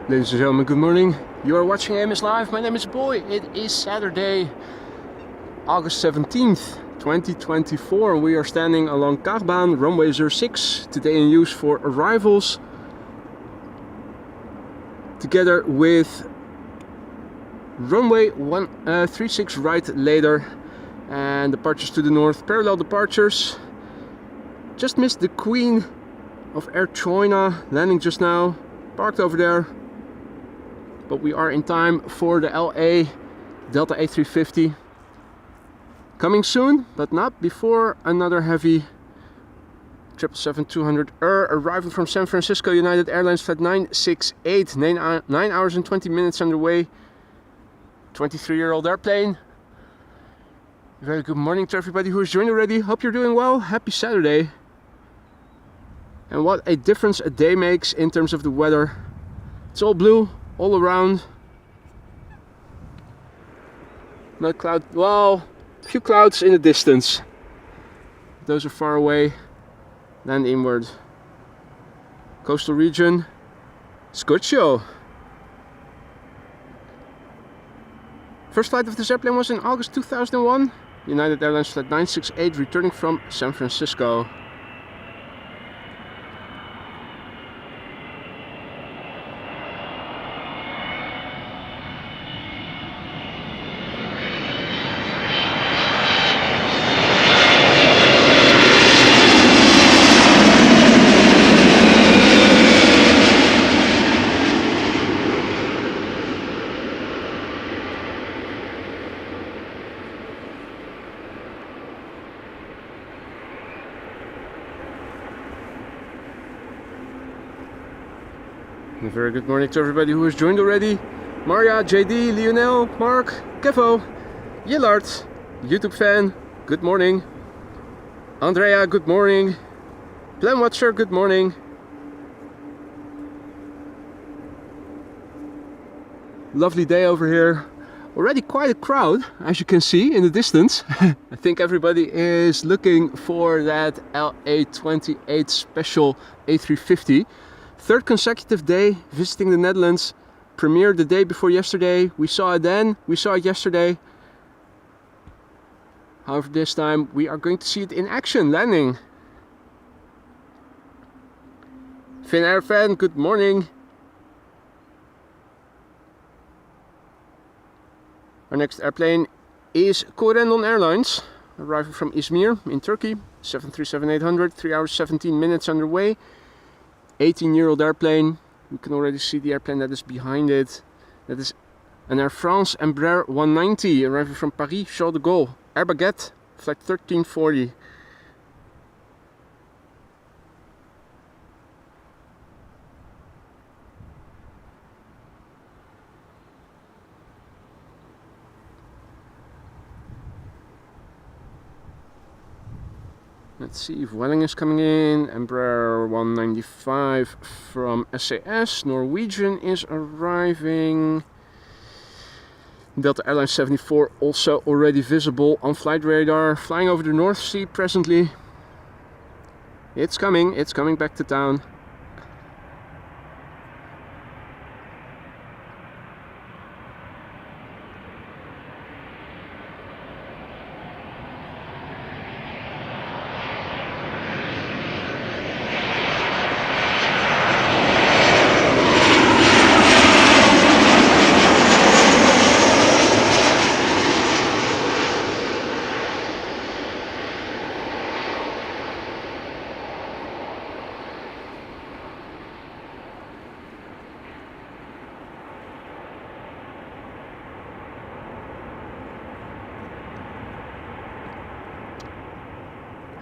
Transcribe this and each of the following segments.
Ladies and gentlemen, good morning. You are watching AMS Live. My name is Boy. It is Saturday, August 17th, 2024. We are standing along Kaagbaan, runway 06, today in use for arrivals, together with runway 36 right later, and departures to the north, parallel departures. Just missed the Queen of Air China landing just now, parked over there. But we are in time for the LA Delta A350 coming soon, but not before another heavy 777-200 arriving from San Francisco, United Airlines flight 968, 9 hours and 20 minutes underway, 23-year-old airplane. Very good morning to everybody who has joined already. Hope you're doing well. Happy Saturday. And what a difference a day makes in terms of the weather. It's all blue all around. No cloud, well, a few clouds in the distance. Those are far away. Land inward. Coastal region. It's a good show. First flight of this airplane was in August 2001. United Airlines flight 968 returning from San Francisco. A very good morning to everybody who has joined already. Maria, JD, Lionel, Mark, Kevo, Yillard, YouTube fan, good morning. Andrea, good morning. Plan Watcher, good morning. Lovely day over here. Already quite a crowd, as you can see in the distance. I think everybody is looking for that LA28 special A350. Third consecutive day visiting the Netherlands. Premiered the day before yesterday. We saw it then, we saw it yesterday. However, this time we are going to see it in action, landing. Finnair fan, good morning. Our next airplane is Corendon Airlines, arriving from Izmir in Turkey. 737-800, 3 hours 17 minutes underway. 18-year-old airplane. You can already see the airplane that is behind it. That is an Air France Embraer 190 arriving from Paris Charles de Gaulle. Air Baguette, flight 1340. Let's see if Welling is coming in. Embraer 195 from SAS. Norwegian is arriving. Delta Airlines 74 also already visible on flight radar. Flying over the North Sea presently. It's coming back to town.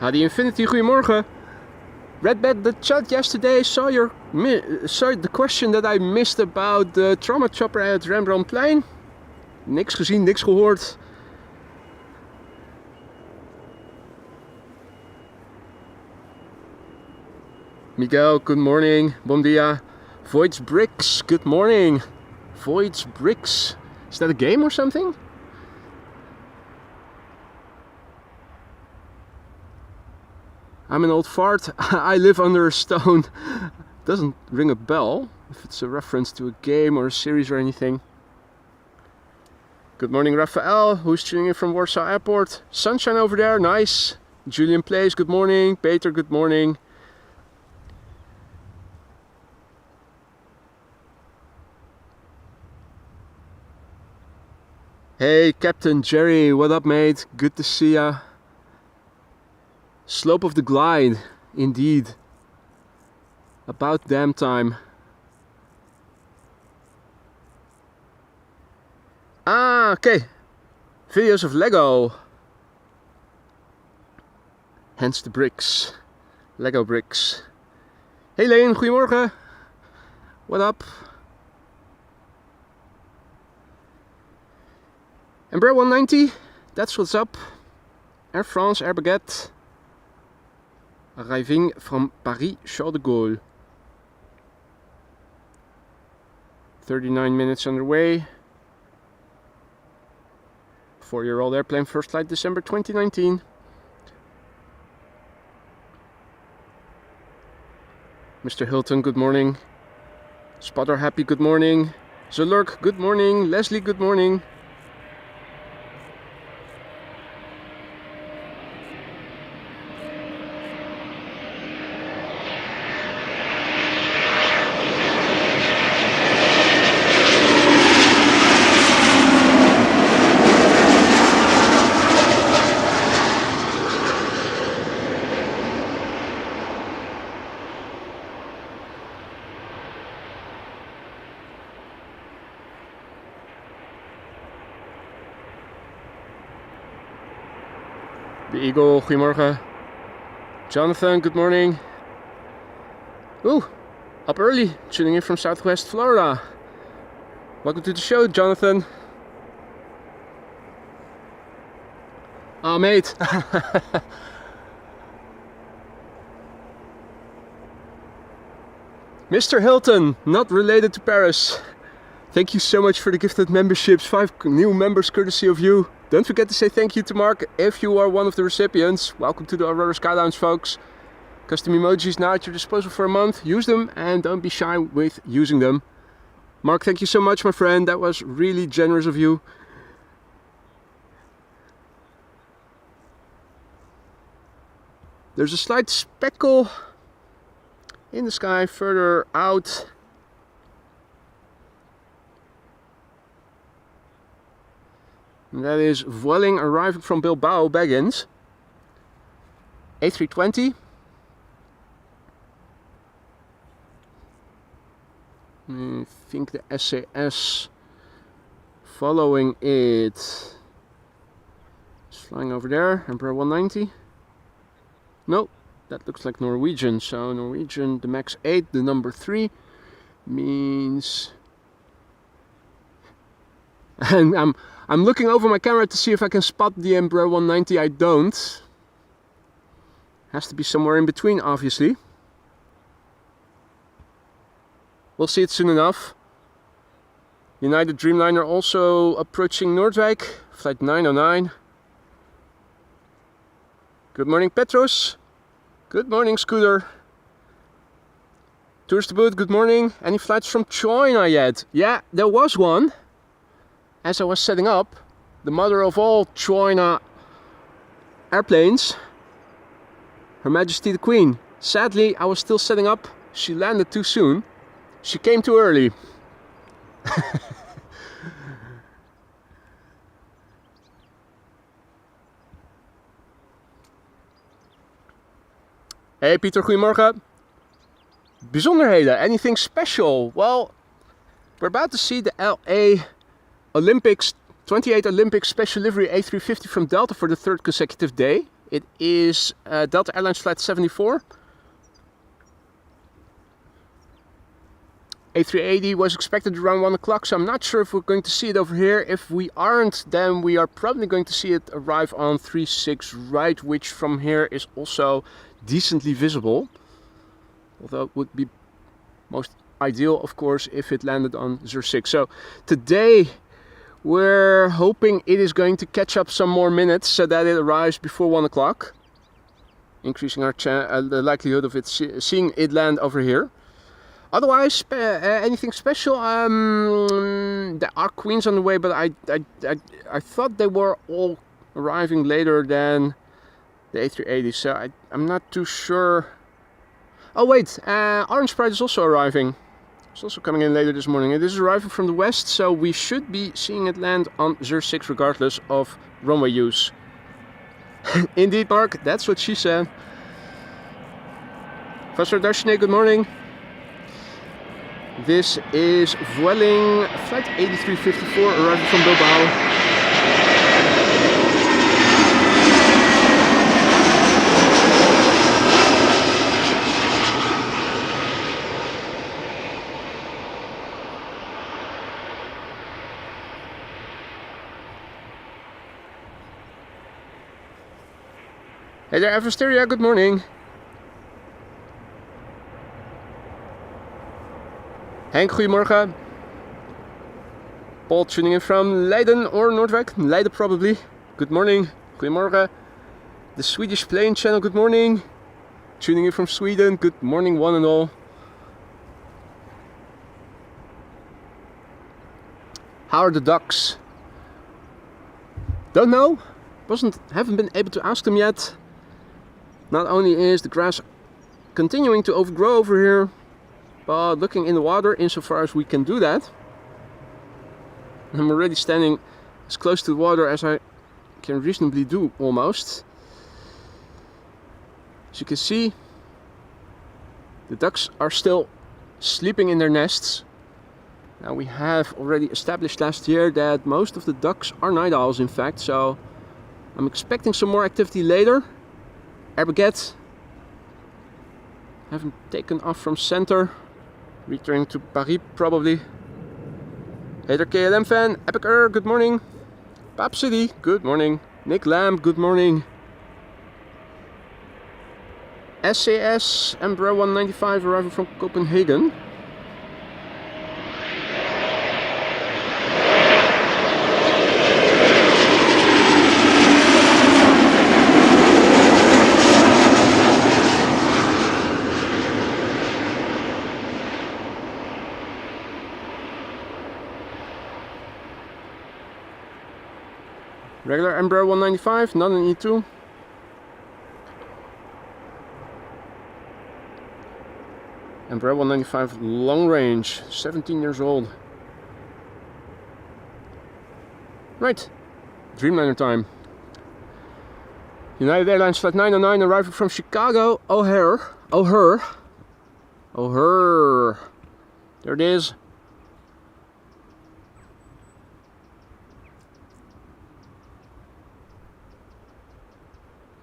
The Infinity, goedemorgen. Redbed, the chat yesterday saw the question that I missed about the trauma chopper at Rembrandtplein. Niks gezien, niks gehoord. Miguel, good morning. Bom dia. Voids Bricks, good morning. Voids Bricks. Is that a game or something? I'm an old fart. I live under a stone. Doesn't ring a bell. if it's a reference to a game or a series or anything. Good morning, Raphael, who's tuning in from Warsaw Airport. Sunshine over there, nice. Julian Plays, good morning. Peter, good morning. Hey, Captain Jerry, what up, mate? Good to see ya. Slope of the glide, indeed. About damn time. Ah, okay. Videos of Lego. Hence the bricks. Lego bricks. Hey Leen, goedemorgen. What up? Embraer 190, that's what's up. Air France, Air Baguette. Arriving from Paris, Charles de Gaulle. 39 minutes underway. 4-year-old airplane, first flight December 2019. Mr. Hilton, good morning. Spotter Happy, good morning. Zulurk, good morning. Leslie, good morning. The Eagle, goedemorgen. Jonathan, good morning. Ooh, up early, tuning in from Southwest Florida. Welcome to the show, Jonathan. Ah, mate. Mr. Hilton, not related to Paris. Thank you so much for the gifted memberships. 5 new members courtesy of you. Don't forget to say thank you to Mark if you are one of the recipients. Welcome to the Aurora Sky Lounge, folks. Custom emojis now at your disposal for a month. Use them and don't be shy with using them. Mark, thank you so much, my friend. That was really generous of you. There's a slight speckle in the sky further out. And that is Vueling arriving from Bilbao, Baggins. A320. I think the SAS following it is flying over there. Embraer 190. No, that looks like Norwegian. So Norwegian, the MAX 8, the number 3 means. And I'm looking over my camera to see if I can spot the Embraer 190. I don't. Has to be somewhere in between, obviously. We'll see it soon enough. United Dreamliner also approaching Noordwijk, flight 909. Good morning, Petros. Good morning, Scooter. Tourist to boot, good morning. Any flights from China yet? Yeah, there was one. As I was setting up, the mother of all China airplanes, Her Majesty the Queen. Sadly, I was still setting up. She landed too soon. She came too early. Hey Pieter, goedemorgen. Bijzonderheden, anything special? Well, we're about to see the LA Olympics, 28 Olympics Special Livery A350 from Delta for the 3rd consecutive day. It is Delta Airlines Flight 74. A380 was expected around 1 o'clock, so I'm not sure if we're going to see it over here. If we aren't, then we are probably going to see it arrive on 36 right, which from here is also decently visible. Although it would be most ideal, of course, if it landed on 06. So today we're hoping it is going to catch up some more minutes so that it arrives before 1 o'clock, increasing our the likelihood of it seeing it land over here. Otherwise, anything special? There are queens on the way, but I thought they were all arriving later than the A380, so I'm not too sure. Oh wait, Orange Pride is also arriving. It's also coming in later this morning. It is arriving from the west, so we should be seeing it land on 06 regardless of runway use. Indeed, Mark, that's what she said. Vassar Darshane, good morning. This is Vueling flight 8354 arriving from Bilbao. Hey there, Eversteria, good morning. Henk, goedemorgen. Paul tuning in from Leiden or Noordwijk. Leiden probably. Good morning. Goedemorgen. The Swedish Plane Channel, good morning. Tuning in from Sweden. Good morning one and all. How are the ducks? Don't know. Haven't been able to ask them yet. Not only is the grass continuing to overgrow over here, but looking in the water insofar as we can do that. I'm already standing as close to the water as I can reasonably do, almost. As you can see, the ducks are still sleeping in their nests. Now, we have already established last year that most of the ducks are night owls, in fact, so I'm expecting some more activity later. Air Baguette haven't taken off from center, returning to Paris probably. Hey there, KLM fan, Epic Air, good morning. Pap City, good morning. Nick Lamb, good morning. SAS Embraer 195 arriving from Copenhagen. Regular Embraer 195, not an E2. Embraer 195 long range, 17 years old. Right, Dreamliner time. United Airlines flight 909 arriving from Chicago O'Hare. There it is.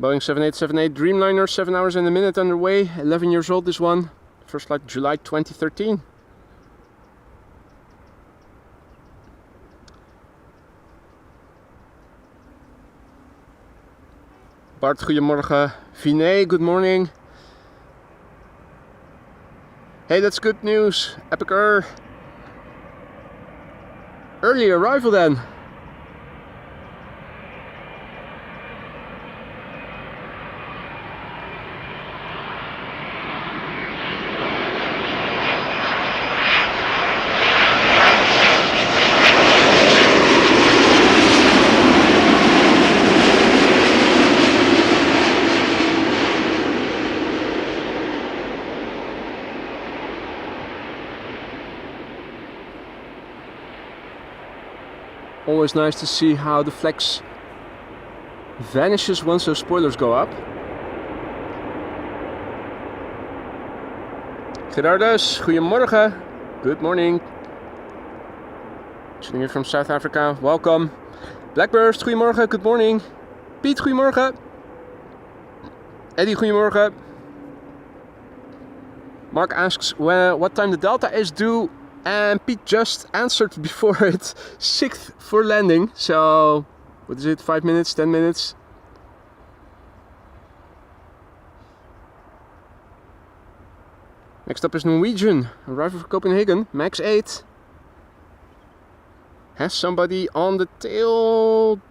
Boeing 7878 Dreamliner, 7 hours and a minute underway, 11 years old this one. First flight July 2013. Bart, goedemorgen. Vinay, good morning. Hey, that's good news. Epic Air. Early arrival then. Always nice to see how the flex vanishes once those spoilers go up. Gerardus, goedemorgen. Good morning. Tuning in from South Africa, welcome. Blackburst, goedemorgen, good morning. Piet, goedemorgen. Eddie, goedemorgen. Mark asks what time the Delta is due. And Pete just answered before it, 6th for landing. So, what is it, 5 minutes, 10 minutes? Next up is Norwegian, arrival from Copenhagen, Max 8. Has somebody on the tail.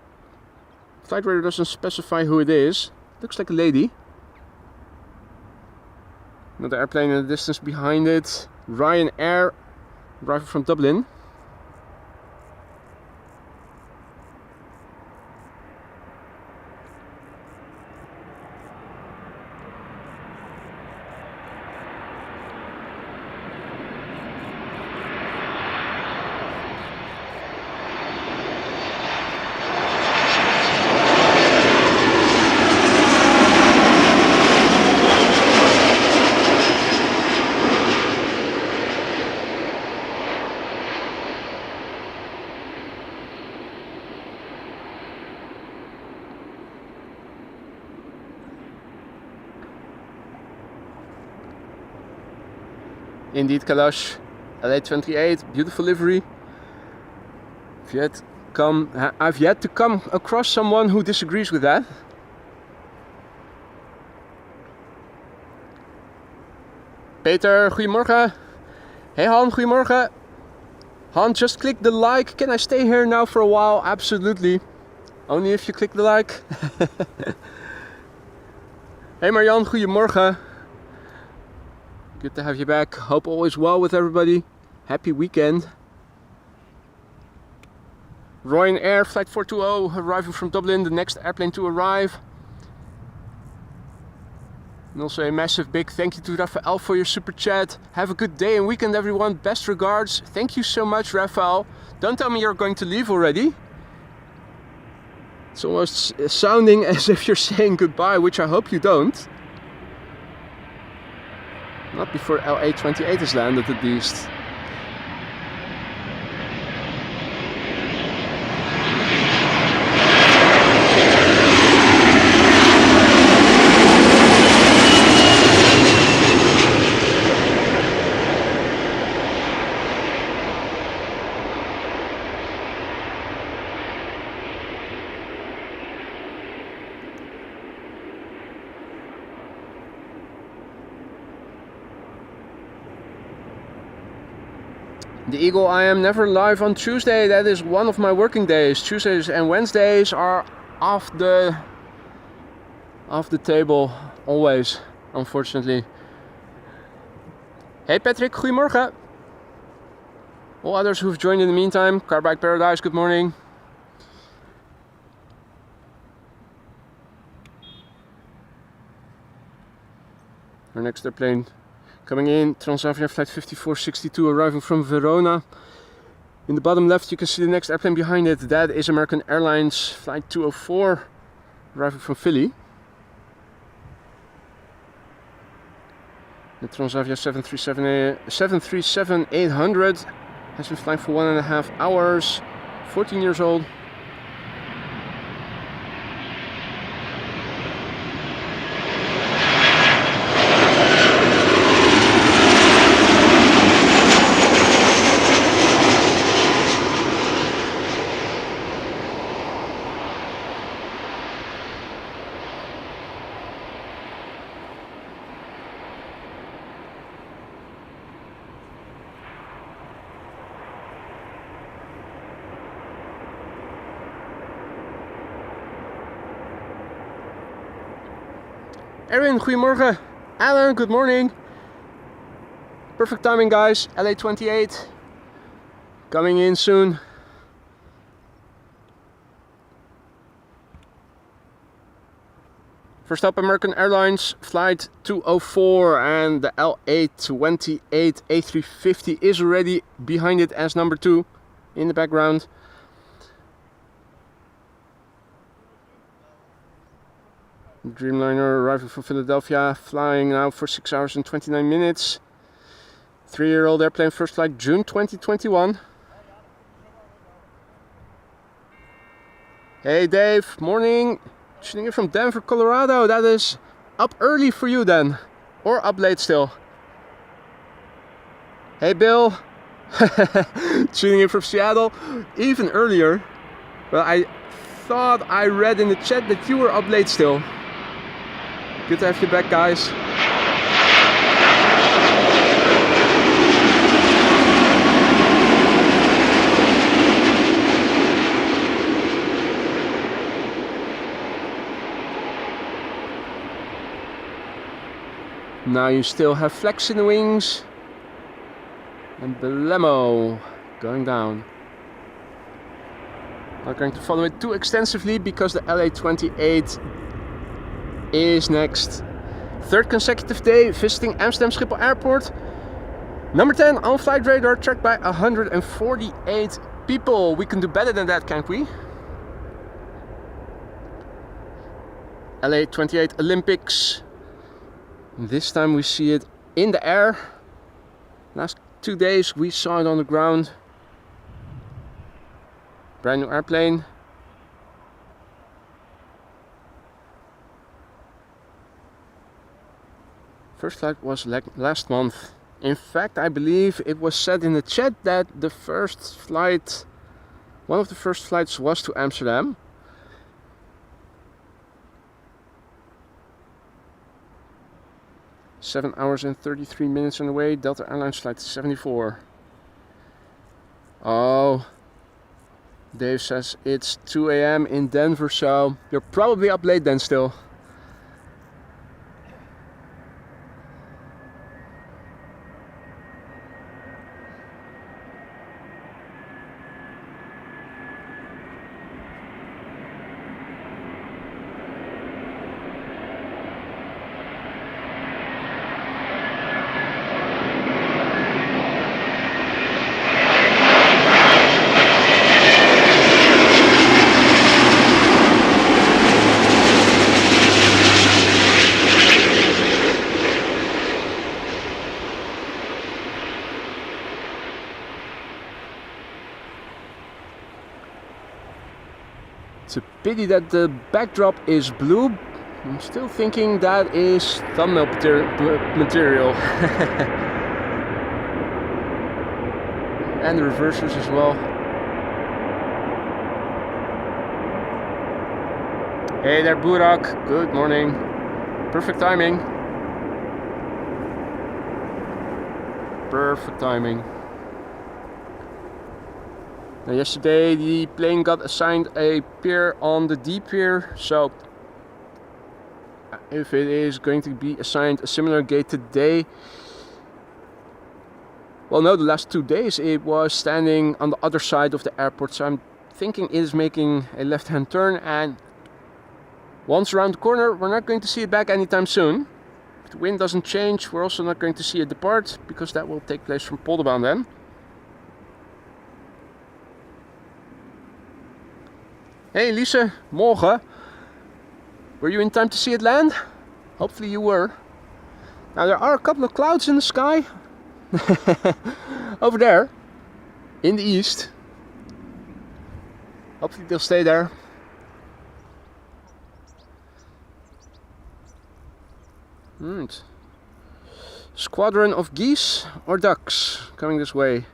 Flight radar doesn't specify who it is. Looks like a lady. Another airplane in the distance behind it. Ryanair, arriving from Dublin. Indeed, Kalash, LA28, beautiful livery. I've yet to come across someone who disagrees with that. Peter, goedemorgen. Hey Han, goedemorgen. Han, just click the like. Can I stay here now for a while? Absolutely. Only if you click the like. Hey Marjan, goedemorgen. Good to have you back. Hope all is well with everybody. Happy weekend. Ryanair flight 420 arriving from Dublin, the next airplane to arrive. And also a massive big thank you to Rafael for your super chat. Have a good day and weekend everyone. Best regards. Thank you so much, Rafael. Don't tell me you're going to leave already. It's almost sounding as if you're saying goodbye, which I hope you don't. Not before LA28 is landed at least. The Eagle, I am never live on Tuesday. That is one of my working days. Tuesdays and Wednesdays are off the table always, unfortunately. Hey Patrick, goedemorgen. All others who've joined in the meantime. Car Bike Paradise, good morning. Our next airplane coming in, Transavia flight 5462 arriving from Verona. In the bottom left you can see the next airplane behind it. That is American Airlines flight 204 arriving from Philly. The Transavia 737-800 has been flying for 1.5 hours, 14 years old. Erin, goedemorgen. Alan, good morning. Perfect timing, guys. LA28 coming in soon. First up, American Airlines flight 204, and the LA28 A350 is already behind it as number 2 in the background. Dreamliner arriving from Philadelphia, flying now for 6 hours and 29 minutes. 3-year-old airplane, first flight June 2021. Hey Dave, morning. Tuning in from Denver, Colorado. That is up early for you then, or up late still. Hey Bill, tuning in from Seattle, even earlier. Well, I thought I read in the chat that you were up late still. Good to have you back, guys. Now you still have flex in the wings. And the limo going down. Not going to follow it too extensively because the LA28 is next. Third consecutive day visiting Amsterdam Schiphol Airport. Number 10 on flight radar, tracked by 148 people. We can do better than that, can't we? LA28 Olympics. This time we see it in the air. Last 2 days we saw it on the ground. Brand new airplane. First flight was last month. In fact, I believe it was said in the chat that the first flight, one of the first flights was to Amsterdam. Seven hours and 33 minutes on the way. Delta Airlines flight 74. Oh, Dave says it's 2 AM in Denver, so you're probably up late then still. It's a pity that the backdrop is blue. I'm still thinking that is thumbnail material. And the reversers as well. Hey there, Burak. Good morning. Perfect timing. Perfect timing. Now, yesterday the plane got assigned a pier on the D pier, so if it is going to be assigned a similar gate today, well, no, the last 2 days it was standing on the other side of the airport, so I'm thinking it is making a left-hand turn, and once around the corner we're not going to see it back anytime soon. If the wind doesn't change, we're also not going to see it depart, because that will take place from Polderbaan then. Hey Lise, morgen. Were you in time to see it land? Hopefully you were. Now there are a couple of clouds in the sky. Over there, in the east. Hopefully they'll stay there. Right. Squadron of geese or ducks coming this way.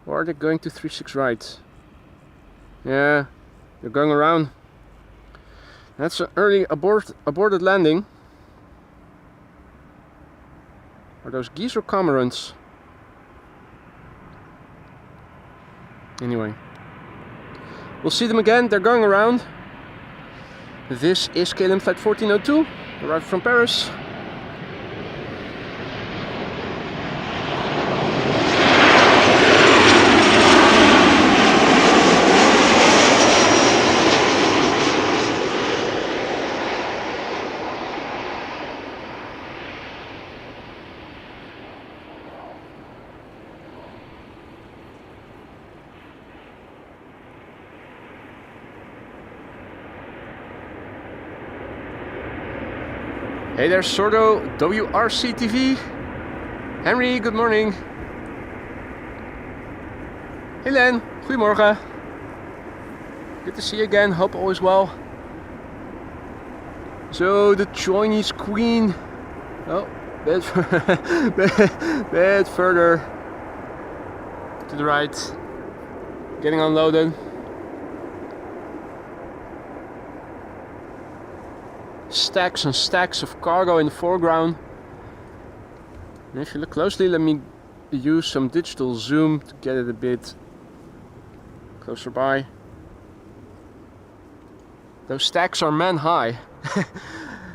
Or are they going to 36 right? Yeah, they're going around. That's an early aborted landing. Are those geese or cormorants? Anyway, we'll see them again. They're going around. This is KLM flight 1402, arrived from Paris. Hey there, Sordo, WRC TV. Henry, good morning. Hey Len, goedemorgen. Good to see you again, hope all is well. So, the Chinese Queen. Oh, bit further to the right. Getting unloaded. Stacks and stacks of cargo in the foreground. And if you look closely, let me use some digital zoom to get it a bit closer by. Those stacks are man high.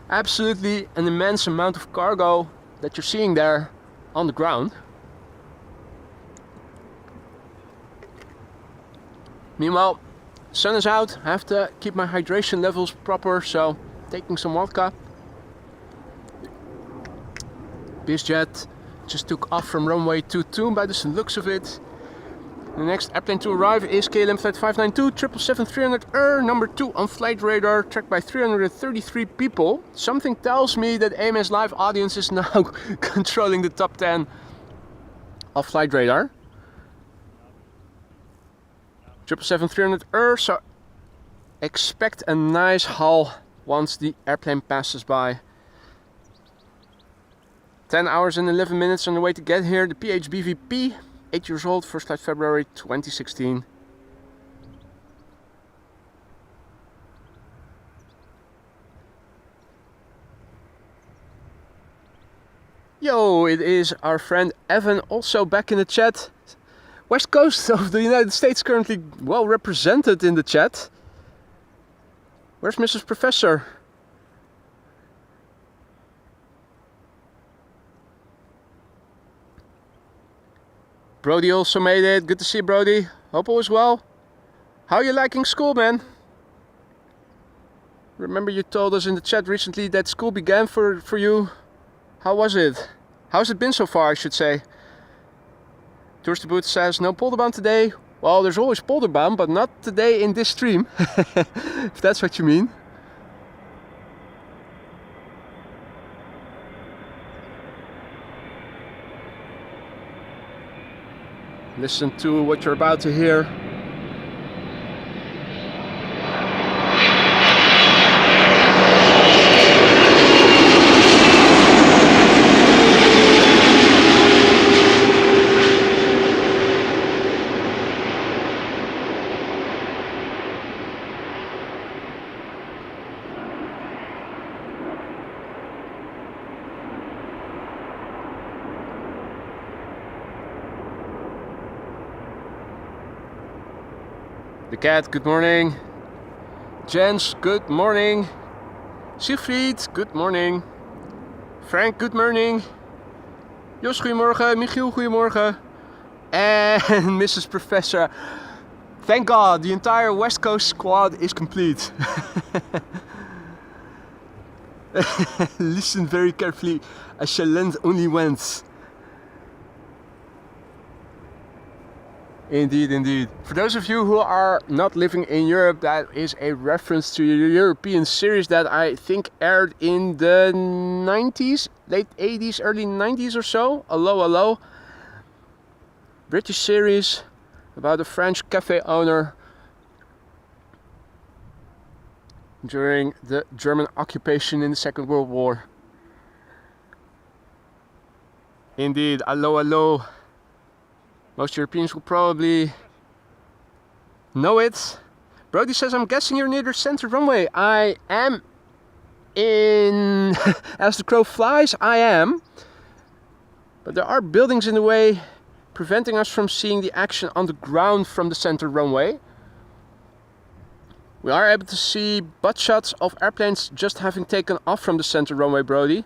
Absolutely an immense amount of cargo that you're seeing there on the ground. Meanwhile, sun is out. I have to keep my hydration levels proper, so taking some vodka. BizJet just took off from runway 22 by the looks of it. The next airplane to arrive is KLM flight 592 777-300 number 2 on flight radar, tracked by 333 people. Something tells me that AMS Live audience is now controlling the top 10 of flight radar. 777-300 so expect a nice haul once the airplane passes by. 10 hours and 11 minutes on the way to get here. The PHBVP, 8 years old, first flight February 2016. Yo, it is our friend Evan also back in the chat. West Coast of the United States currently well represented in the chat. Where's Mrs. Professor? Brody also made it. Good to see you, Brody. Hope all is well. How are you liking school, man? Remember you told us in the chat recently that school began for you. How was it? How's it been so far, I should say? Tourist Boot says no polderbaan today. Well, there's always polderbaan, but not today in this stream. If that's what you mean. Listen to what you're about to hear. The cat, good morning. Jens, good morning. Siegfried, good morning. Frank, good morning. Jos, goedemorgen. Michiel, goedemorgen. And Mrs. Professor. Thank God, the entire West Coast squad is complete. Listen very carefully. I shall lend only once. Indeed, indeed. For those of you who are not living in Europe, that is a reference to a European series that I think aired in the 90s, late 80s, early 90s or so. Allo, allo. British series about a French cafe owner during the German occupation in the Second World War. Indeed, allo, allo. Most Europeans will probably know it. Brody says, I'm guessing you're near the center runway. I am in... As the crow flies, I am. But there are buildings in the way, preventing us from seeing the action on the ground from the center runway. We are able to see butt shots of airplanes just having taken off from the center runway, Brody.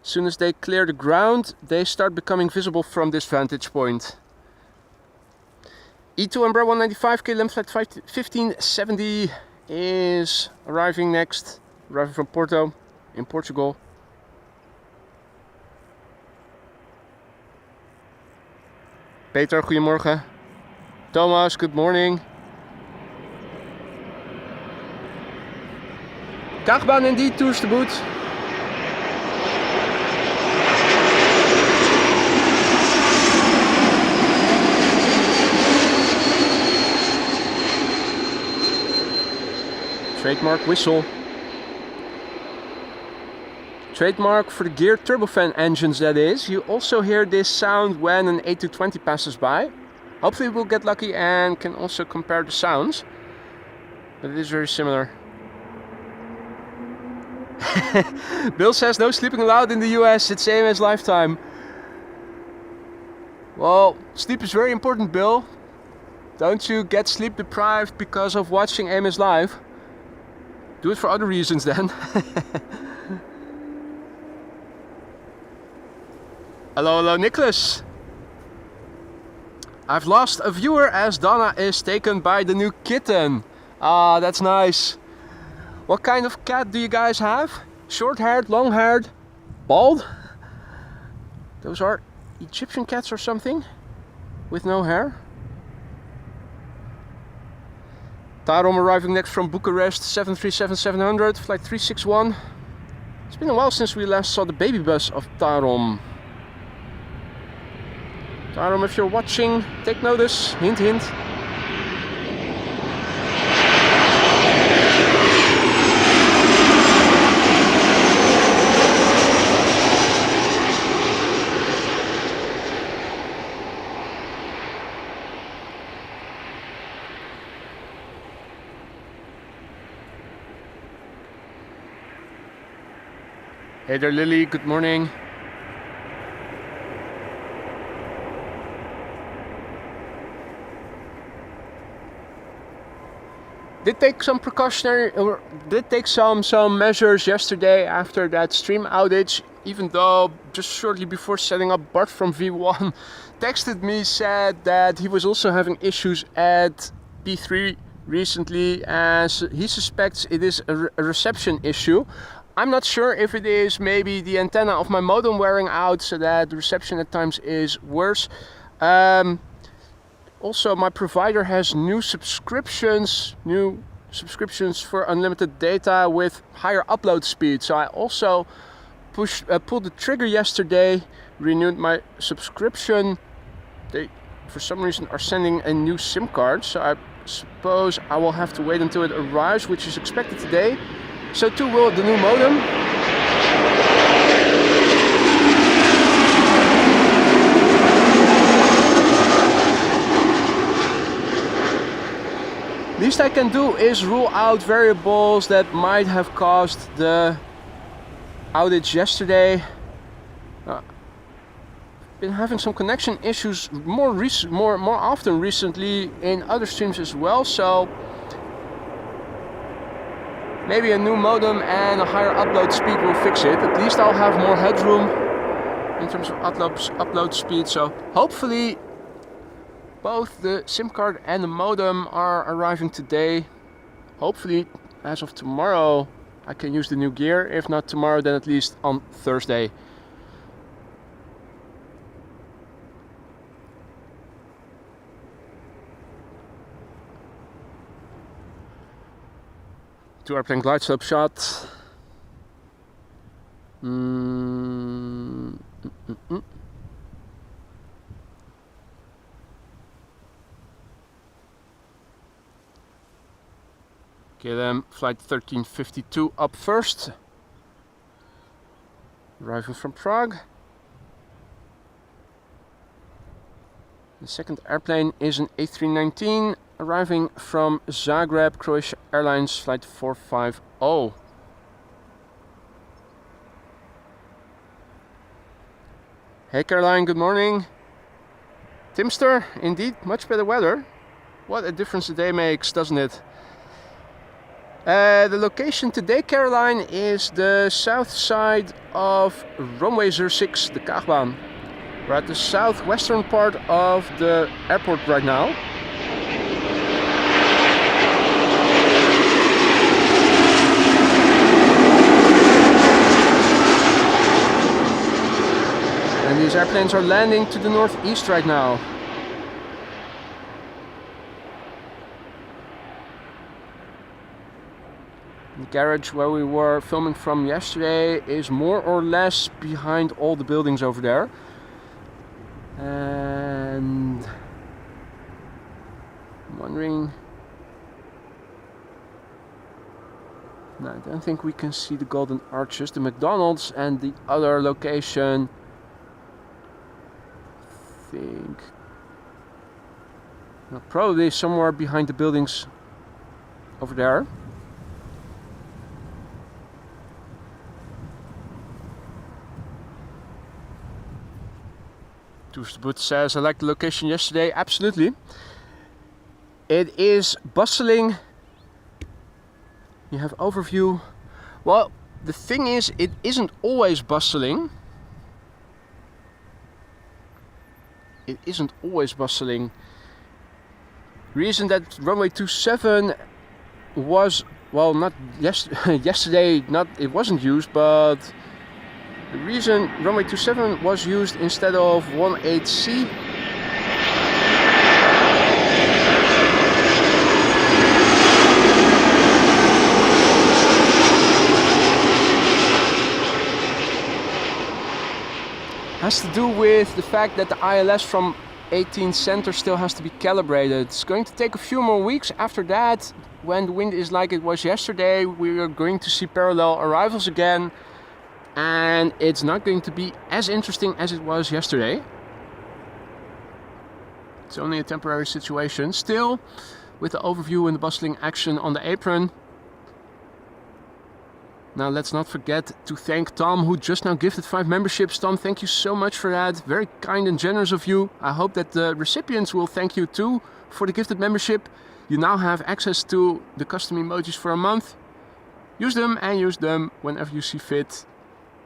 As soon as they clear the ground, they start becoming visible from this vantage point. E2 Embraer 195 KLM flight 1570 is arriving next, arriving from Porto in Portugal. Peter, goedemorgen. Thomas, good morning. Kaagbaan indeed, tours to boot. Trademark whistle. Trademark for the geared turbofan engines, that is. You also hear this sound when an A220 passes by. Hopefully we'll get lucky and can also compare the sounds. But it is very similar. Bill says no sleeping allowed in the US, it's same as lifetime. Well, sleep is very important, Bill. Don't you get sleep deprived because of watching AMS Live. Do it for other reasons then. Hello, hello, Nicholas. I've lost a viewer as Donna is taken by the new kitten. Ah, that's nice. What kind of cat do you guys have? Short-haired, long-haired, bald? Those are Egyptian cats or something? With no hair? Tarom arriving next from Bucharest, 737-700, flight 361. It's been a while since we last saw the baby bus of Tarom. Tarom, if you're watching, take notice, hint hint. Hey there, Lily, good morning. Did take some precautionary, or did take some measures yesterday after that stream outage, even though just shortly before setting up, Bart from V1 texted me, said that he was also having issues at P3 recently, as he suspects it is a reception issue. I'm not sure if it is maybe the antenna of my modem wearing out, so that the reception at times is worse. Also, my provider has new subscriptions for unlimited data with higher upload speed. So I also pulled the trigger yesterday, renewed my subscription. They, for some reason, are sending a new SIM card. So I suppose I will have to wait until it arrives, which is expected today. So too will the new modem. Least I can do is rule out variables that might have caused the outage yesterday. Been having some connection issues more often recently in other streams as well, so maybe a new modem and a higher upload speed will fix it. At least I'll have more headroom in terms of upload speed. So hopefully both the SIM card and the modem are arriving today. Hopefully as of tomorrow I can use the new gear. If not tomorrow, then at least on Thursday. Two airplane glide slope shot. KLM flight 1352 up first. Arriving from Prague. The second airplane is an A319 arriving from Zagreb, Croatia Airlines flight 450. Hey Caroline, good morning. Timster, indeed, much better weather. What a difference the day makes, doesn't it? The location today, Caroline, is the south side of Runway 06, the Kaagbaan. We're at the southwestern part of the airport right now. And these airplanes are landing to the northeast right now. The garage where we were filming from yesterday is more or less behind all the buildings over there. And I'm wondering... No, I don't think we can see the Golden Arches, the McDonald's, and the other location. I think... No, probably somewhere behind the buildings over there. Toesterboet says, I liked the location yesterday. Absolutely. It is bustling You have overview. Well, the thing is, it isn't always bustling. It isn't always bustling. Reason that runway 27 was, well, not yesterday, it wasn't used, but the reason runway 27 was used instead of 18C has to do with the fact that the ILS from 18 center still has to be calibrated. It's going to take a few more weeks. After that, when the wind is like it was yesterday, we are going to see parallel arrivals again, and it's not going to be as interesting as it was yesterday. It's only a temporary situation. Still, with the overview and the bustling action on the apron. Now let's not forget to thank Tom, who just now gifted 5 memberships. Tom, thank you so much for that. Very kind and generous of you. I hope that the recipients will thank you too for the gifted membership. You now have access to the custom emojis for a month. Use them and use them whenever you see fit.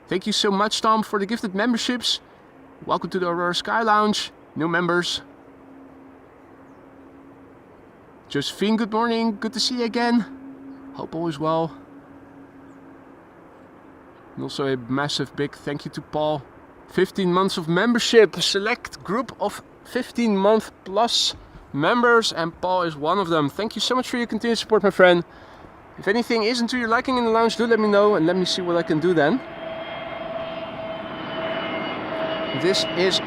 Thank you so much, Tom, for the gifted memberships. Welcome to the Aurora Sky Lounge. New members. Josephine, good morning. Good to see you again. Hope all is well. And also a massive big thank you to Paul. 15 months of membership, a select group of 15-month plus members, and Paul is one of them. Thank you so much for your continued support, my friend. If anything isn't to your liking in the lounge, do let me know and let me see what I can do then. This is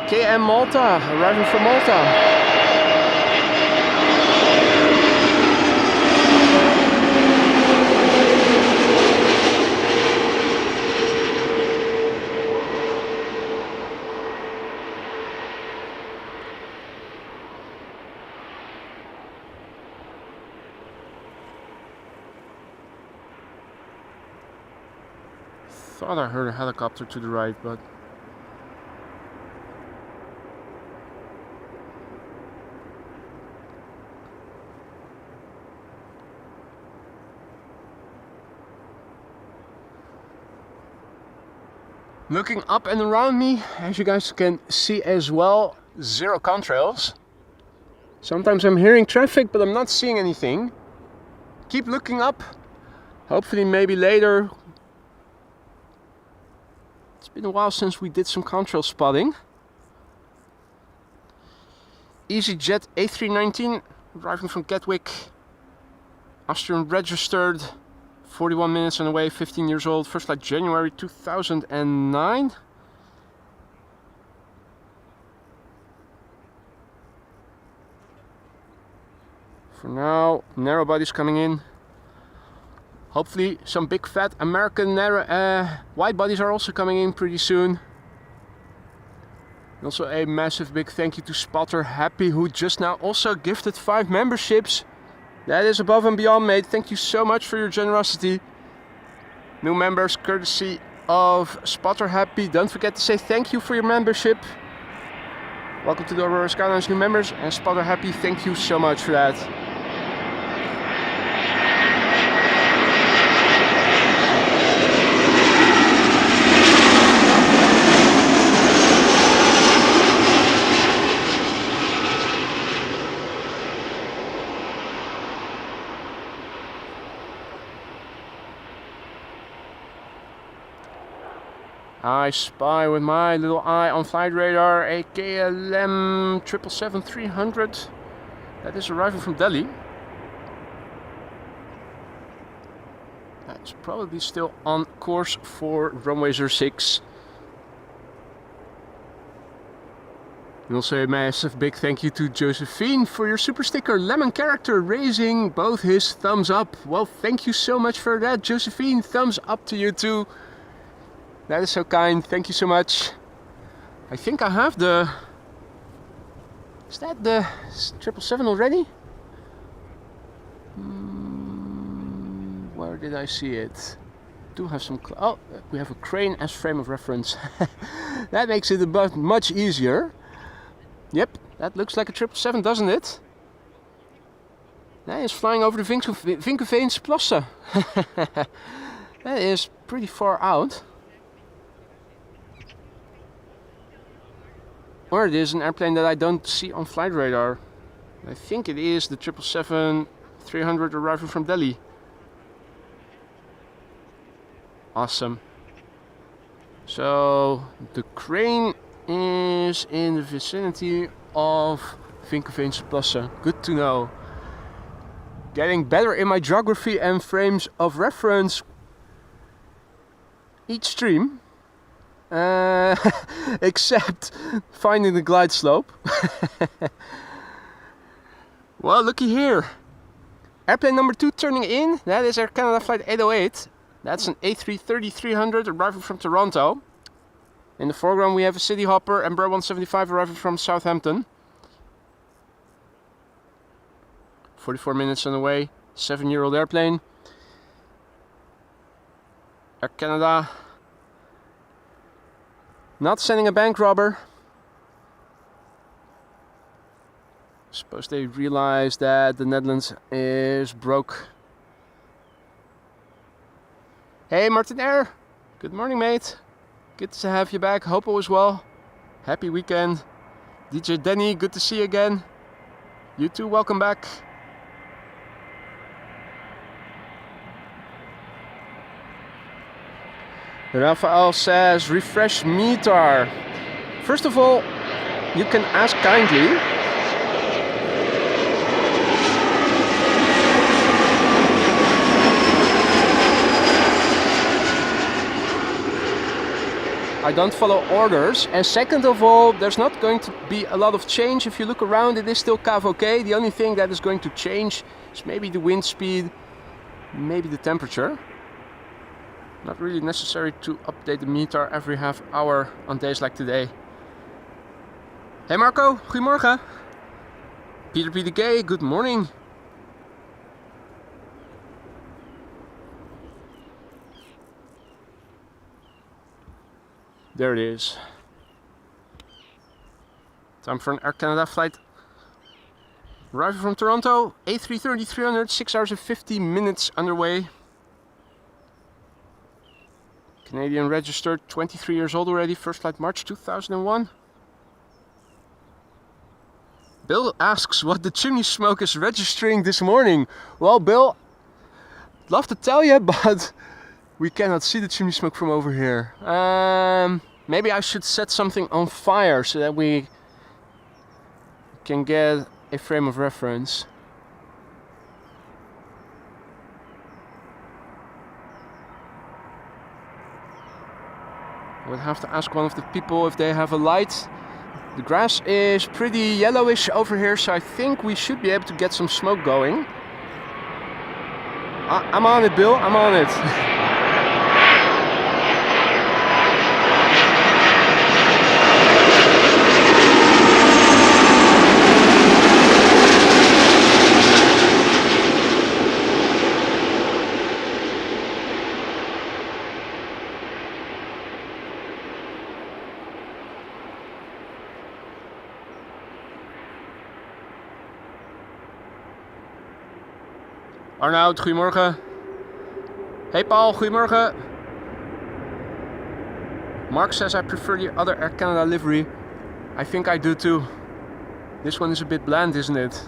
KLM Malta, arriving from Malta. Thought I heard a helicopter to the right, but looking up and around me, as you guys can see as well, 0 contrails. Sometimes I'm hearing traffic, but I'm not seeing anything. Keep looking up. Hopefully maybe later. It's been a while since we did some contrail spotting. EasyJet A319 arriving from Gatwick. Austrian registered. 41 minutes on the way, 15 years old. First flight January 2009. For now, narrow bodies coming in. Hopefully some big fat American wide bodies are also coming in pretty soon. And also a massive big thank you to Spotter Happy, who just now also gifted 5 memberships. That is above and beyond, mate. Thank you so much for your generosity. New members courtesy of Spotter Happy. Don't forget to say thank you for your membership. Welcome to the Aurora Sky Lounge new members, and Spotter Happy, thank you so much for that. I spy with my little eye on flight radar a KLM 777-300 that is arriving from Delhi. That's probably still on course for runway 06. And also a massive big thank you to Josephine for your super sticker. Lemon character raising both his thumbs up. Well, thank you so much for that, Josephine. Thumbs up to you too. That is so kind, thank you so much. I think I have the... Is that the 777 already? Where did I see it? Do have some... Oh, we have a crane as frame of reference. That makes it much easier. Yep, that looks like a 777, doesn't it? That is flying over the Vinkenveensplassen. That is pretty far out. Or it is an airplane that I don't see on flight radar. I think it is the 777-300 arriving from Delhi. Awesome. So the crane is in the vicinity of Vinkenveensplassen. Good to know. Getting better in my geography and frames of reference each stream. Except finding the glide slope. Well, looky here. Airplane number 2 turning in. That is Air Canada flight 808. That's an A330-300 arriving from Toronto. In the foreground we have a Cityhopper Embraer 175 arriving from Southampton. 44 minutes on the way. 7-year-old airplane. Air Canada not sending a bank robber. Suppose they realize that the Netherlands is broke. Hey Martin Air, good morning mate. Good to have you back, hope all is well. Happy weekend. DJ Denny, good to see you again. You too, welcome back. Rafael says, refresh METAR. First of all, you can ask kindly. I don't follow orders. And second of all, there's not going to be a lot of change. If you look around, it is still KVK. The only thing that is going to change is maybe the wind speed, maybe the temperature. Not really necessary to update the METAR every half hour on days like today. Hey Marco, goedemorgen. Peter Gay, good morning. There it is. Time for an Air Canada flight. Arriving from Toronto, A330-300, 6 hours and 50 minutes underway. Canadian registered, 23 years old already, first flight March 2001. Bill asks what the chimney smoke is registering this morning. Well, Bill, I'd love to tell you, but we cannot see the chimney smoke from over here. Maybe I should set something on fire so that we can get a frame of reference. I would have to ask one of the people if they have a light. The grass is pretty yellowish over here, so I think we should be able to get some smoke going. I'm on it, Bill, I'm on it. Arnoud, goedemorgen. Hey Paul, goedemorgen. Mark says I prefer the other Air Canada livery. I think I do too. This one is a bit bland, isn't it?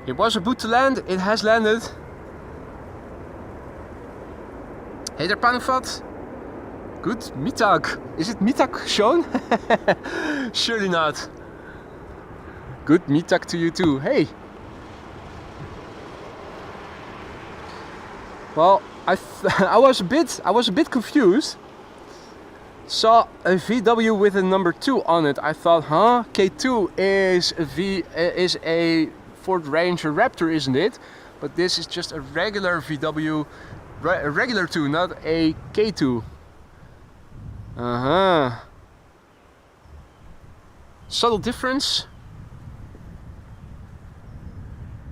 It was about to land, it has landed. Hey there Panufat. Good mittag. Is it mittag, Sean? Surely not. Good mittag to you too. Hey. Well, I was a bit confused. Saw a VW with a number 2 on it. I thought, huh? K2 is a Ford Ranger Raptor, isn't it? But this is just a regular VW, a regular 2, not a K2. Subtle difference,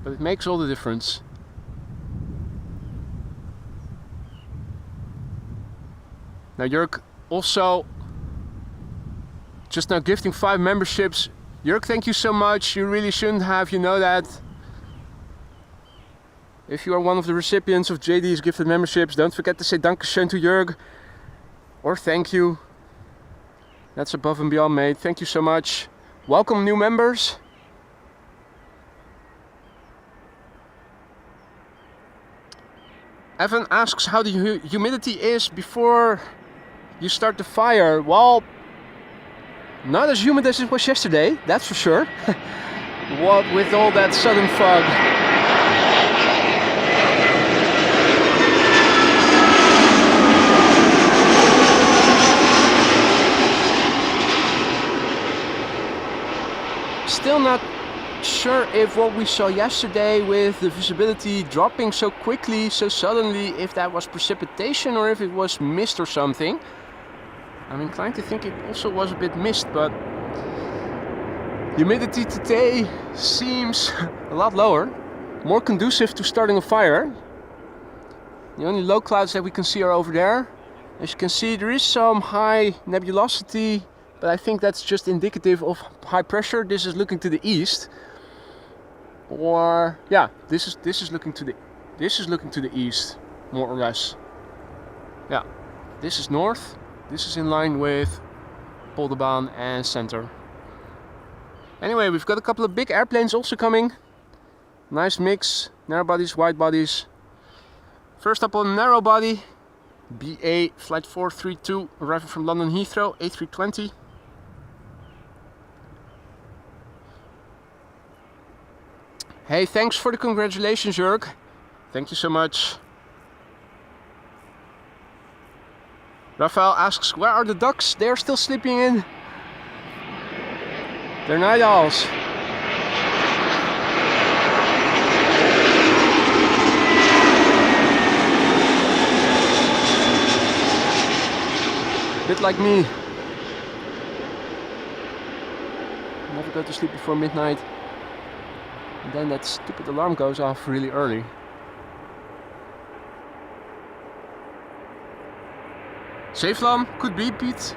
but it makes all the difference. Now Jörg also just now gifting 5 memberships. Jörg, thank you so much. You really shouldn't have, you know that. If you are one of the recipients of JD's gifted memberships, don't forget to say Dankeschön to Jörg. Or thank you. That's above and beyond, mate. Thank you so much. Welcome new members. Evan asks how the humidity is before you start the fire. Well, not as humid as it was yesterday, that's for sure. What with all that southern fog. Still not sure if what we saw yesterday with the visibility dropping so quickly, so suddenly, if that was precipitation or if it was mist or something. I'm inclined to think it also was a bit mist, but humidity today seems a lot lower, more conducive to starting a fire. The only low clouds that we can see are over there. As you can see, there is some high nebulosity, but I think that's just indicative of high pressure. This is looking to the east, or yeah, this is looking to the east, more or less. Yeah, this is north. This is in line with Polderbaan and center. Anyway, we've got a couple of big airplanes also coming. Nice mix, narrow bodies, wide bodies. First up on narrow body, BA flight 432, arriving from London Heathrow, A320. Hey, thanks for the congratulations, Jörg. Thank you so much. Rafael asks, where are the ducks? They're still sleeping in. They're night owls. Bit like me. Never go to sleep before midnight. And then that stupid alarm goes off really early. Safelam, could be, Pete.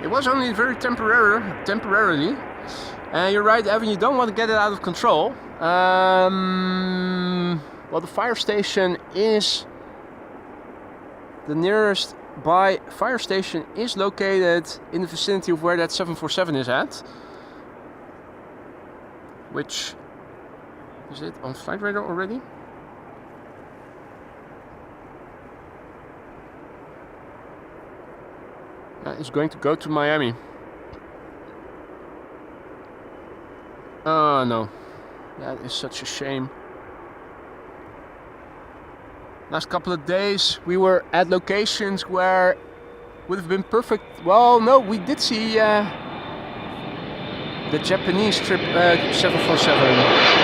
It was only very temporarily. And you're right, Evan, you don't want to get it out of control. Well, the fire station is... The nearest fire station is located in the vicinity of where that 747 is at. Which... Is it on flight radar already? It's going to go to Miami. Oh no, that is such a shame. Last couple of days we were at locations where would have been perfect. Well, no, we did see the Japanese trip 747.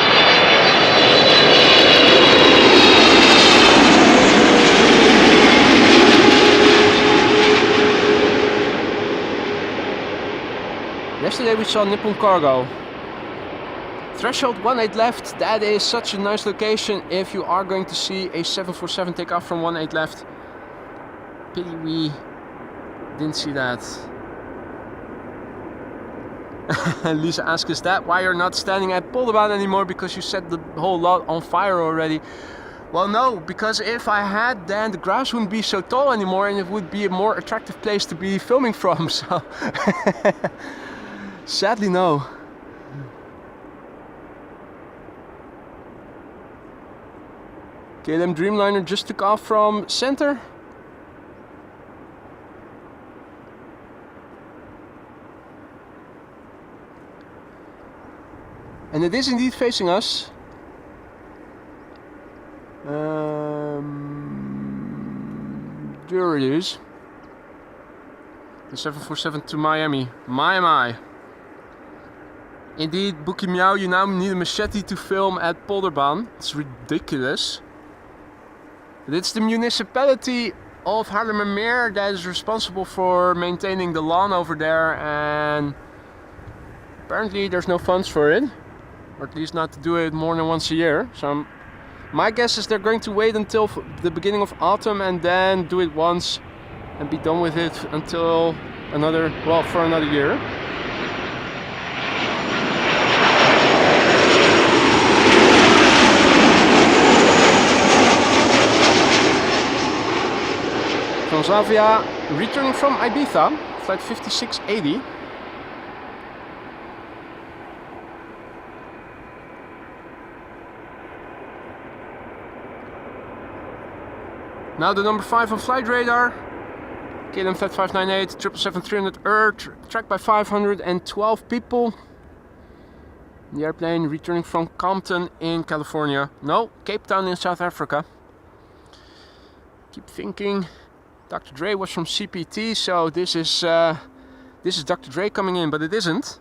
Yesterday we saw Nippon Cargo. Threshold 18 left, that is such a nice location if you are going to see a 747 take off from 18 left. Pity we didn't see that. Lisa asks, is that why you're not standing at Polderbaan anymore, because you set the whole lot on fire already? Well, no, because if I had, then the grass wouldn't be so tall anymore and it would be a more attractive place to be filming from, so... Sadly, no. KLM Dreamliner just took off from center. And it is indeed facing us. There it is. The 747 to Miami. My. Indeed, Bookie Meow, you now need a machete to film at Polderbaan. It's ridiculous. But it's the municipality of Haarlemmermeer that is responsible for maintaining the lawn over there, and apparently there's no funds for it, or at least not to do it more than once a year. So my guess is they're going to wait until the beginning of autumn and then do it once and be done with it until for another year. Transavia returning from Ibiza, flight 5680. Now the number 5 on flight radar, KLM Flight 598, 777-300 tracked by 512 people. The airplane returning from Compton in California. No, Cape Town in South Africa. Keep thinking, Dr. Dre was from CPT, so this is Dr. Dre coming in, but it isn't.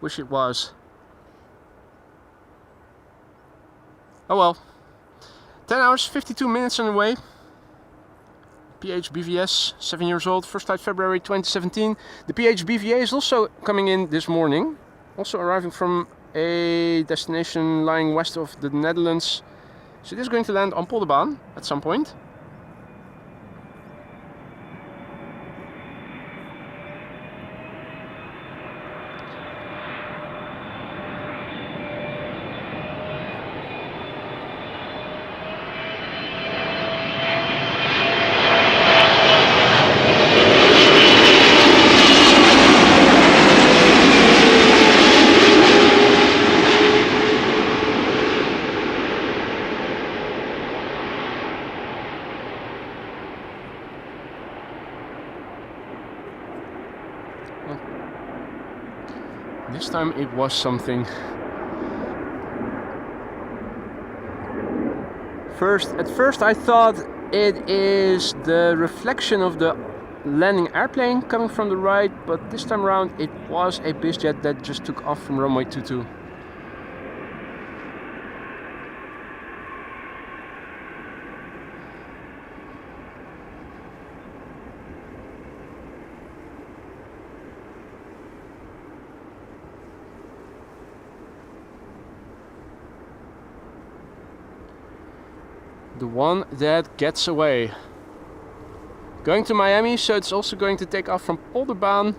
Wish it was. Oh well. 10 hours, 52 minutes on the way. PHBVS, 7 years old, first flight February 2017. The PHBVA is also coming in this morning. Also arriving from a destination lying west of the Netherlands. So it is going to land on Polderbaan at some point. This time it was something. At first I thought it is the reflection of the landing airplane coming from the right, but this time around it was a bizjet that just took off from runway 22. The one that gets away. Going to Miami, so it's also going to take off from Polderbaan.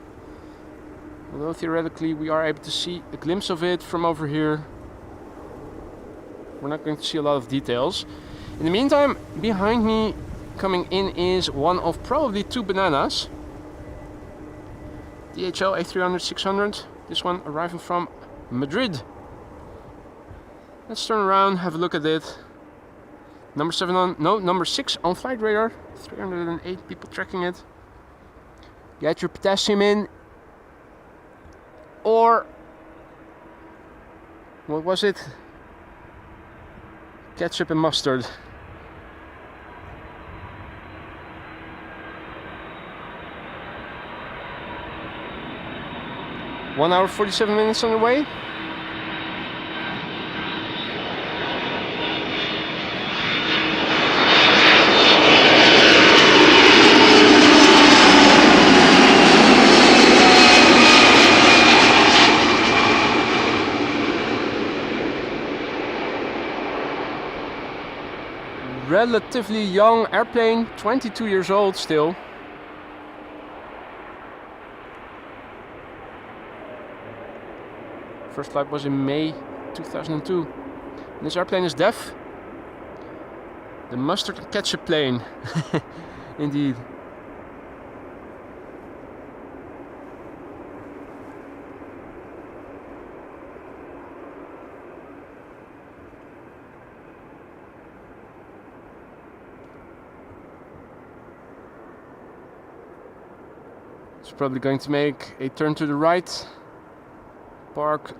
Although theoretically we are able to see a glimpse of it from over here. We're not going to see a lot of details. In the meantime, behind me coming in is one of probably two bananas. DHL A300-600. This one arriving from Madrid. Let's turn around, have a look at it. Number 6 on flight radar. 308 people tracking it. Get your potassium in. Or what was it? Ketchup and mustard. One hour 47 minutes on the way. Relatively young airplane, 22 years old still. First flight was in May 2002. And this airplane is deaf. The mustard and ketchup plane. Indeed. It's probably going to make a turn to the right. Park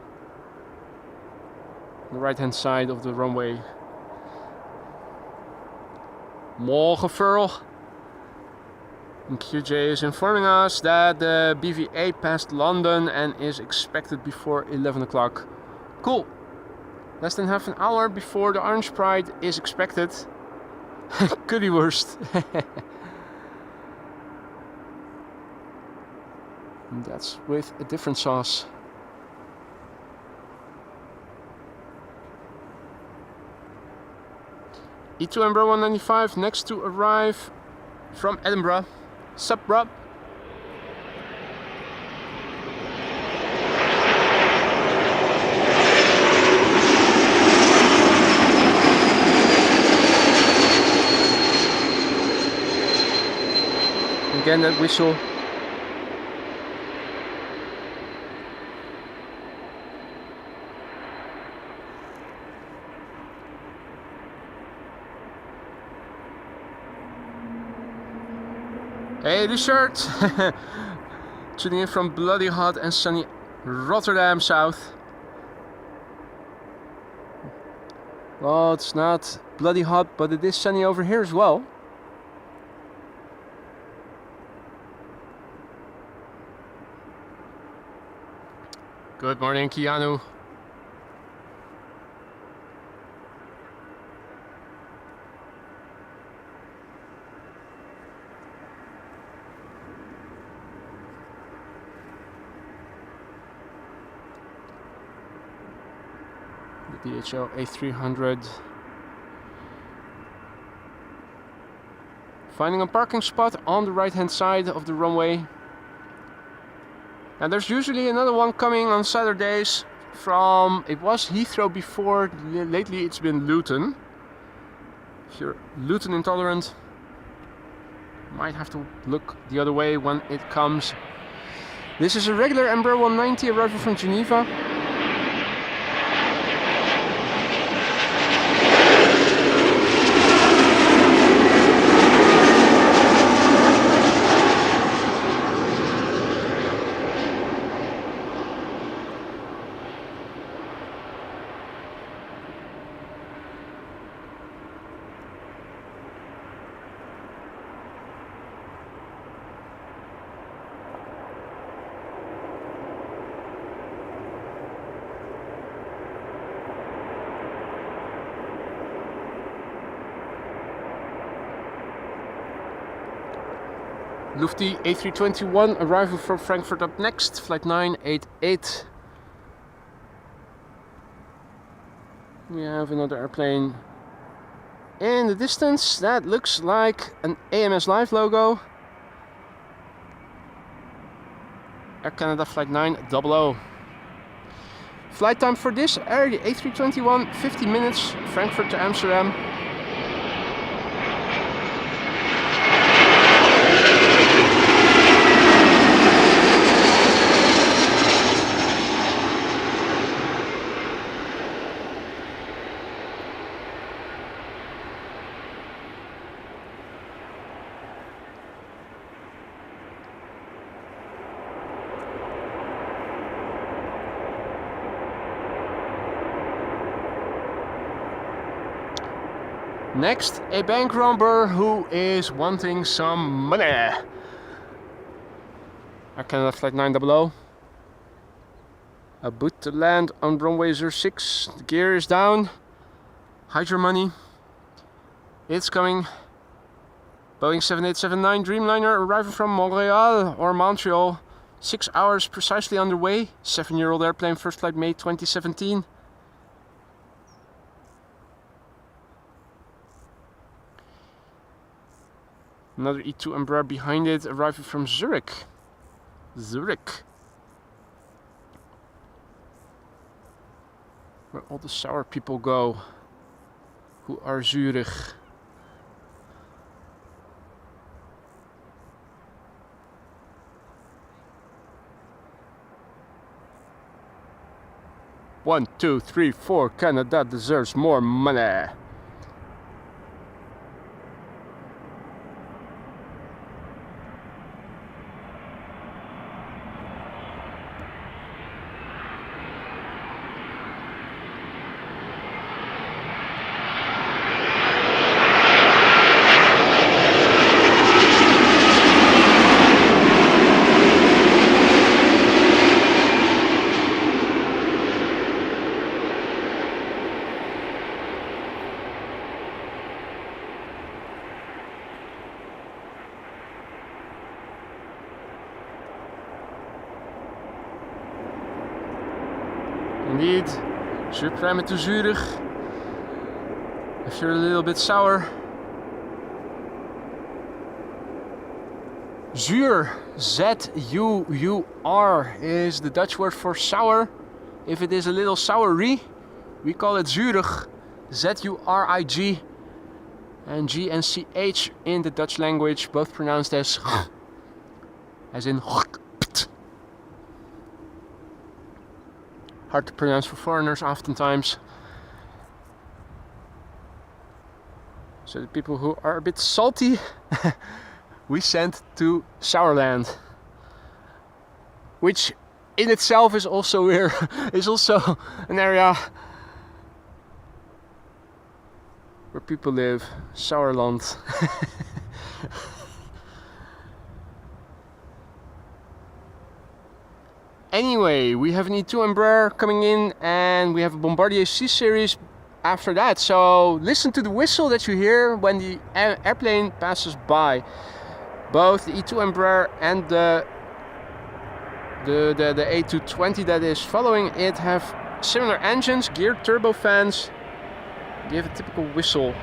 on the right hand side of the runway. Morgen Furl. And QJ is informing us that the BVA passed London and is expected before 11 o'clock. Cool. Less than half an hour before the Orange Pride is expected. Goody worst. And that's with a different sauce. E2 Embraer 195 next to arrive from Edinburgh. Sup, bruh? again that whistle. Hey Richard! Tuning in from bloody hot and sunny Rotterdam South. Well, it's not bloody hot, but it is sunny over here as well. Good morning, Keanu. The DHL A300. Finding a parking spot on the right hand side of the runway. And there's usually another one coming on Saturdays from, it was Heathrow before, lately it's been Luton. If you're Luton intolerant, might have to look the other way when it comes. This is a regular Embraer 190 arrival from Geneva. Lufty A321 arrival from Frankfurt up next, flight 988. We have another airplane in the distance that looks like an AMS Live logo. Air Canada flight 900. Flight time for this Air A321, 50 minutes, Frankfurt to Amsterdam. Next, a bank robber who is wanting some money. Air Canada flight 900. About to land on runway 06. The gear is down. Hide your money. It's coming. Boeing 7879 Dreamliner arriving from Montreal or Montreal. 6 hours precisely underway. 7-year-old airplane, first flight May 2017. Another E2 Embraer behind it, arriving from Zurich. Zurich. Where all the sour people go. Who are Zurich. One, two, three, four. Canada deserves more money. Indeed, Supreme to Zurich. If you're a little bit sour. Zuur, Z-U-U-R, is the Dutch word for sour. If it is a little soury, we call it Zurich, Z-U-R-I-G. And G and CH in the Dutch language, both pronounced as as in hard to pronounce for foreigners oftentimes. So the people who are a bit salty, we sent to Sourland, which in itself is also is also an area where people live. Sourland. Anyway, we have an E2 Embraer coming in, and we have a Bombardier C-Series after that. So listen to the whistle that you hear when the airplane passes by. Both the E2 Embraer and the A220 that is following it have similar engines, geared turbofans. They have a typical whistle.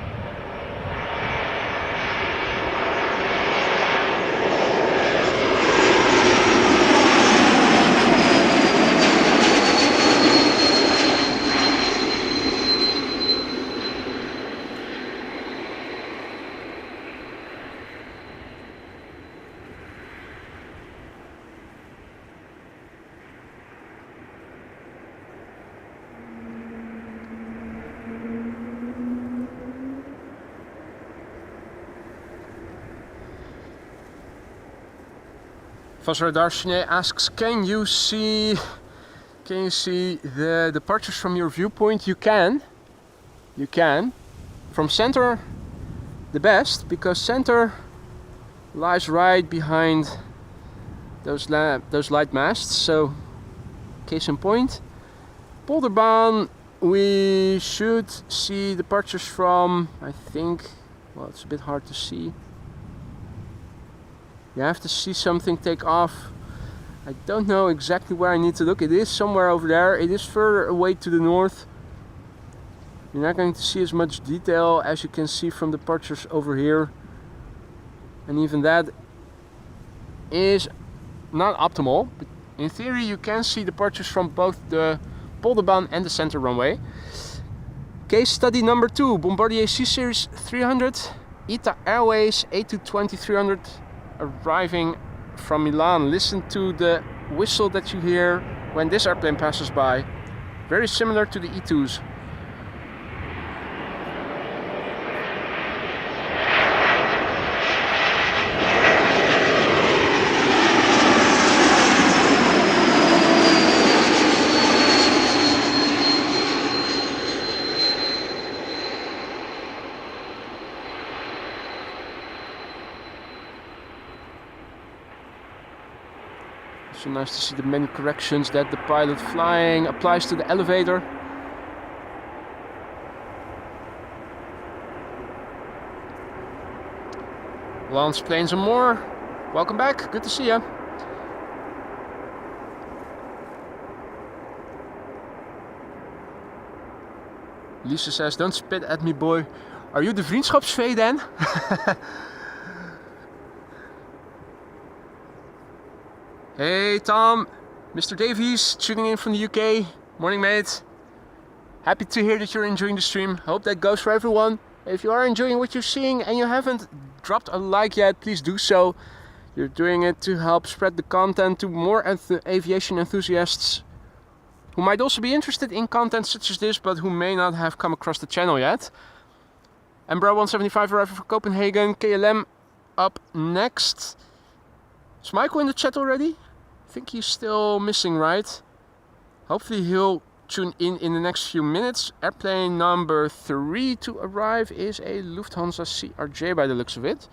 Vosradar asks, can you see the departures from your viewpoint? You can. From center, the best, because center lies right behind those light masts. So, case in point, Polderbaan, we should see departures from, I think, well, it's a bit hard to see. You have to see something take off. I don't know exactly where I need to look. It is somewhere over there. It is further away to the north. You're not going to see as much detail as you can see from departures over here. And even that is not optimal. But in theory, you can see departures from both the Polderbaan and the center runway. Case study number 2, Bombardier C-Series 300, ITA Airways A220-300 arriving from Milan. Listen to the whistle that you hear when this airplane passes by. Very similar to the E2s. So nice to see the many corrections that the pilot flying applies to the elevator. Lance Planes and more. Welcome back. Good to see you. Lisa says, don't spit at me, boy. Are you the vriendschapsvee then? Hey Tom, Mr. Davies tuning in from the UK. Morning mate. Happy to hear that you're enjoying the stream. Hope that goes for everyone. If you are enjoying what you're seeing and you haven't dropped a like yet, please do so. You're doing it to help spread the content to more aviation enthusiasts who might also be interested in content such as this, but who may not have come across the channel yet. Embraer 175 arriving for Copenhagen. KLM up next. Is Michael in the chat already? I think he's still missing, right? Hopefully he'll tune in the next few minutes. Airplane number 3 to arrive is a Lufthansa CRJ by the looks of it.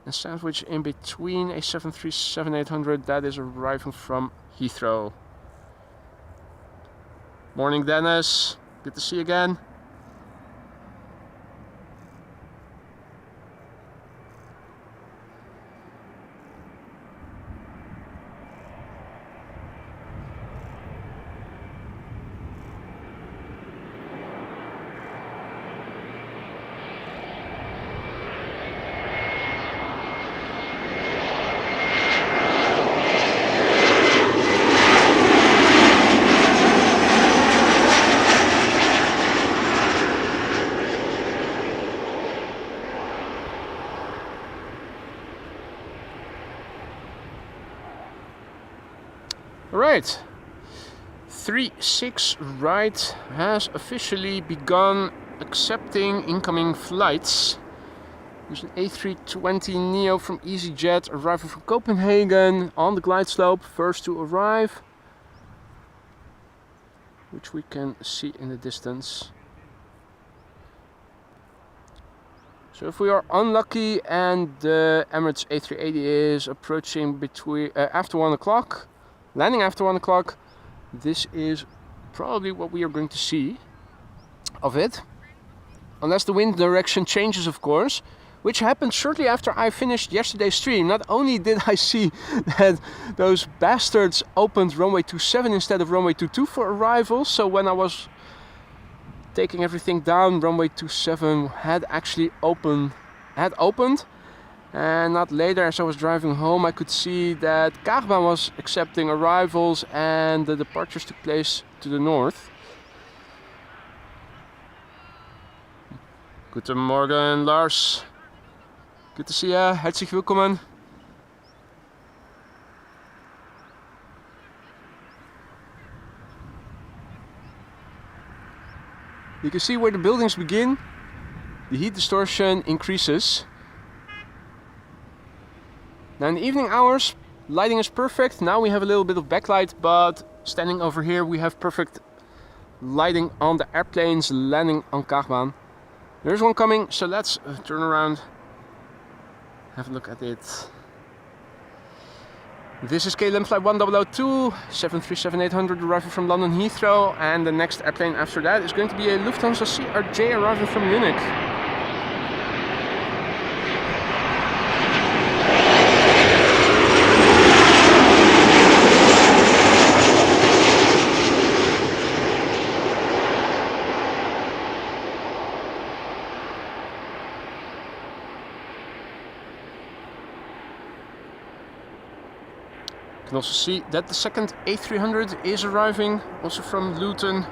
And sandwich in between a 737-800 that is arriving from Heathrow. Morning Dennis, good to see you again. Alright, 36 right has officially begun accepting incoming flights. There's an A320neo from EasyJet arriving from Copenhagen on the glide slope, first to arrive, which we can see in the distance. So if we are unlucky and the Emirates A380 is approaching between after 1 o'clock, landing after 1 o'clock, this is probably what we are going to see of it. Unless the wind direction changes, of course, which happened shortly after I finished yesterday's stream. Not only did I see that those bastards opened runway 27 instead of runway 22 for arrivals, so when I was taking everything down, runway 27 had actually opened, and not later as I was driving home I could see that KLM was accepting arrivals and the departures took place to the north. Guten Morgen, Lars. Good to see you. Herzlich willkommen. You can see where the buildings begin. The heat distortion increases. Now in the evening hours, lighting is perfect. Now we have a little bit of backlight, but standing over here we have perfect lighting on the airplanes landing on Kagbaan. There's one coming, so let's turn around, have a look at it. This is KLM flight 1002, 737-800 arriving from London Heathrow, and the next airplane after that is going to be a Lufthansa CRJ arriving from Munich. You can also see that the second A300 is arriving, also from Luton.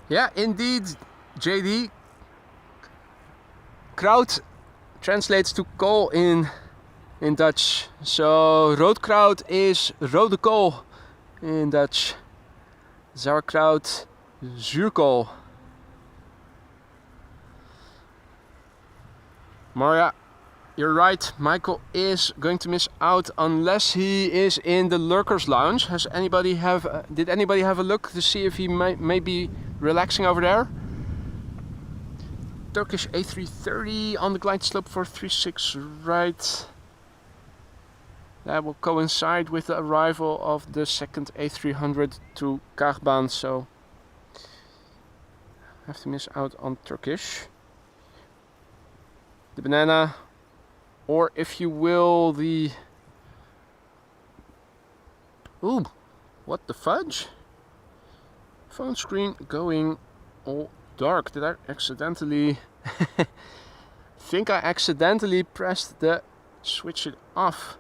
Yeah, indeed, JD. Kraut translates to kool in Dutch. So roodkraut is rode kool in Dutch. Sauerkraut, zuurkool. Maria, you're right. Michael is going to miss out unless he is in the Lurkers Lounge. Did anybody have a look to see if he may be relaxing over there? Turkish A330 on the glide slope for 36 right. That will coincide with the arrival of the second A300 to Kagbaan, so I have to miss out on Turkish. The banana, or if you will, the... Ooh, what the fudge? Phone screen going all dark. Did I accidentally... think I accidentally pressed the switch it off.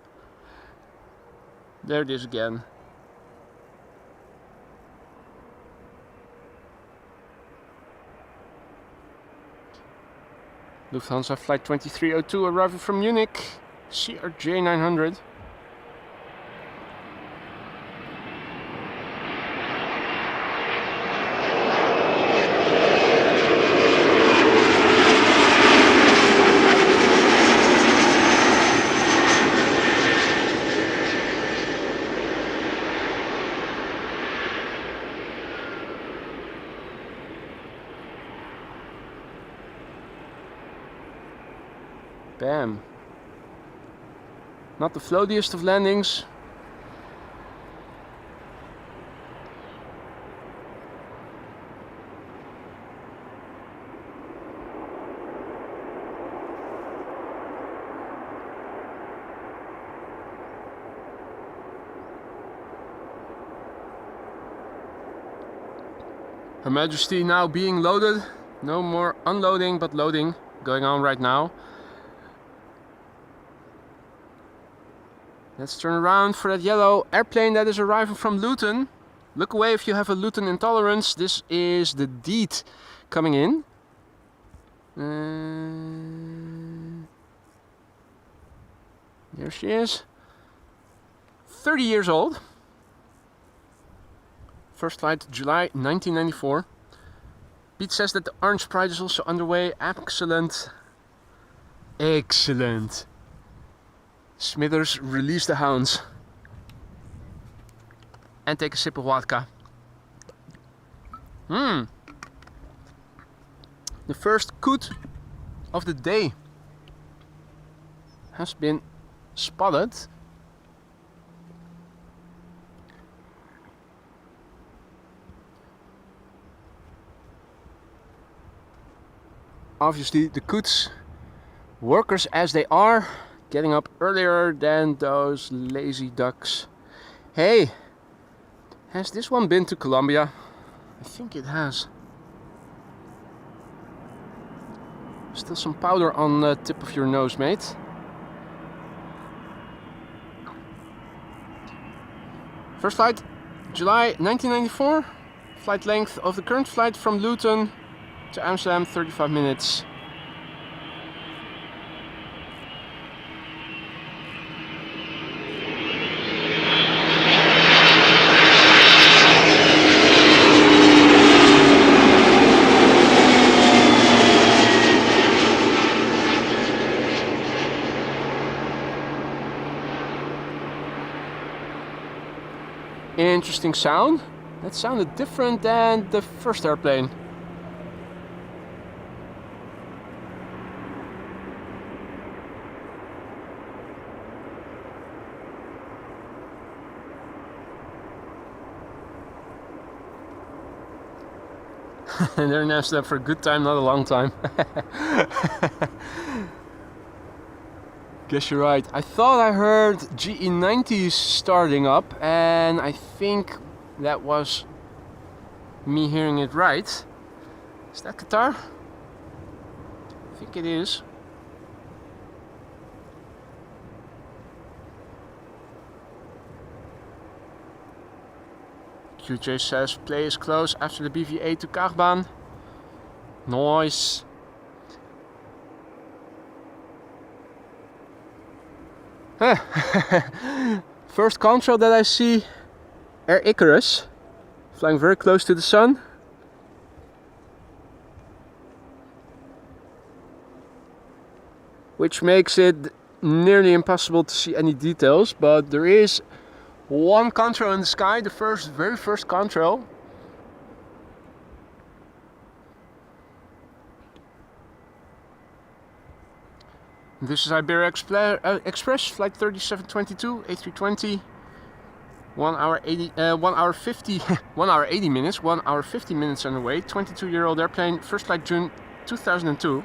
There it is again. Lufthansa flight 2302 arriving from Munich, CRJ 900. Bam. Not the floatiest of landings. Her Majesty now being loaded. No more unloading but loading going on right now. Let's turn around for that yellow airplane that is arriving from Luton. Look away if you have a gluten intolerance. This is the Deed coming in. There she is. 30 years old. First flight July 1994. Pete says that the Orange Pride is also underway. Excellent. Excellent. Smithers, release the hounds. And take a sip of vodka. The first coot of the day has been spotted. Obviously the coots, workers as they are, getting up earlier than those lazy ducks. Hey, has this one been to Colombia? I think it has. Still some powder on the tip of your nose, mate. First flight, July 1994. Flight length of the current flight from Luton to Amsterdam, 35 minutes. Interesting sound. That sounded different than the first airplane. And they're in Amsterdam for a good time, not a long time. Guess you're right. I thought I heard GE90s starting up, and I think that was me hearing it right. Is that Qatar? I think it is. QJ says play is close after the BVA to Kaagbaan. Nice. First control that I see, Air Icarus, flying very close to the sun. Which makes it nearly impossible to see any details, but there is one contrail in the sky, the very first contrail. This is Iberia Express, flight 3722, A320, 1 hour 80 minutes, 1 hour 50 minutes underway, 22-year-old airplane, first flight June 2002.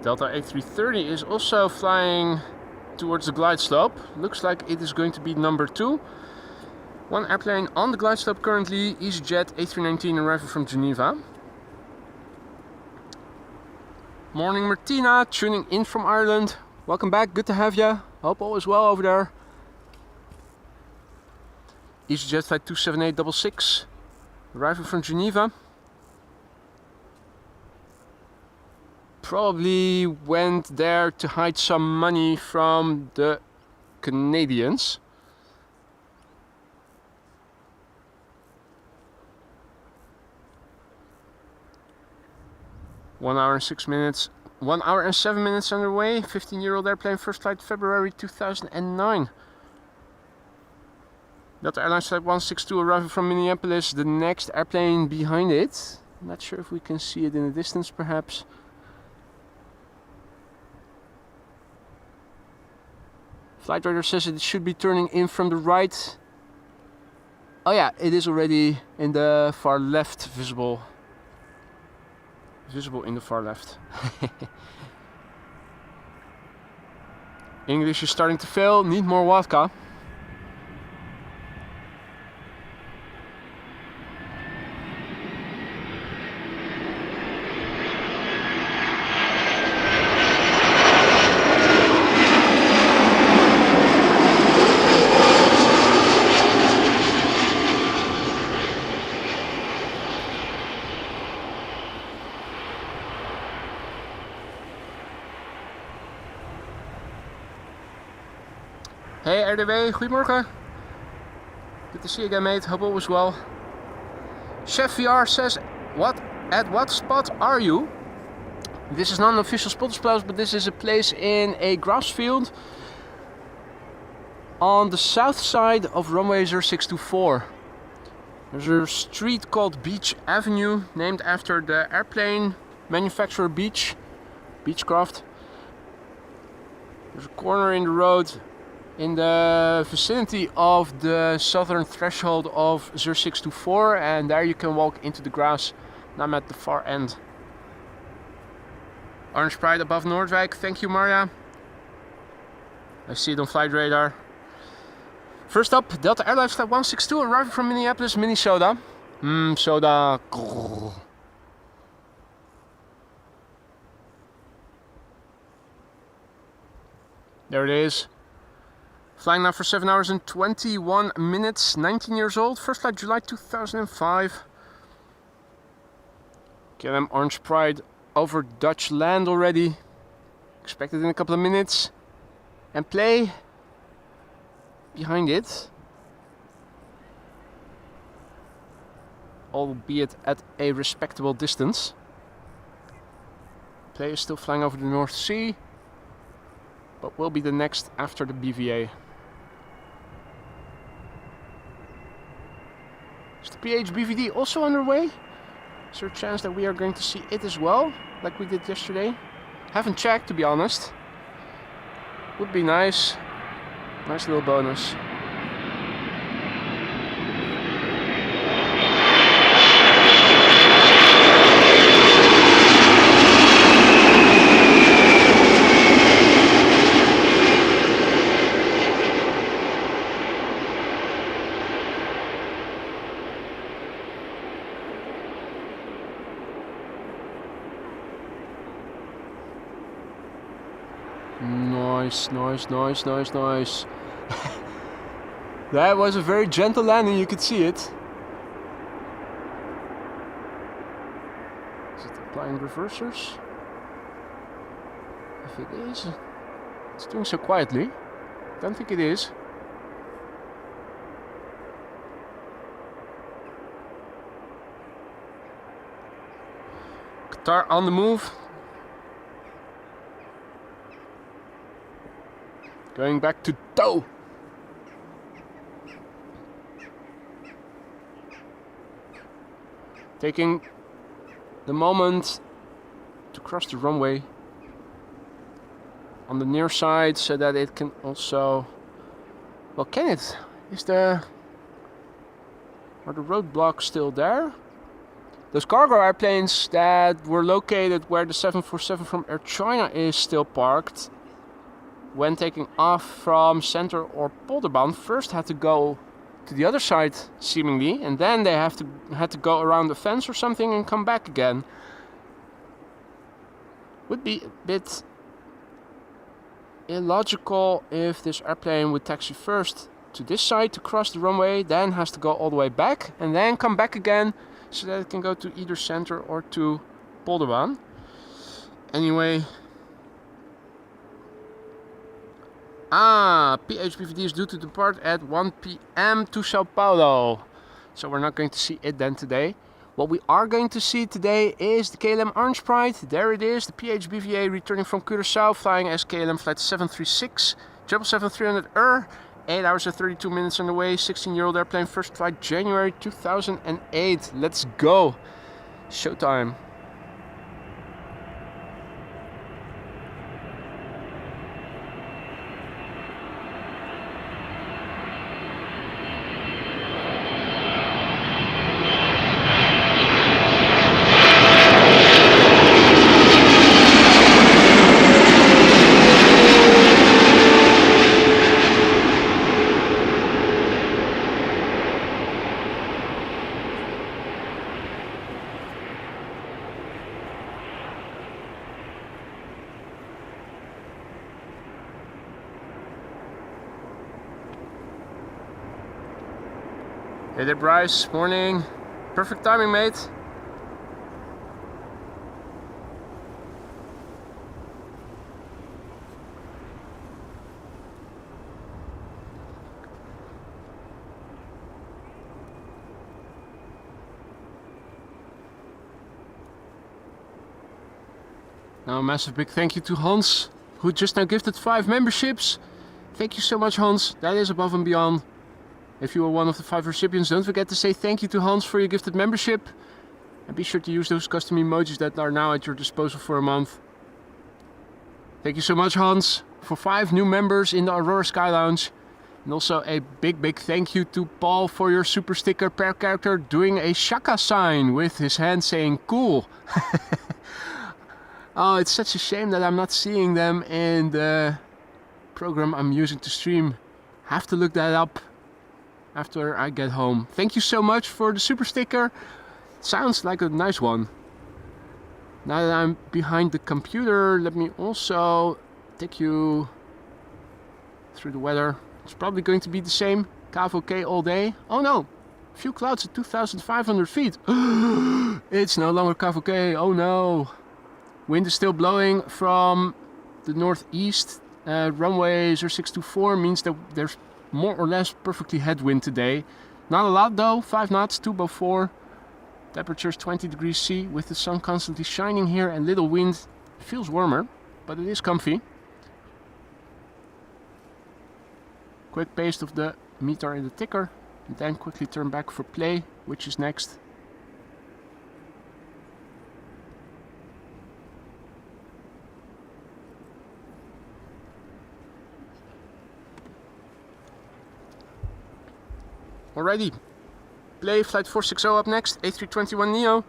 Delta A330 is also flying towards the glide slope. Looks like it is going to be number 2. One airplane on the glide slope currently, EasyJet A319 arriving from Geneva. Morning Martina, tuning in from Ireland. Welcome back, good to have you. Hope all is well over there. EasyJet flight 27866, arriving from Geneva. Probably went there to hide some money from the Canadians. One hour and 6 minutes, 1 hour and 7 minutes underway. 15-year-old airplane, first flight February 2009. Delta Airlines flight 162 arriving from Minneapolis. The next airplane behind it. I'm not sure if we can see it in the distance, perhaps. Flight radar says it should be turning in from the right. Oh yeah, it is already in the far left, visible in the far left. English is starting to fail, need more vodka. Hey RDW, goedemorgen. Good to see you again, mate. Hope all was well. Chef VR says, at what spot are you? This is not an official spotter's place, but this is a place in a grass field on the south side of runway 0624. There's a street called Beach Avenue, named after the airplane manufacturer Beechcraft. There's a corner in the road in the vicinity of the southern threshold of 0624, and there you can walk into the grass. And I'm at the far end. Orange Pride above Noordwijk, thank you Marja. I see it on flight radar. First up, Delta Airlines Flight 162 arriving from Minneapolis, Minnesota. Soda. There it is. Flying now for 7 hours and 21 minutes, 19 years old. First flight July 2005. KLM Orange Pride over Dutch land already. Expected in a couple of minutes. And play behind it. Albeit at a respectable distance. Play is still flying over the North Sea, but will be the next after the BVA. Is the PHBVD also underway? Is there a chance that we are going to see it as well, like we did yesterday? Haven't checked, to be honest. Would be nice. Nice little bonus. Nice. That was a very gentle landing, you could see it. Is it applying reversers? If it is, it's doing so quietly. Don't think it is. Qatar on the move. Going back to tow. Taking the moment to cross the runway on the near side so that it can also, well, can it? Are the roadblocks still there? Those cargo airplanes that were located where the 747 from Air China is still parked, when taking off from center or Polderbaan, first had to go to the other side seemingly, and then they had to go around the fence or something and come back again. Would be a bit illogical if this airplane would taxi first to this side to cross the runway, then has to go all the way back and then come back again so that it can go to either center or to Polderbaan. Anyway. PHBVD is due to depart at 1 p.m. to Sao Paulo. So we're not going to see it then today. What we are going to see today is the KLM Orange Pride. There it is, the PHBVA returning from Curaçao, flying as KLM Flight 736, 777-300 8 hours and 32 minutes on the way, 16-year-old airplane, first flight January 2008. Let's go. Showtime. Hey there, Bryce. Morning. Perfect timing, mate. Now a massive big thank you to Hans, who just now gifted 5 memberships. Thank you so much, Hans. That is above and beyond. If you are one of the 5 recipients, don't forget to say thank you to Hans for your gifted membership. And be sure to use those custom emojis that are now at your disposal for a month. Thank you so much, Hans, for 5 new members in the Aurora Sky Lounge. And also a big thank you to Paul for your super sticker per character doing a shaka sign with his hand saying cool. Oh, it's such a shame that I'm not seeing them in the program I'm using to stream. Have to look that up after I get home. Thank you so much for the super sticker. Sounds like a nice one. Now that I'm behind the computer, let me also take you through the weather. It's probably going to be the same. KVK all day. Oh no, few clouds at 2,500 feet. It's no longer KVK. Oh no. Wind is still blowing from the northeast. Runway 0624 means that there's more or less perfectly headwind today. Not a lot though, 5 knots, 2 above 4. Temperatures 20 degrees C with the sun constantly shining here and little wind. Feels warmer, but it is comfy. Quick paste of the meter in the ticker, and then quickly turn back for play, which is next. Alrighty, play flight 460 up next, A321neo.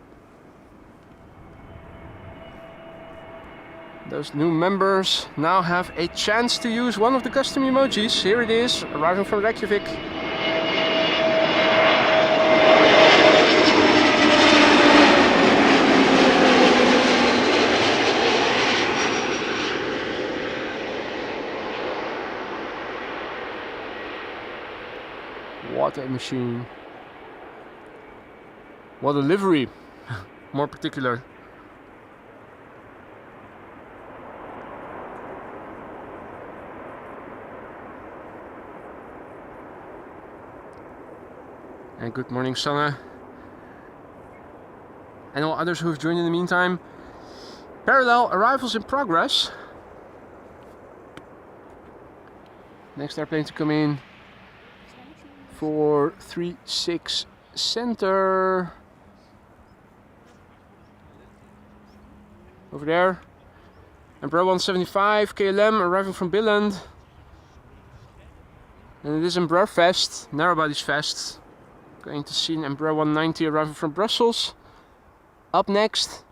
Those new members now have a chance to use one of the custom emojis. Here it is, arriving from Reykjavik. What a machine. What a livery, more particular. And good morning, Sanna. And all others who have joined in the meantime. Parallel arrivals in progress. Next airplane to come in. 436 center. Over there. Embraer 175 KLM arriving from Billund. And it is Embraer Fest, Narrowbodies Fest. Going to see an Embraer 190 arriving from Brussels. Up next,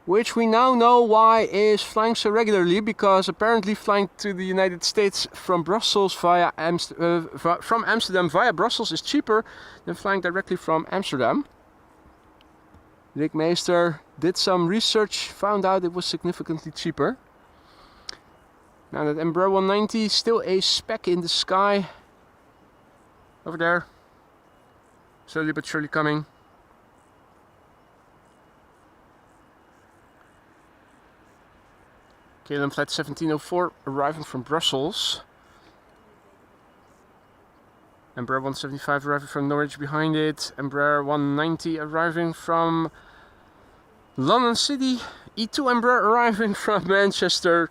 which we now know why is flying so regularly, because apparently flying to the United States from Brussels via from Amsterdam via Brussels is cheaper than flying directly from Amsterdam. Rick Meester did some research, found out it was significantly cheaper. Now that Embraer 190 is still a speck in the sky. Over there. Slowly but surely coming. KLM flight 1704 arriving from Brussels. Embraer 175 arriving from Norwich behind it. Embraer 190 arriving from London City. E2 Embraer arriving from Manchester.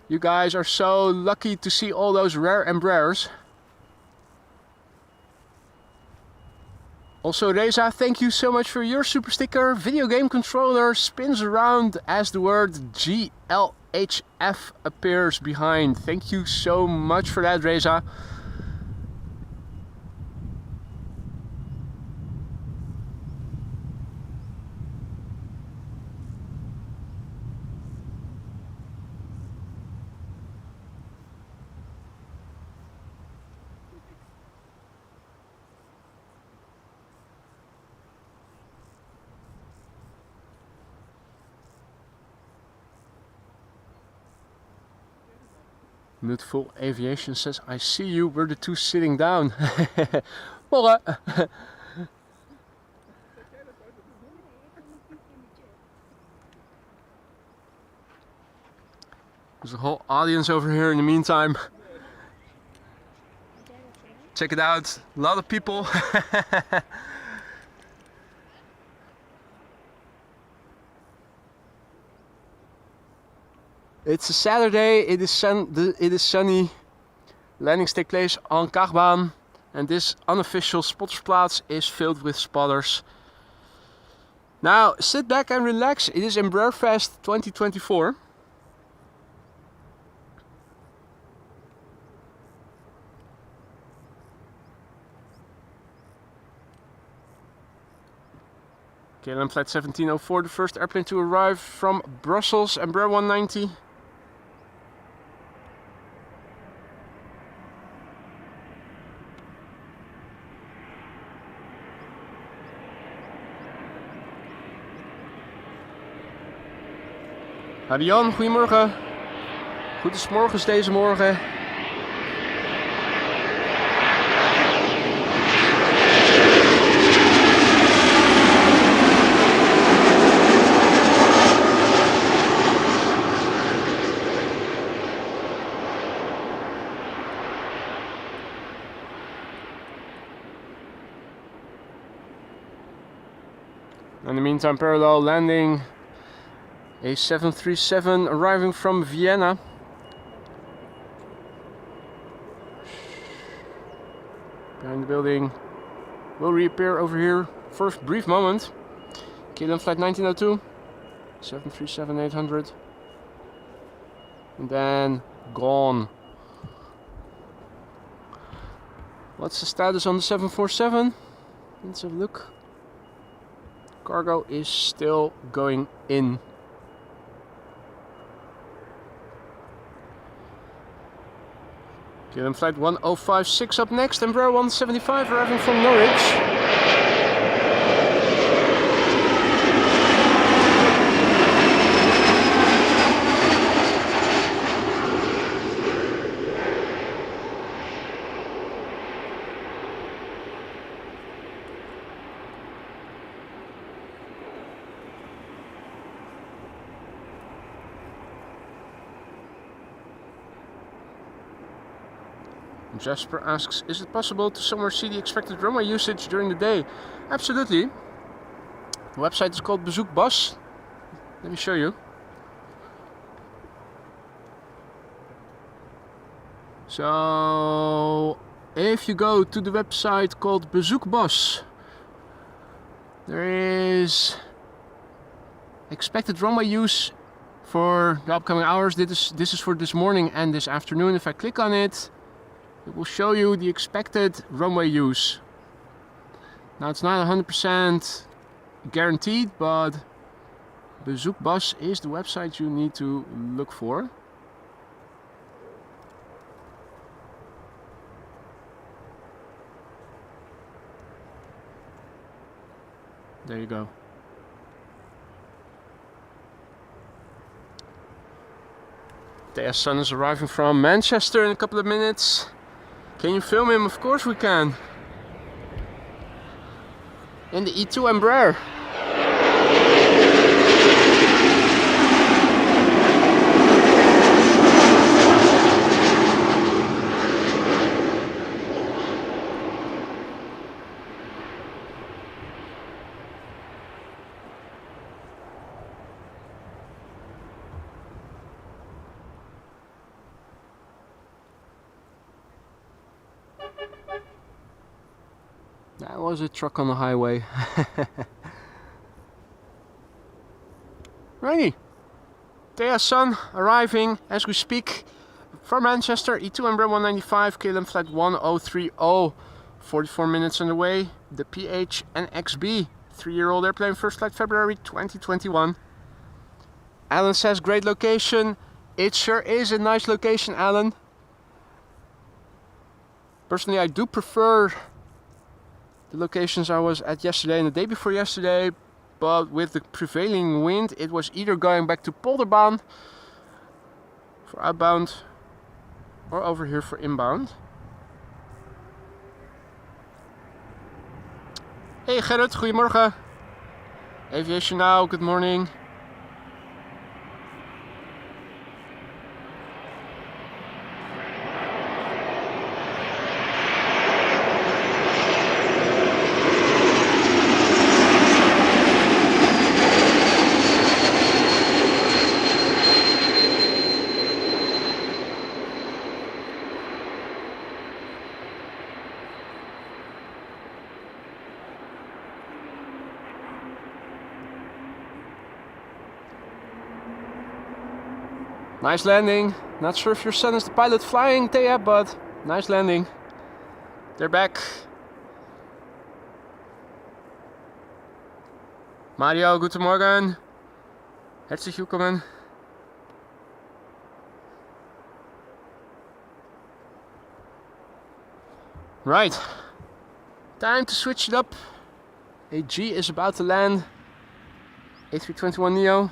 You guys are so lucky to see all those rare Embraers. Also Reza, thank you so much for your super sticker. Video game controller spins around as the word GLHF appears behind. Thank you so much for that, Reza. Nutful Aviation says, I see you, we're the two sitting down. Well, there's a whole audience over here in the meantime. Check it out, a lot of people. It's a Saturday, it is sunny. Landings take place on Kachbaan, and this unofficial spottersplaats is filled with spotters. Now sit back and relax, it is Embraerfest 2024. KLM flight 1704, the first airplane to arrive from Brussels, Embraer 190. Jan, goedemorgen. Goedemorgens deze morgen. In the meantime, parallel landing a 737 arriving from Vienna. Behind the building will reappear over here for a brief moment. KLM flight 1902, 737-800, and then gone. What's the status on the 747? Let's have a look. Cargo is still going in. KLM flight 1056 up next, Embraer 175 arriving from Norwich. Jasper asks, is it possible to somewhere see the expected runway usage during the day? Absolutely. The website is called Bezoek Bas. Let me show you. So, if you go to the website called Bezoek Bas, there is expected runway use for the upcoming hours. This is for this morning and this afternoon. If I click on it, it will show you the expected runway use. Now it's not 100% guaranteed, but Bezoek Bas is the website you need to look for. There you go. Thea's son is arriving from Manchester in a couple of minutes. Can you film him? Of course we can. In the E2 Embraer. That was a truck on the highway. Righty. Thea's son arriving as we speak from Manchester. E2 Embraer 195, KLM flight 1030. 44 minutes on the way. The PH and XB. 3-year-old airplane, first flight February 2021. Alan says great location. It sure is a nice location, Alan. Personally, I do prefer the locations I was at yesterday and the day before yesterday, but with the prevailing wind, it was either going back to Polderbaan for outbound or over here for inbound. Hey Gerrit, goedemorgen. Aviation now, good morning. Nice landing. Not sure if your son is the pilot flying, Thea, but nice landing. They're back. Mario, guten Morgen. Herzlich willkommen. Right. Time to switch it up. AG is about to land. A321neo.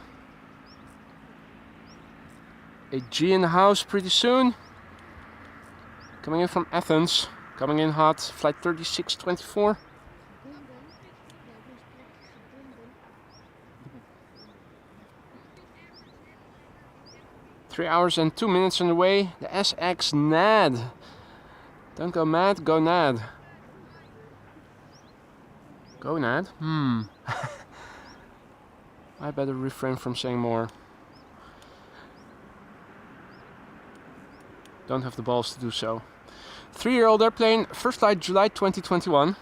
A G in the house pretty soon. Coming in from Athens. Coming in hot. Flight 3624. Three hours and 2 minutes on the way. The SX NAD. Don't go mad, go NAD. Go NAD? I better refrain from saying more. Don't have the balls to do so. 3-year-old airplane, first flight July 2021.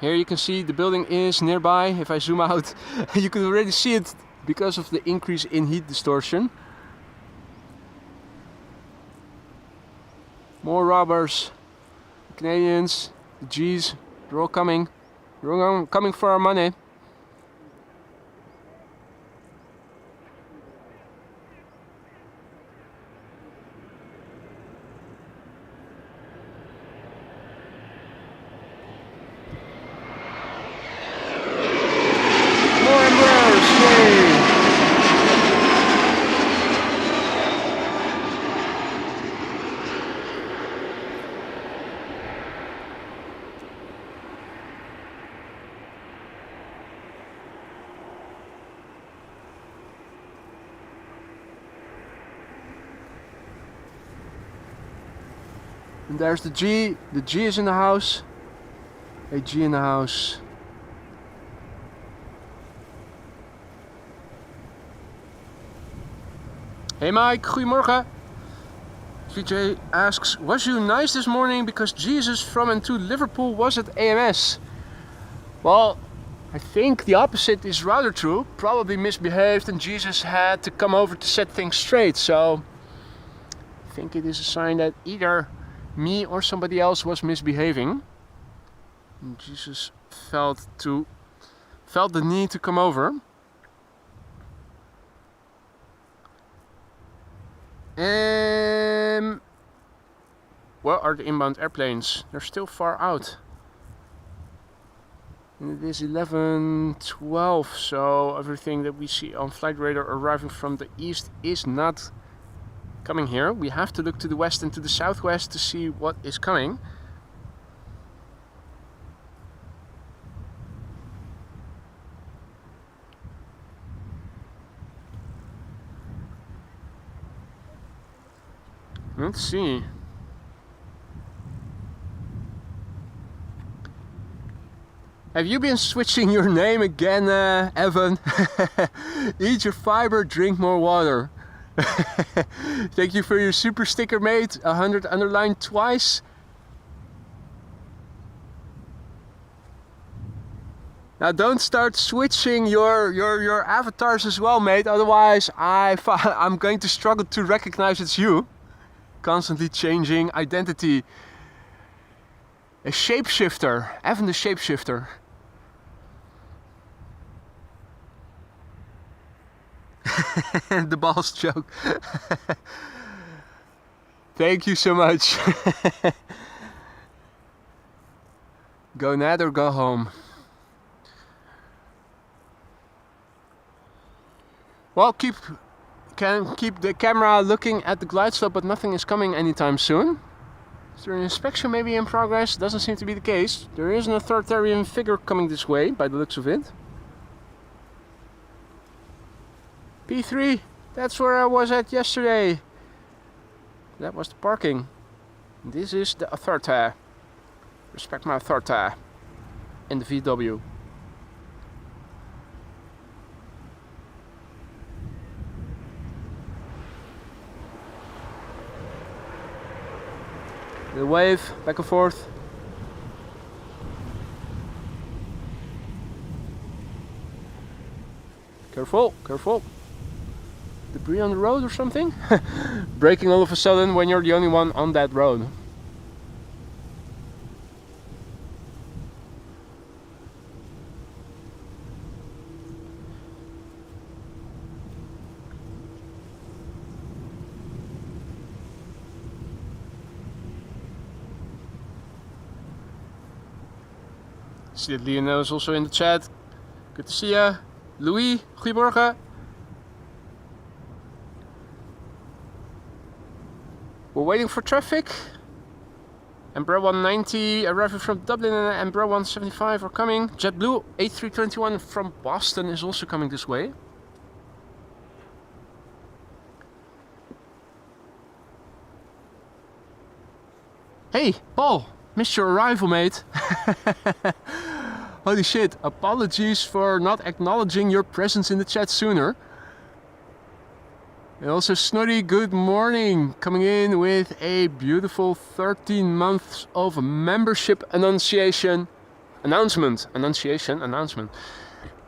Here you can see the building is nearby. If I zoom out, you can already see it because of the increase in heat distortion. More robbers, the Canadians, the G's, they're all coming. They're all coming for our money. And there's the G. The G is in the house. A G in the house. Hey Mike, goedemorgen. VJ asks, was you nice this morning because Jesus from and to Liverpool was at AMS? Well, I think the opposite is rather true. Probably misbehaved and Jesus had to come over to set things straight. So I think it is a sign that either me or somebody else was misbehaving. And Jesus felt the need to come over. Where are the inbound airplanes? They're still far out. And it is 11:12, so everything that we see on flight radar arriving from the east is not coming here. We have to look to the west and to the southwest to see what is coming. Let's see. Have you been switching your name again, Evan? Eat your fiber, drink more water. Thank you for your super sticker, mate. 100 underlined twice. Now don't start switching your avatars as well, mate. Otherwise, I'm going to struggle to recognize it's you. Constantly changing identity. A shapeshifter. Evan the shapeshifter. The balls joke. Thank you so much. Go NAD or go home. Well, can keep the camera looking at the glide slope, but nothing is coming anytime soon. Is there an inspection maybe in progress? Doesn't seem to be the case. There is an authoritarian figure coming this way, by the looks of it. P3, that's where I was at yesterday. That was the parking. This is the authority. Respect my authority. In the VW. The wave, back and forth. Careful, careful. Debris on the road or something? Braking all of a sudden when you're the only one on that road. See that Lionel is also in the chat. Good to see ya. Louis, goedemorgen. We're waiting for traffic. Embraer 190 arriving from Dublin and Embraer 175 are coming. JetBlue A321 from Boston is also coming this way. Hey, Paul, missed your arrival, mate. Holy shit, apologies for not acknowledging your presence in the chat sooner. And also Snoddy, good morning, coming in with a beautiful 13 months of membership announcement.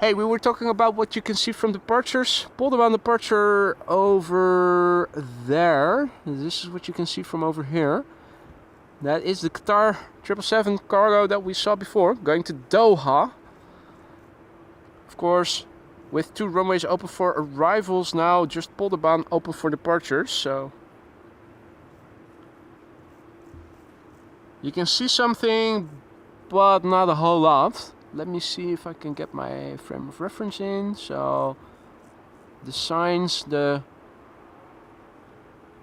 Hey, we were talking about what you can see from departures. Polderbaan departure over there. This is what you can see from over here. That is the Qatar 777 cargo that we saw before, going to Doha. Of course, with 2 runways open for arrivals now, just Polderbaan open for departures. So you can see something, but not a whole lot. Let me see if I can get my frame of reference in. So the signs, the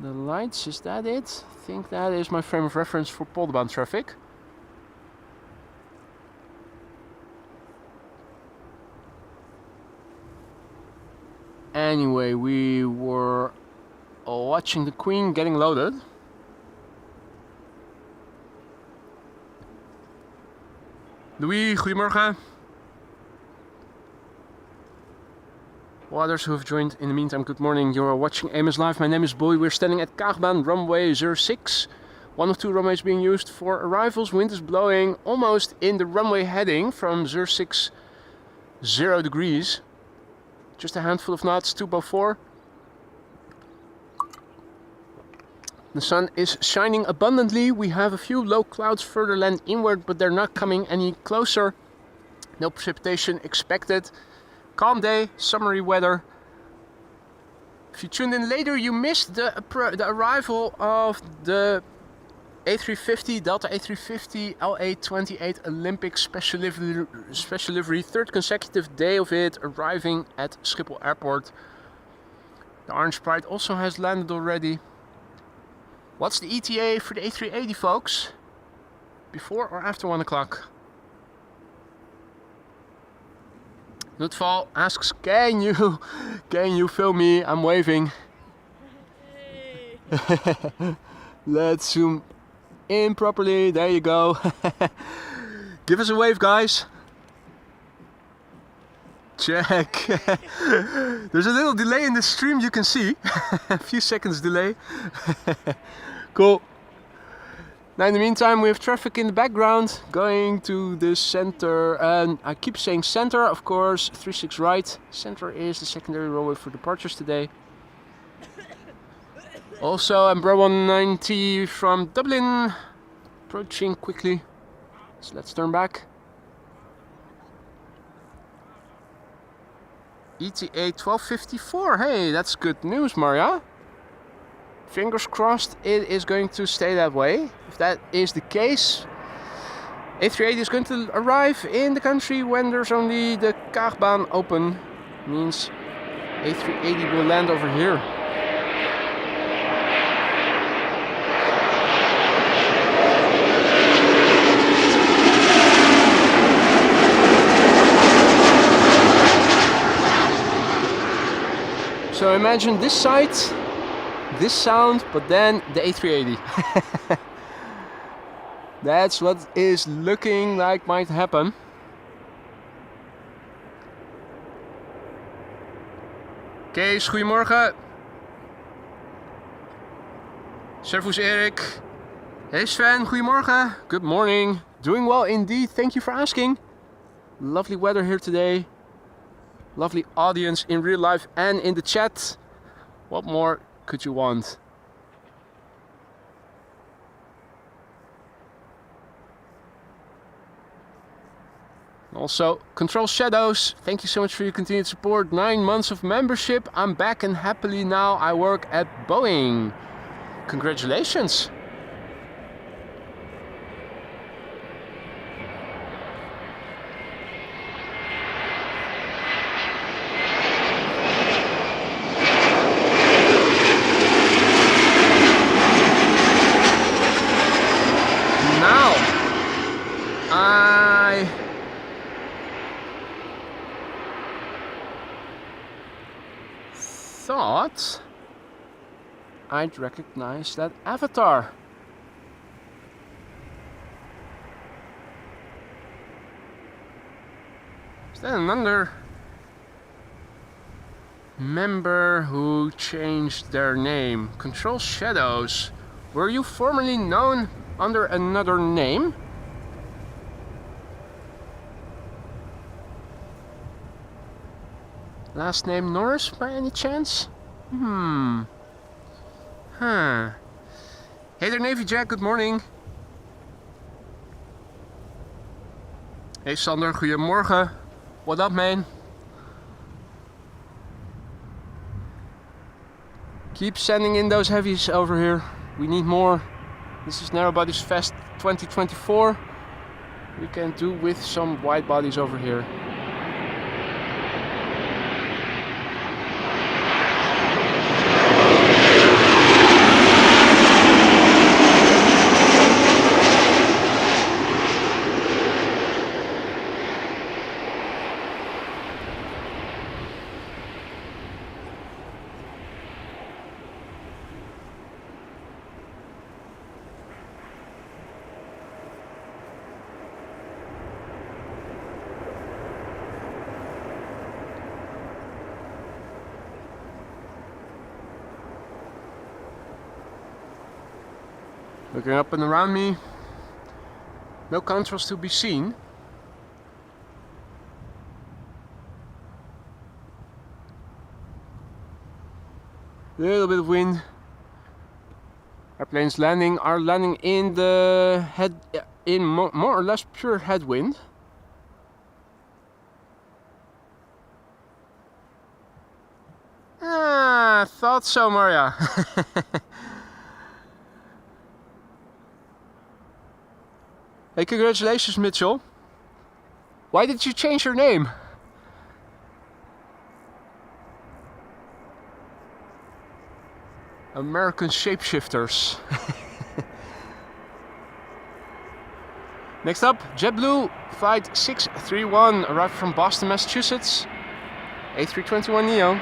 lights, is that it? I think that is my frame of reference for Polderbaan traffic. Anyway, we were watching the Queen getting loaded. Louis, goedemorgen. Well, others who have joined in the meantime, good morning. You are watching AMS Live. My name is Boy. We're standing at Kaagbaan, runway 06. One of 2 runways being used for arrivals. Wind is blowing almost in the runway heading from 06, 0 degrees. Just a handful of knots, 204. The sun is shining abundantly. We have a few low clouds further land inward, but they're not coming any closer. No precipitation expected. Calm day, summery weather. If you tuned in later, you missed the arrival of the A350, Delta A350 LA28 Olympic special livery, 3rd consecutive day of it, arriving at Schiphol Airport. The Orange Pride also has landed already. What's the ETA for the A380, folks? Before or after 1 o'clock? Nutval asks, can you film me? I'm waving. Hey. Let's zoom in properly. There you go. Give us a wave, guys. Check. There's a little delay in the stream, you can see. A few seconds delay. Cool. Now in the meantime we have traffic in the background going to the center, and I keep saying center, of course, 36 right. Center is the secondary runway for departures today. Also Embraer 190 from Dublin, approaching quickly. So let's turn back. ETA 1254, hey, that's good news, Maria. Fingers crossed it is going to stay that way. If that is the case, A380 is going to arrive in the country when there's only the Kaagbaan open. Means A380 will land over here. So imagine this side, this sound, but then the A380. That's what is looking like might happen. Kees, goedemorgen. Servus Erik. Hey Sven, goedemorgen. Good morning. Doing well indeed, thank you for asking. Lovely weather here today. Lovely audience in real life and in the chat. What more could you want? Also, Control Shadows, thank you so much for your continued support. 9 months of membership. I'm back and happily now I work at Boeing. Congratulations. Now, I thought I'd recognize that avatar. Is that another member who changed their name? Control Shadows. Were you formerly known under another name? Last name Norris by any chance? Hey there Navy Jack, good morning. Hey Sander, goedemorgen. What up man? Keep sending in those heavies over here. We need more. This is Narrow Bodies Fest 2024. We can do with some wide bodies over here. Looking up and around me, no contrast to be seen. Little bit of wind. Airplanes are landing in the head, in more or less pure headwind. Ah, thought so, Maria. Hey, congratulations, Mitchell. Why did you change your name? American shapeshifters. Next up, JetBlue flight 631 arrived from Boston, Massachusetts. A321neo.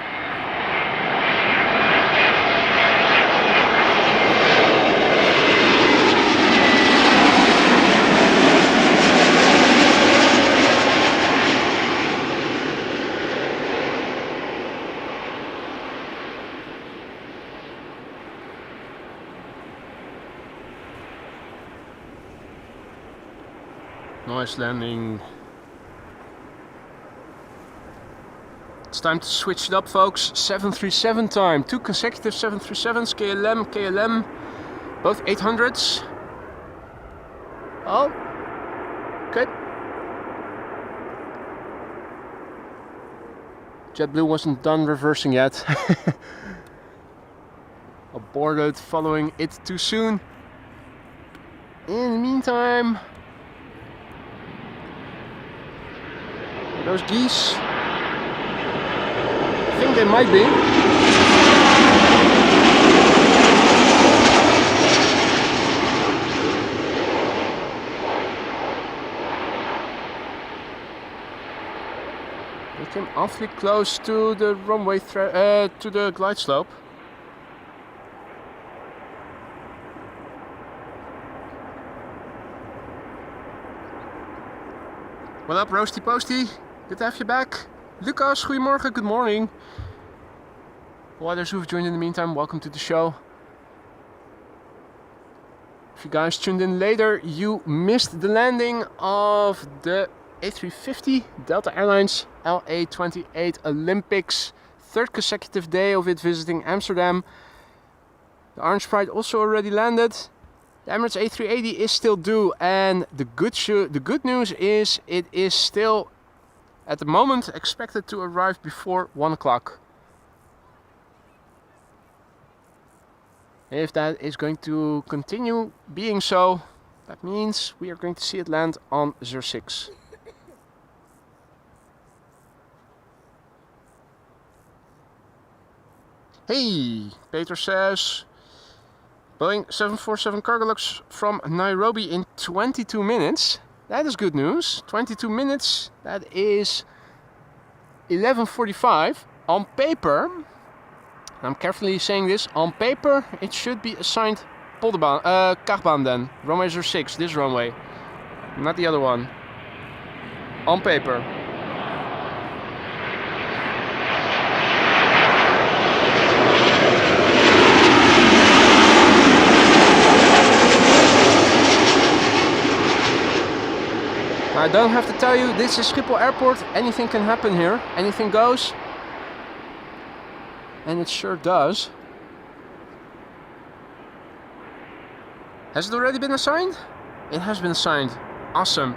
Nice landing. It's time to switch it up, folks. 737 time. 2 consecutive 737s. KLM, both 800s. Oh, good. JetBlue wasn't done reversing yet. Aborted, following it too soon. In the meantime, those geese think they might be. They came awfully close to the runway, to the glide slope. What up, Roasty Posty? Good to have you back. Lucas, goedemorgen, good morning. All others who've joined in the meantime, welcome to the show. If you guys tuned in later, you missed the landing of the A350 Delta Airlines LA28 Olympics. Third consecutive day of it visiting Amsterdam. The Orange Pride also already landed. The Emirates A380 is still due, and the good news is it is still at the moment expected to arrive before 1 o'clock. If that is going to continue being so, that means we are going to see it land on 06. Hey, Peter says, Boeing 747 cargo looks from Nairobi in 22 minutes. That is good news. 22 minutes, that is 11:45. On paper, I'm carefully saying this, on paper it should be assigned Kagbaan then. Runway 06, this runway. Not the other one. On paper. I don't have to tell you, this is Schiphol Airport. Anything can happen here. Anything goes. And it sure does. Has it already been assigned? It has been assigned. Awesome.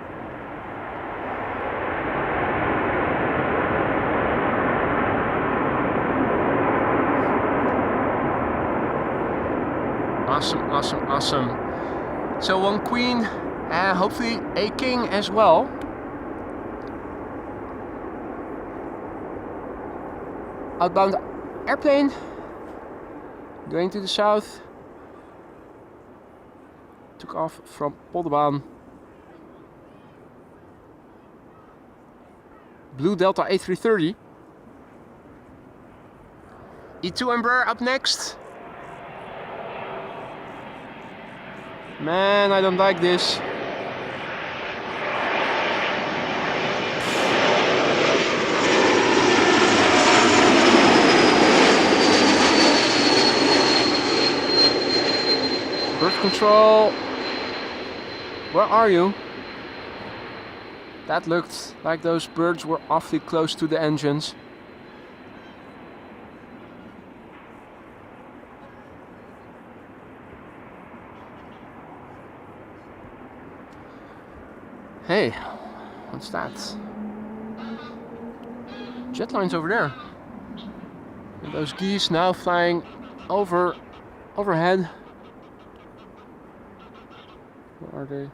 Awesome, awesome, awesome. So one queen. Hopefully a king as well. Outbound airplane going to the south. Took off from Polderbaan. Blue Delta A330. E2 Embraer up next. Man, I don't like this. Bird control, where are you? That looked like those birds were awfully close to the engines. Hey, what's that? Jet lines over there. And those geese now flying overhead. Where are they?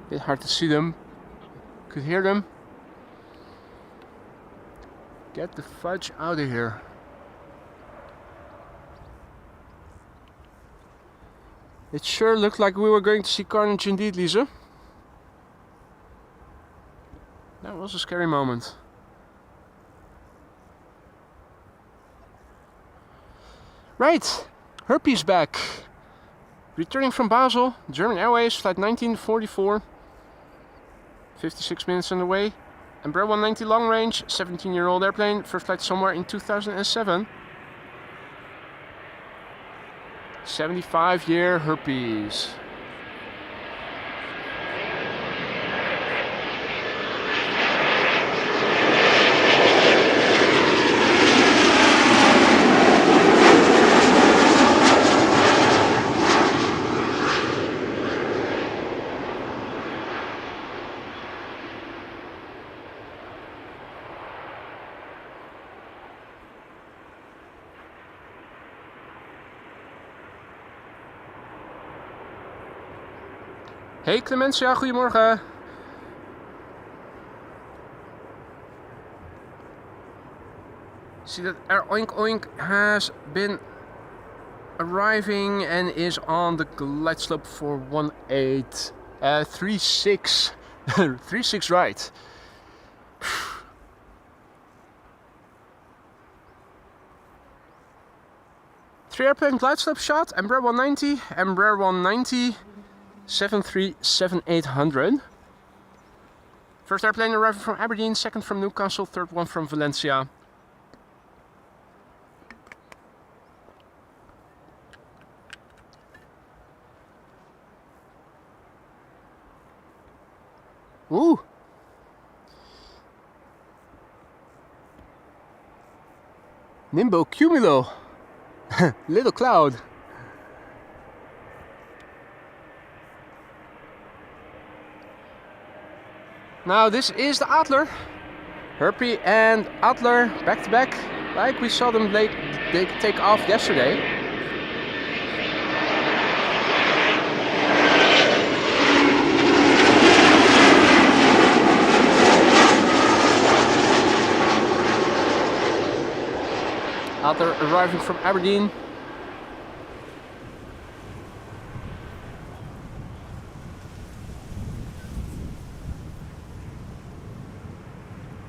Bit hard to see them. Could hear them. Get the fudge out of here. It sure looked like we were going to see carnage indeed, Lisa. That was a scary moment. Right, Herpes back. Returning from Basel, German Airways, flight 1944. 56 minutes on the way. Embraer 190 long range, 17-year-old airplane, first flight somewhere in 2007. 75-year Herpes. Hey Clementia, goedemorgen. See that Air Oink Oink has been arriving and is on the glide slope for 36 36 right. Three airplane glide slope shot, Embraer 190, Embraer 190, 737-800. First airplane arriving from Aberdeen, second from Newcastle, third one from Valencia. Ooh! Nimbo Cumulo! Little cloud. Now this is the Adler. Herpy and Adler back to back, like we saw them they take off yesterday. Adler arriving from Aberdeen.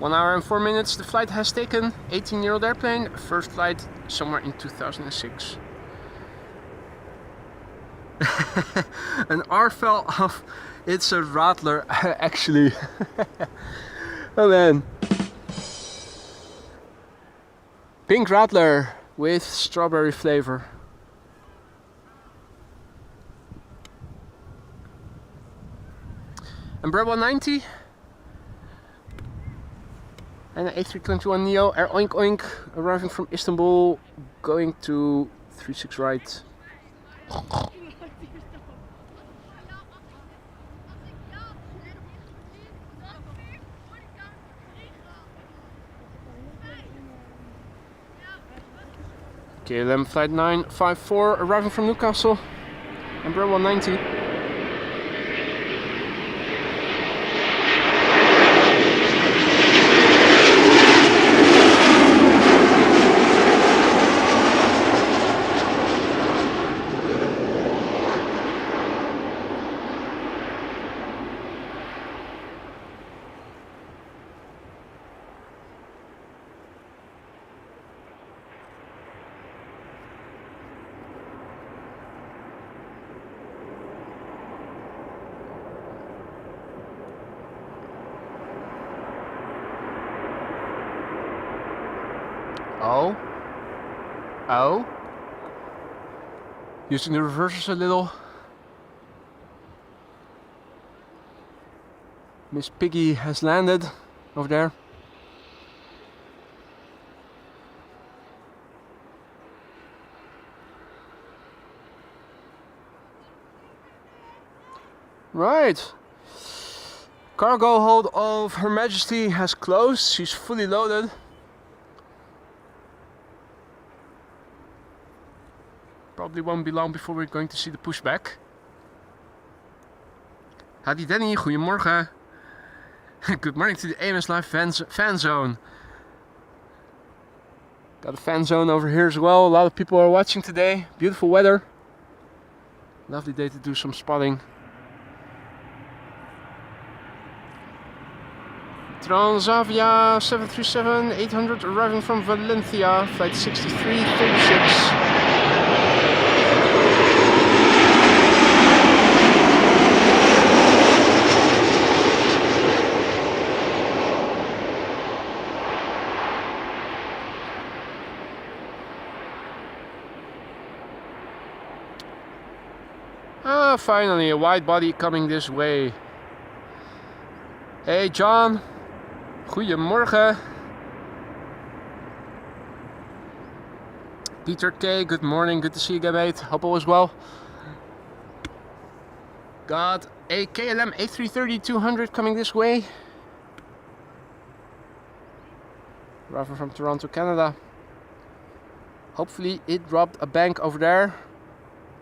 One hour and 4 minutes the flight has taken. 18-year-old airplane. First flight somewhere in 2006. An R fell off. It's a Rattler actually. Oh man. Pink Rattler with strawberry flavor. Embraer 190 and an A321neo Air Oink Oink arriving from Istanbul, going to 36 right. KLM flight 954 arriving from Newcastle, Embraer 190. Oh. Using the reversers a little. Miss Piggy has landed over there. Right. Cargo hold of Her Majesty has closed. She's fully loaded. Probably won't be long before we're going to see the pushback. Howdy Danny, goedemorgen. Good morning to the AMS Live fan zone. Got a fan zone over here as well. A lot of people are watching today. Beautiful weather. Lovely day to do some spotting. Transavia 737-800 arriving from Valencia, flight 6336. Ah, finally a wide body coming this way. Hey John, goedemorgen. Peter K, good morning, good to see you again mate, hope all is well. Got a KLM A330-200 coming this way. Arriving from Toronto, Canada. Hopefully it dropped a bank over there.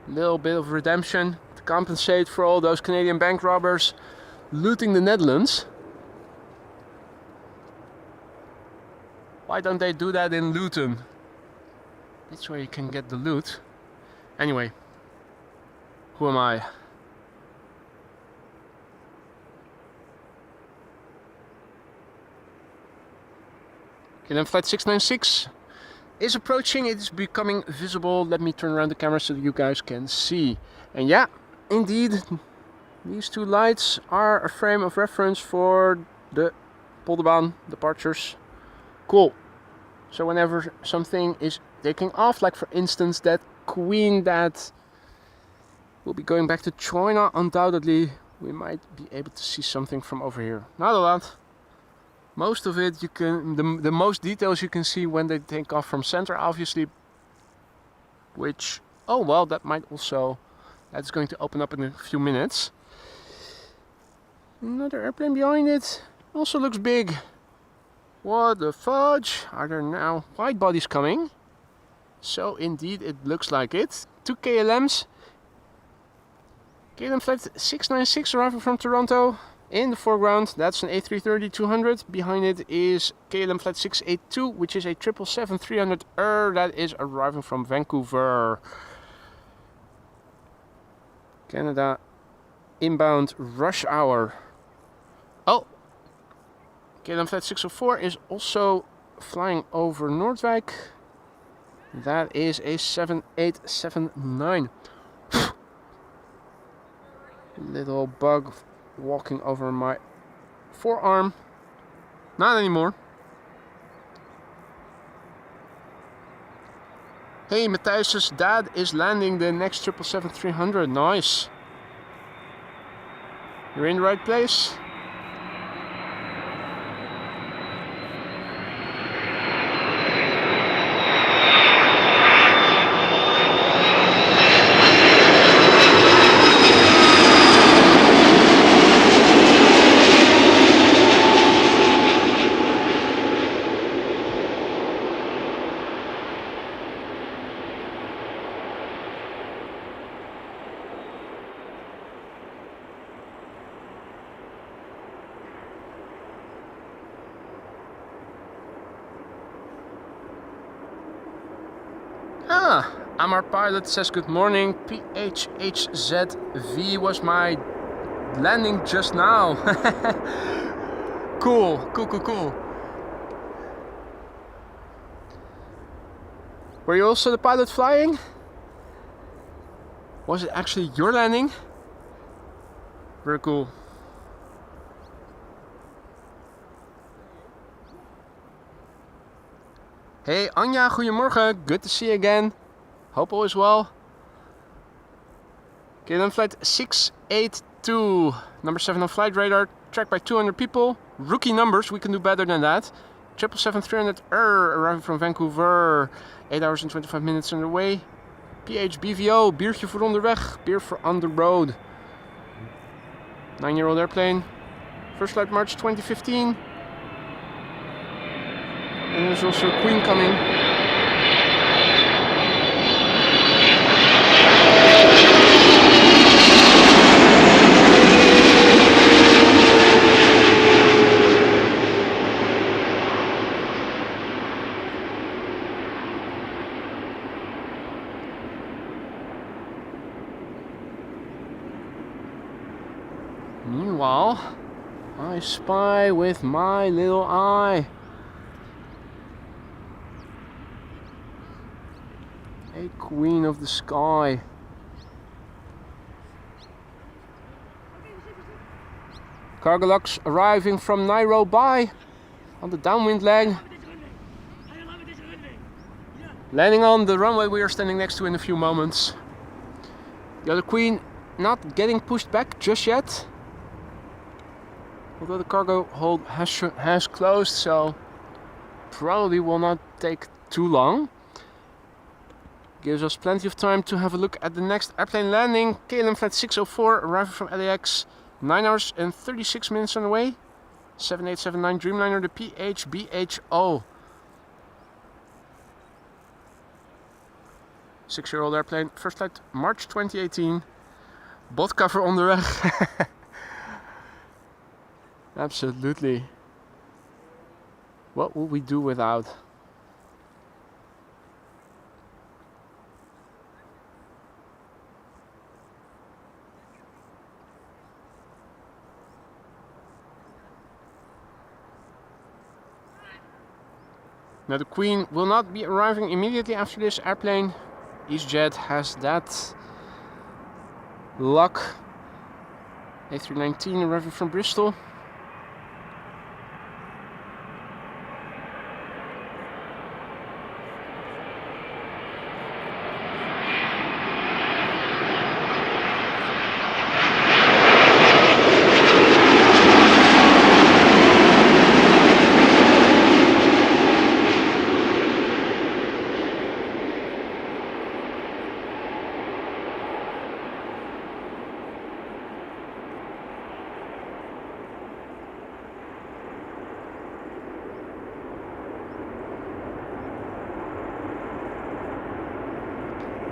A little bit of redemption to compensate for all those Canadian bank robbers looting the Netherlands. Why don't they do that in Luton? That's where you can get the loot. Anyway, who am I? KLM flight 696 is approaching. It is becoming visible. Let me turn around the camera so that you guys can see. And yeah, indeed, these two lights are a frame of reference for the Polderbaan departures. Cool. So whenever something is taking off, like for instance that queen that will be going back to China, undoubtedly we might be able to see something from over here. Not a lot. Most of it you can, the most details you can see when they take off from center, obviously. Which, oh well, that might also, that's going to open up in a few minutes. Another airplane behind it, also looks big. What the fudge? Are there now wide bodies coming? So indeed it looks like it. Two KLMs. KLM flight 696 arriving from Toronto. In the foreground, that's an A330-200. Behind it is KLM flight 682, which is a 777-300 that is arriving from Vancouver. Canada inbound rush hour. Oh! KLM flight 604 is also flying over Noordwijk. That is a 7879. Little bug walking over my forearm. Not anymore. Hey, Matthijs' dad is landing the next 777-300. Nice. You're in the right place. Amar pilot says good morning. PHHZV was my landing just now. Cool. Were you also the pilot flying? Was it actually your landing? Very cool. Hey Anja, goedemorgen. Good to see you again. Hope all is well. KLM flight 682. Number 7 on flight radar. Tracked by 200 people. Rookie numbers, we can do better than that. 777-300 arriving from Vancouver. 8 hours and 25 minutes on the way. PHBVO, biertje voor onderweg. Beer for on the road. 9-year-old airplane. First flight March 2015. And there's also a queen coming. Meanwhile, I spy with my little eye a queen of the sky. Cargolux arriving from Nairobi on the downwind leg. Landing on the runway we are standing next to in a few moments. The other queen not getting pushed back just yet. Although the cargo hold has closed, so probably will not take too long. Gives us plenty of time to have a look at the next airplane landing. KLM flight 604 arriving from LAX. 9 hours and 36 minutes on the way. 7879 Dreamliner, the PHBHO. 6-year-old airplane. First flight March 2018. Bot cover onderweg. Absolutely. What would we do without? Now the Queen will not be arriving immediately after this airplane. EasyJet has that luck. A319 arriving from Bristol.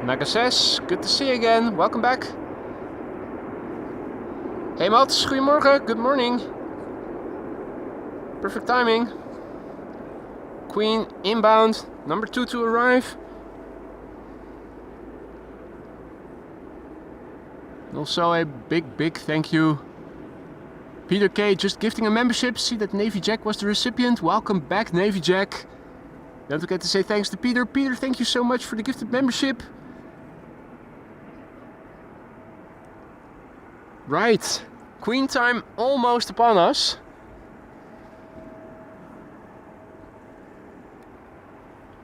Mega says, good to see you again. Welcome back. Hey Mats, goedemorgen. Good morning. Perfect timing. Queen inbound, number 2 to arrive. Also a big thank you. Peter K just gifting a membership. See that Navy Jack was the recipient. Welcome back, Navy Jack. Don't forget to say thanks to Peter. Peter, thank you so much for the gifted membership. Right, Queen time almost upon us.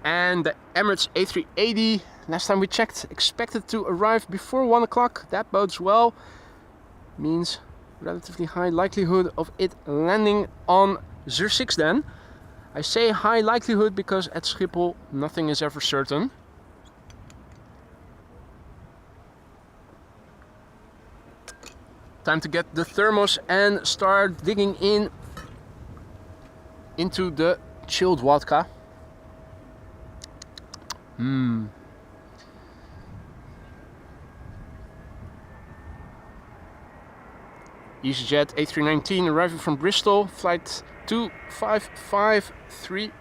And the Emirates A380, last time we checked, expected to arrive before 1 o'clock. That bodes well. Means relatively high likelihood of it landing on Zur 6 then. I say high likelihood because at Schiphol nothing is ever certain. Time to get the thermos and start digging into the chilled vodka. EasyJet A319 arriving from Bristol, flight 25530.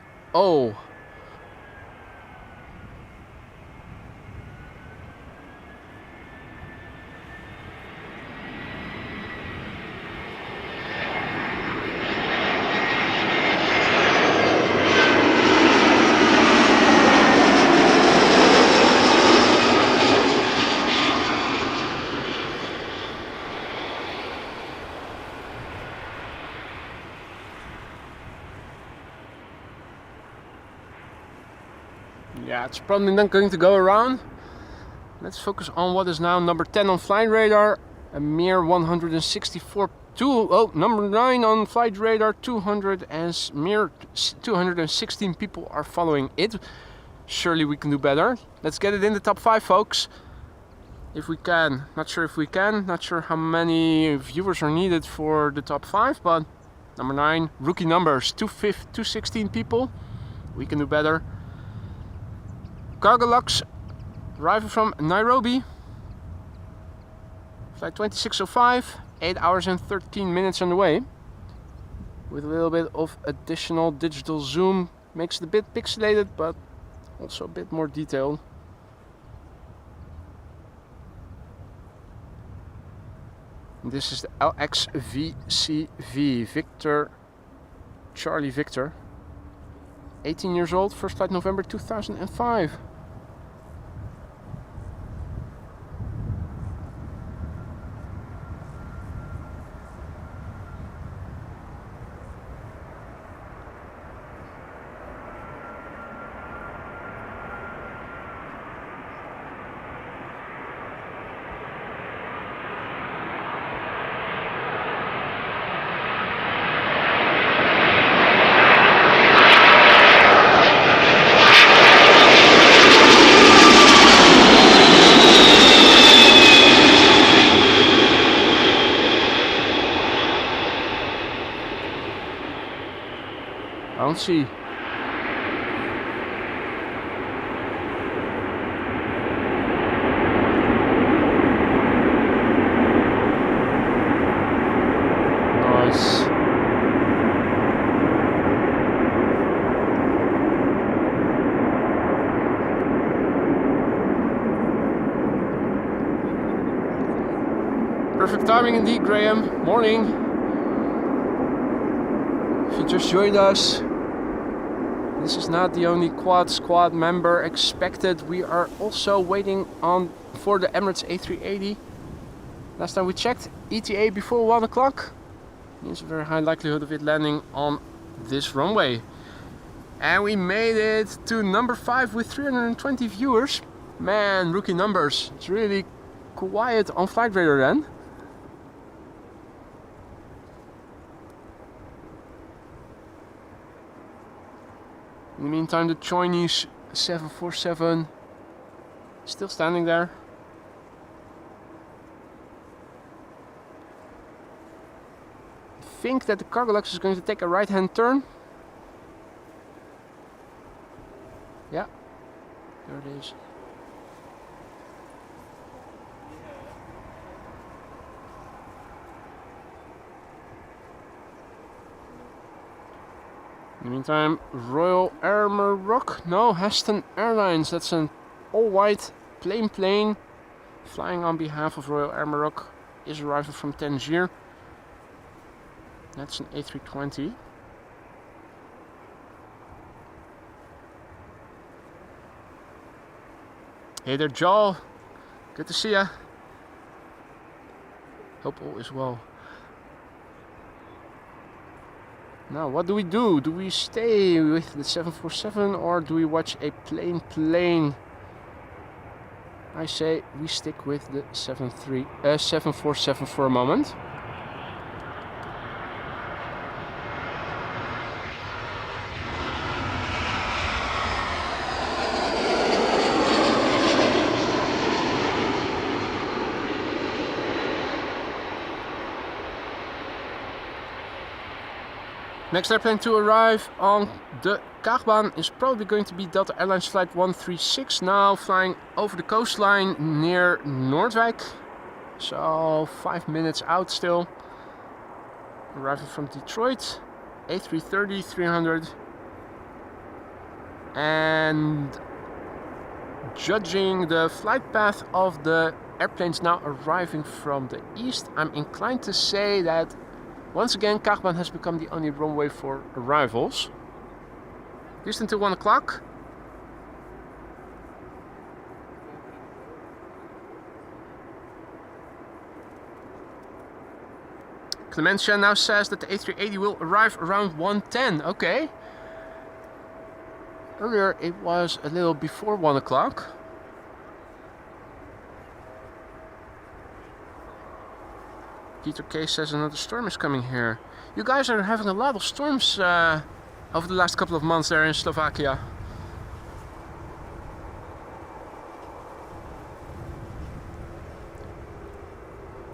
Yeah, it's probably not going to go around. Let's focus on what is now number 10 on flight radar. A mere 164. Number 9 on flight radar. 216 people are following it. Surely we can do better. Let's get it in the top 5, folks. If we can. Not sure if we can. Not sure how many viewers are needed for the top 5, but number 9, rookie numbers. 216 people. We can do better. Cargo Lux, arriving from Nairobi, flight 2605, 8 hours and 13 minutes on the way. With a little bit of additional digital zoom, makes it a bit pixelated, but also a bit more detailed. This is the LXVCV, Victor, Charlie Victor. 18 years old, first flight November 2005. I don't see. Nice. Perfect timing indeed, Graham. Morning. If you just joined us, this is not the only Quad Squad member expected. We are also waiting for the Emirates A380. Last time we checked, ETA before 1 o'clock. There's a very high likelihood of it landing on this runway. And we made it to number 5 with 320 viewers. Man, rookie numbers. It's really quiet on Flight Radar then. In the meantime, the Chinese 747 still standing there. I think that the Cargolux is going to take a right-hand turn. Yeah, there it is. In the meantime, Royal Air Maroc, no, Heston Airlines, that's an all-white plain plane flying on behalf of Royal Air Maroc, is arriving from Tangier. That's an A320. Hey there, Joel. Good to see ya. Hope all is well. Now, what do we do? Do we stay with the 747 or do we watch a plain plane? I say we stick with the 747 for a moment. Next airplane to arrive on the Kaagbaan is probably going to be Delta Airlines flight 136, now flying over the coastline near Noordwijk. So 5 minutes out still. Arriving from Detroit, A330-300. And judging the flight path of the airplanes now arriving from the east, I'm inclined to say that once again, Kaagbaan has become the only runway for arrivals. At least until 1 o'clock. Clemencia now says that the A380 will arrive around 1:10. Okay. Earlier it was a little before 1 o'clock. Peter K says another storm is coming here. You guys are having a lot of storms over the last couple of months there in Slovakia.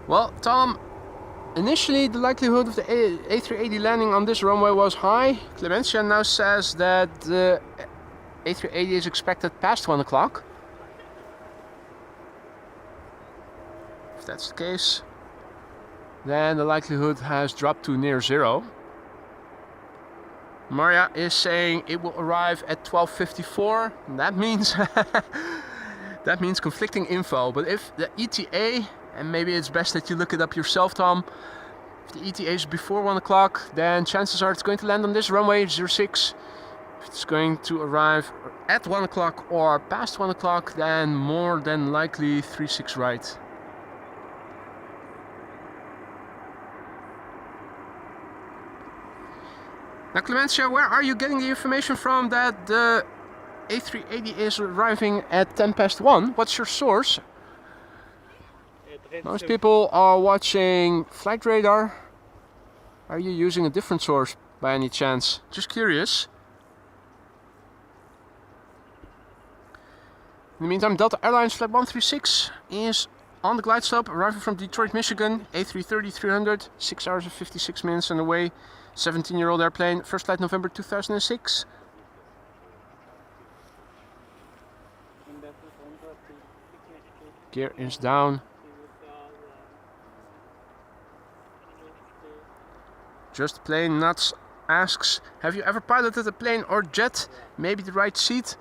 Well, Tom, initially the likelihood of the A380 landing on this runway was high. Clemencia now says that the A380 is expected past 1 o'clock. If that's the case, then the likelihood has dropped to near zero. Maria is saying it will arrive at 12:54. That means that means conflicting info. But if the ETA, and maybe it's best that you look it up yourself, Tom. If the ETA is before 1 o'clock, then chances are it's going to land on this runway 06. If it's going to arrive at 1 o'clock or past 1 o'clock, then more than likely 36 right. Now, Clemencia, where are you getting the information from that the A380 is arriving at 10 past 1? What's your source? Most people are watching Flight Radar. Are you using a different source by any chance? Just curious. In the meantime, Delta Airlines flight 136 is on the glide slope, arriving from Detroit, Michigan. A330-300, 6 hours and 56 minutes on the way. 17-year-old airplane, first flight November 2006. Gear is down. Just Plain Nuts asks, have you ever piloted a plane or jet? Maybe the right seat?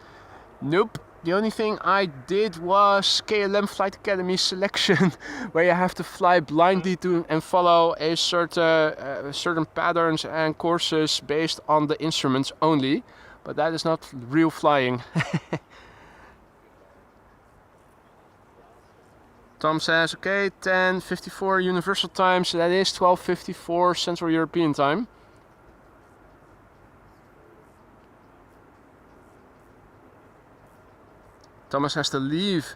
Nope. The only thing I did was KLM Flight Academy selection, where you have to fly blindly to and follow a certain patterns and courses based on the instruments only. But that is not real flying. Tom says, okay, 10:54 Universal Time, so that is 12:54 Central European Time. Thomas has to leave.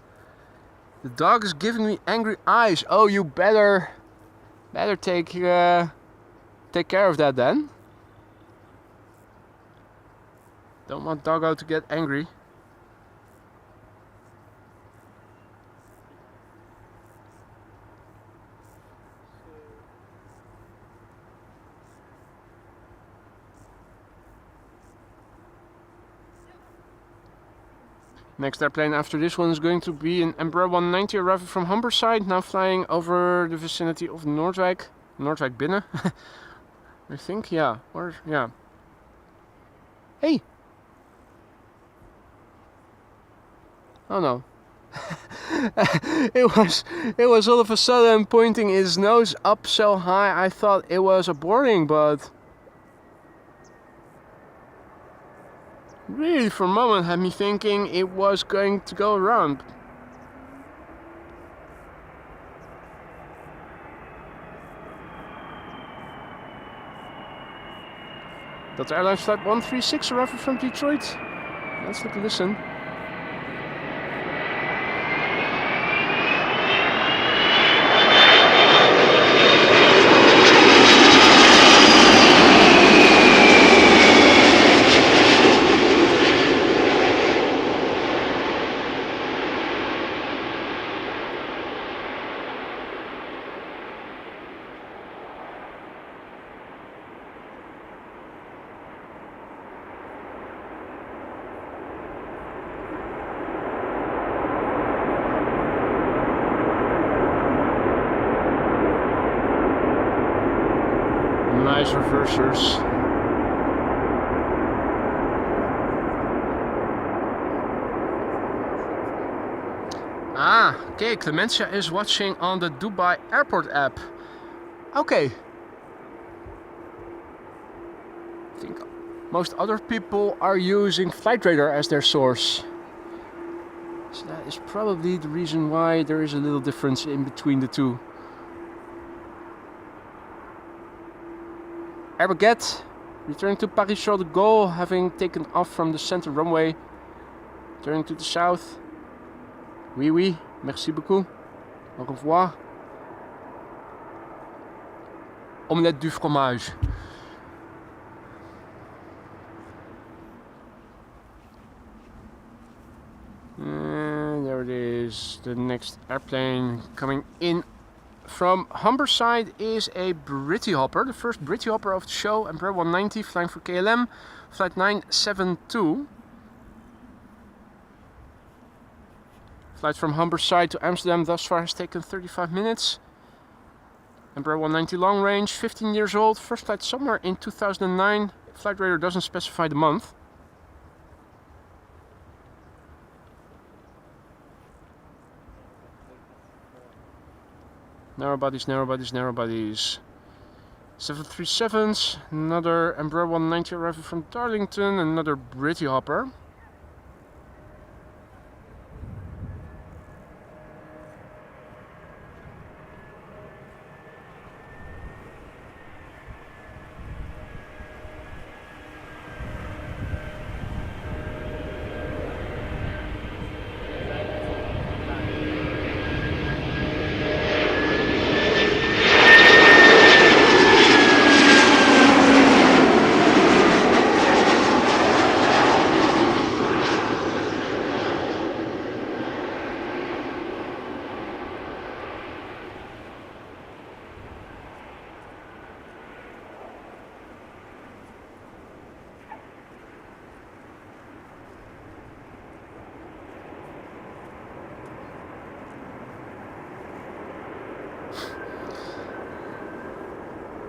The dog is giving me angry eyes. Oh, you better take care of that then. Don't want doggo to get angry. Next airplane after this one is going to be an Embraer 190 arriving from Humberside, now flying over the vicinity of Noordwijk. Noordwijk binnen, I think, yeah, or yeah. Hey! Oh no. it was all of a sudden pointing his nose up so high I thought it was a boarding, but really for a moment had me thinking it was going to go around. Delta Airlines Flight 136 arriving from Detroit. Let's take a listen. Nice reversers. Ah, okay, Clemencia is watching on the Dubai Airport app. Okay. I think most other people are using Flight Radar as their source. So that is probably the reason why there is a little difference in between the two. Air Baguette, returning to Paris Charles de Gaulle, having taken off from the center runway, turning to the south. Oui, oui, merci beaucoup. Au revoir. Omelette du fromage. And there it is, the next airplane coming in. From Humberside is a Cityhopper, the first Cityhopper of the show, Embraer 190 flying for KLM, flight 972. Flight from Humberside to Amsterdam thus far has taken 35 minutes. Embraer 190 long range, 15 years old, first flight somewhere in 2009. Flight Radar doesn't specify the month. Narrow bodies, narrow bodies, narrow bodies. 737s, another Embraer 190 arriving from Darlington, another Cityhopper.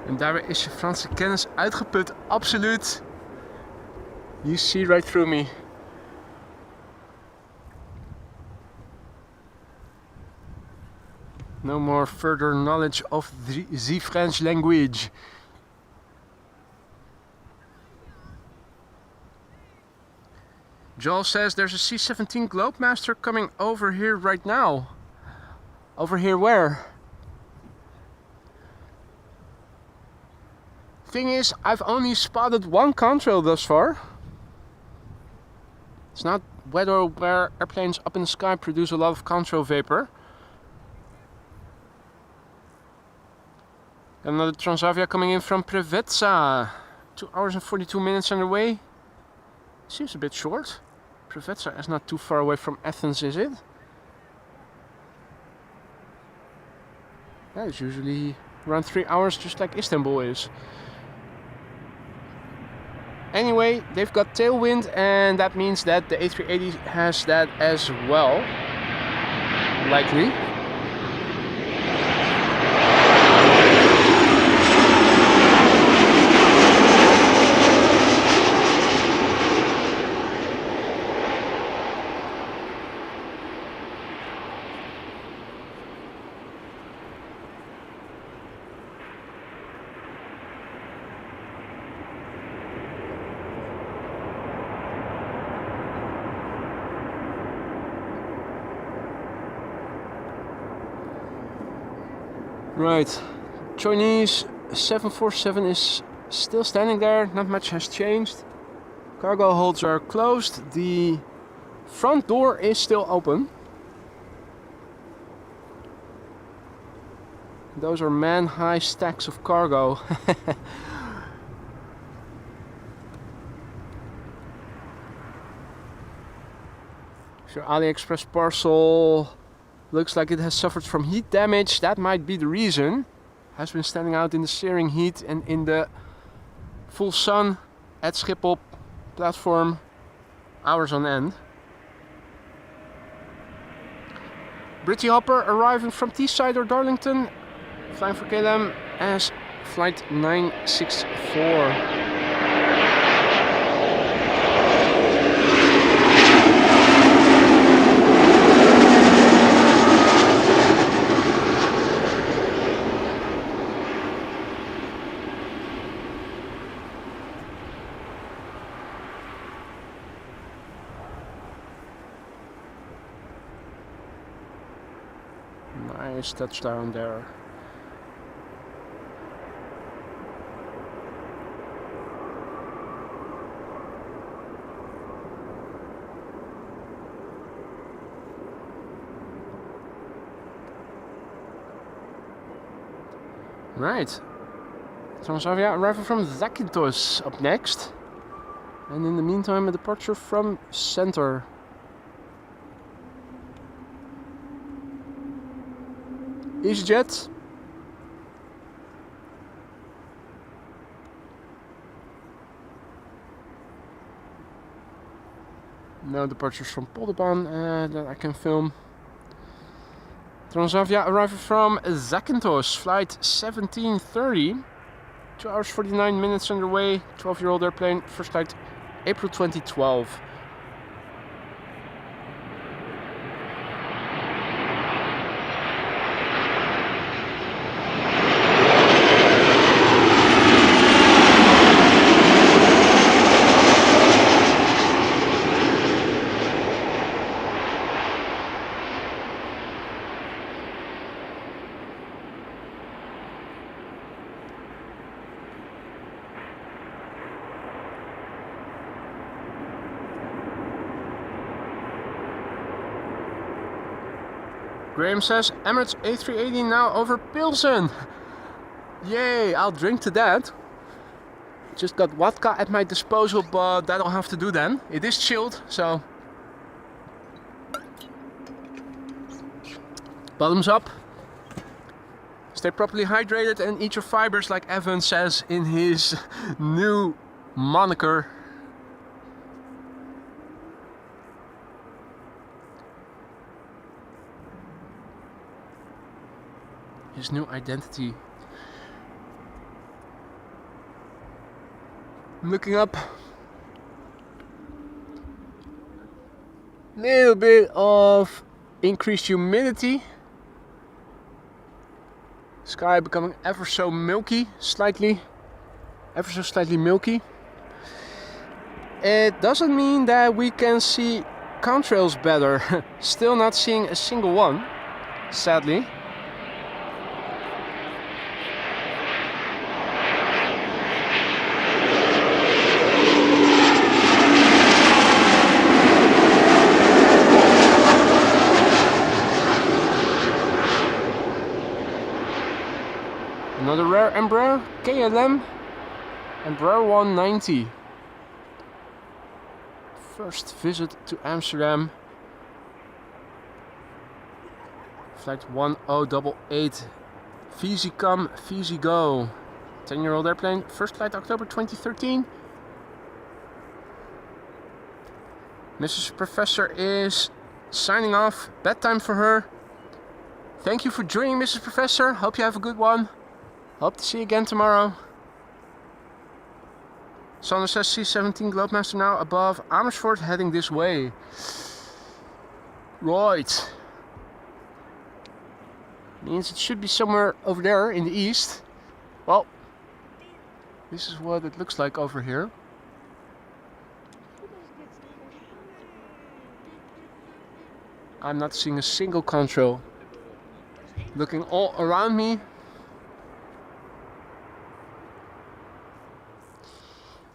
En daarbij is je Franse kennis uitgeput, absoluut. You see right through me. No more further knowledge of the French language. Joel says there's a C-17 Globemaster coming over here right now. Over here where? Thing is, I've only spotted one contrail thus far. It's not weather where airplanes up in the sky produce a lot of contrail vapor. Another Transavia coming in from Preveza. 2 hours and 42 minutes underway. Seems a bit short. Preveza is not too far away from Athens, is it? Yeah, it's usually around 3 hours, just like Istanbul is. Anyway, they've got tailwind, and that means that the A380 has that as well. Likely. Right, Chinese 747 is still standing there, not much has changed. Cargo holds are closed, the front door is still open. Those are man-high stacks of cargo. If your AliExpress parcel looks like it has suffered from heat damage, that might be the reason. Has been standing out in the searing heat and in the full sun at Schiphol platform hours on end. Cityhopper arriving from Teesside or Darlington, flying for KLM as flight 964. Nice touchdown there. Right. Transavia arrival from Zakynthos up next. And in the meantime, a departure from Center. EasyJet. No departures from Polderbaan that I can film. Transavia arriving from Zakynthos, flight 1730. 2 hours 49 minutes underway, 12-year-old airplane, first flight April 2012. Graham says, Emirates A380 now over Pilsen. Yay, I'll drink to that. Just got vodka at my disposal, but that'll have to do then. It is chilled, so... Bottoms up. Stay properly hydrated and eat your fibers, like Evan says in his new moniker. His new identity. I'm looking up. Little bit of increased humidity. Sky becoming ever so milky, ever so slightly milky. It doesn't mean that we can see contrails better. Still not seeing a single one, sadly. Another rare Embraer, KLM Embraer 190. First visit to Amsterdam. Flight 1088. Easy come, easy go. 10-year-old airplane. First flight October 2013. Mrs. Professor is signing off. Bedtime for her. Thank you for joining, Mrs. Professor. Hope you have a good one. Hope to see you again tomorrow. Sander says C-17 Globemaster now above Amersfoort, heading this way. Right. Means it should be somewhere over there in the east. Well, this is what it looks like over here. I'm not seeing a single contrail. Looking all around me.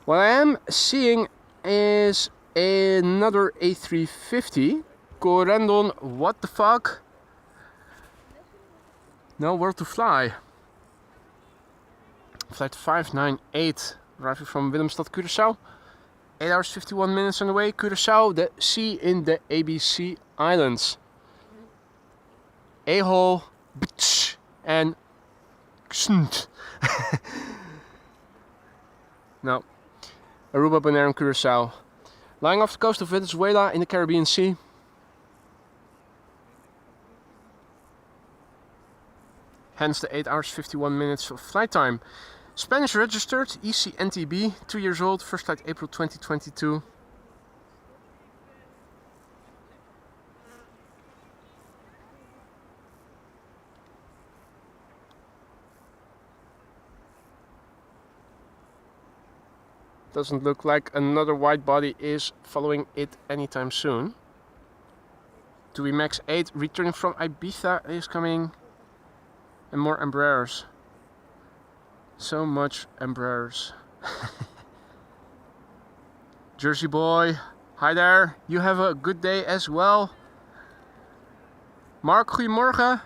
What I am seeing is another A350. Corendon, what the fuck? Nowhere to fly. Flight 598, arriving from Willemstad, Curaçao. 8 hours 51 minutes on the way. Curaçao, the sea in the ABC Islands. A-hole, bitch, and ksnt. No. Aruba, Bonaire and Curaçao. Lying off the coast of Venezuela in the Caribbean Sea. Hence the 8 hours 51 minutes of flight time. Spanish registered, ECNTB, 2 years old, first flight April 2022. Doesn't look like another wide body is following it anytime soon. TUI Max 8 returning from Ibiza is coming. And more Embraers. So much Embraers. Jersey boy, hi there. You have a good day as well. Mark, goedemorgen.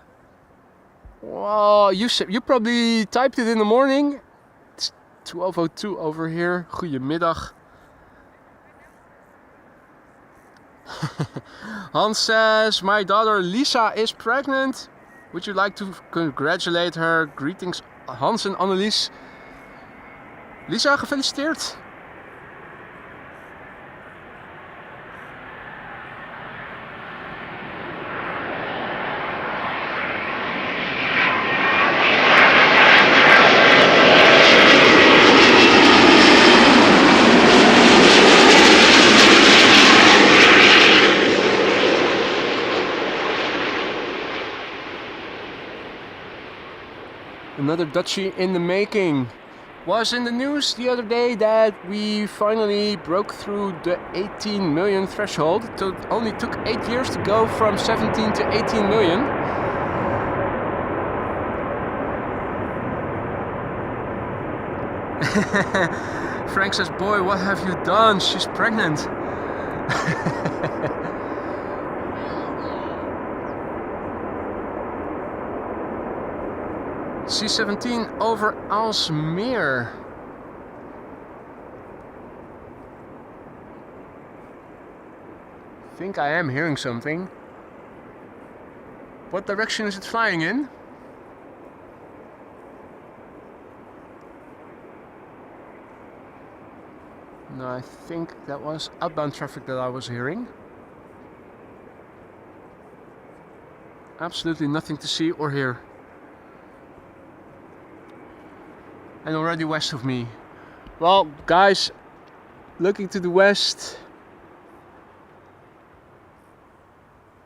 Wow, you probably typed it in the morning. 12:02 over here. Goedemiddag. Hans says, my daughter Lisa is pregnant. Would you like to congratulate her? Greetings, Hans en Annelies. Lisa, gefeliciteerd. Another Dutchie in the making. Was in the news the other day that we finally broke through the 18 million threshold. It only took 8 years to go from 17 to 18 million. Frank says, boy, what have you done? She's pregnant. C-17 over Aalsmeer. I think I am hearing something. What direction is it flying in? No, I think that was outbound traffic that I was hearing. Absolutely nothing to see or hear. And already west of me. Well, guys, looking to the west,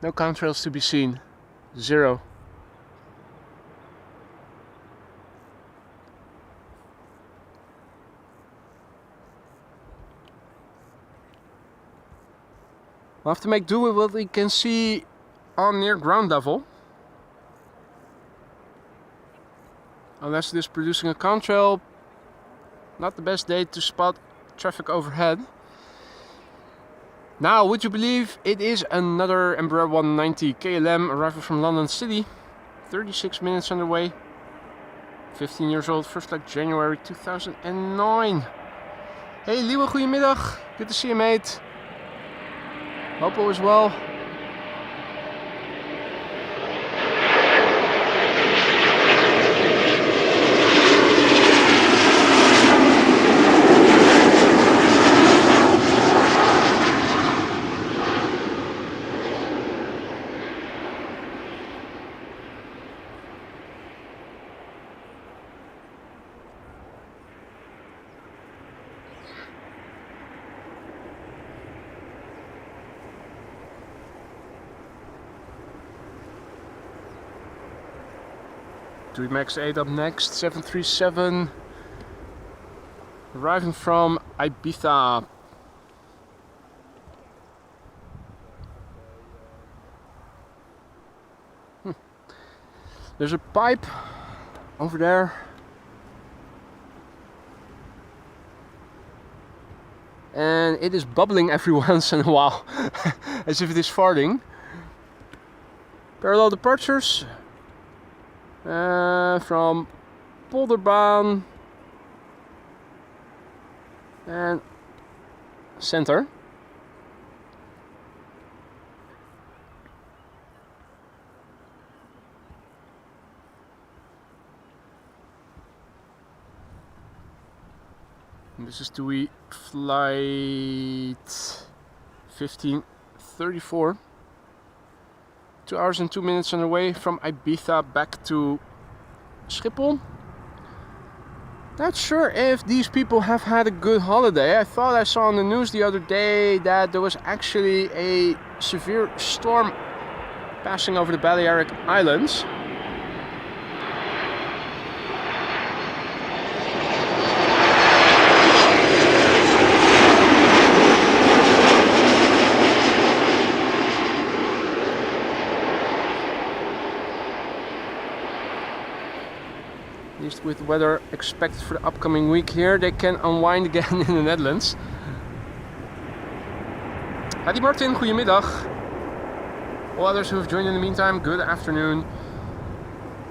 no contrails to be seen. Zero. We'll have to make do with what we can see on near ground level. Unless it is producing a contrail, not the best day to spot traffic overhead. Now, would you believe it is another Embraer 190 KLM arrival from London City. 36 minutes underway. 15 years old, first flight January 2009. Hey Liewe, goedemiddag. Good to see you, mate. Hope all is well. Max 8 up next, 737, arriving from Ibiza. There's a pipe over there. And it is bubbling every once in a while, as if it is farting. Parallel departures. From Polderbaan and center. And this is TUI flight 1534. 2 hours and 2 minutes on the way from Ibiza back to Schiphol. Not sure if these people have had a good holiday. I thought I saw on the news the other day that there was actually a severe storm passing over the Balearic Islands. At least with weather expected for the upcoming week here, they can unwind again in the Netherlands. Hadi Martin, goedemiddag. All others who have joined in the meantime, good afternoon.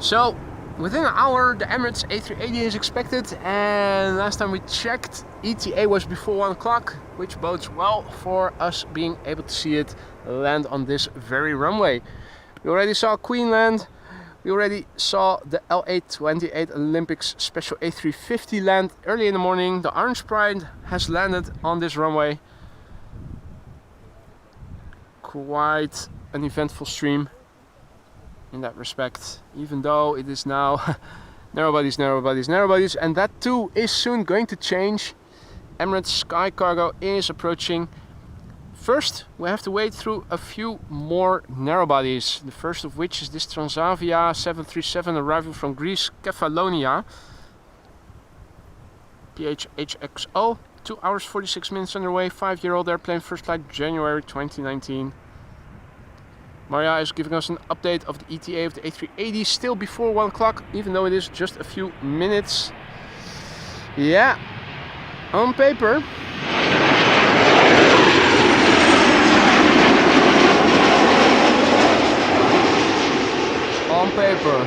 So, within an hour, the Emirates A380 is expected, and last time we checked, ETA was before 1 o'clock, which bodes well for us being able to see it land on this very runway. We already saw Queen land. We already saw the LA28 Olympics Special A350 land early in the morning. The Orange Pride has landed on this runway. Quite an eventful stream in that respect, even though it is now narrow bodies, and that too is soon going to change. Emirates Sky Cargo is approaching. First, we have to wait through a few more narrow bodies. The first of which is this Transavia 737 arriving from Greece, Kefalonia. PHHXO, 2 hours 46 minutes underway, 5-year-old airplane, first flight January 2019. Maria is giving us an update of the ETA of the A380, still before 1 o'clock, even though it is just a few minutes. Yeah, on paper. On paper.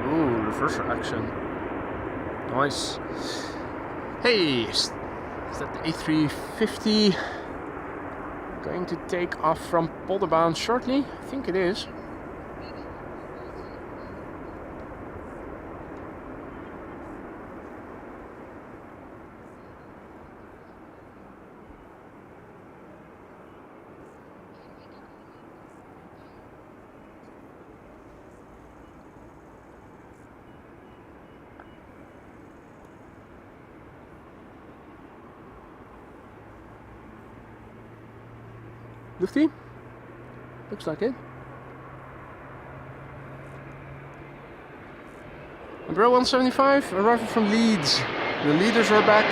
Ooh, reverser action. Nice. Hey, is that the A350? Going to take off from Polderbaan shortly? I think it is. Lufty? Looks like it. Umbrella 175, arriving from Leeds. The leaders are back.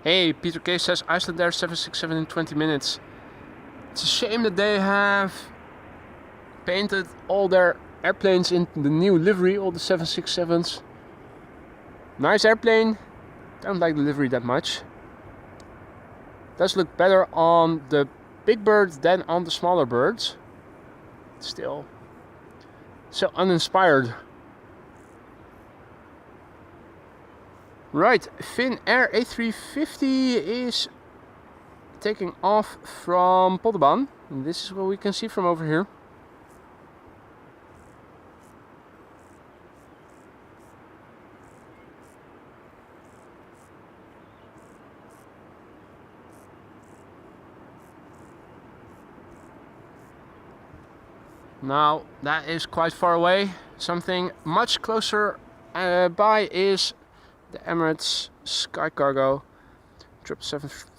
Hey, Peter K says Iceland Air 767 in 20 minutes. It's a shame that they have painted all their airplanes in the new livery, all the 767s. Nice airplane, don't like the livery that much. Does look better on the big birds than on the smaller birds. Still, so uninspired. Right, Finnair A350 is taking off from Polderban. And this is what we can see from over here. Now that is quite far away. Something much closer by is the Emirates Sky Cargo 777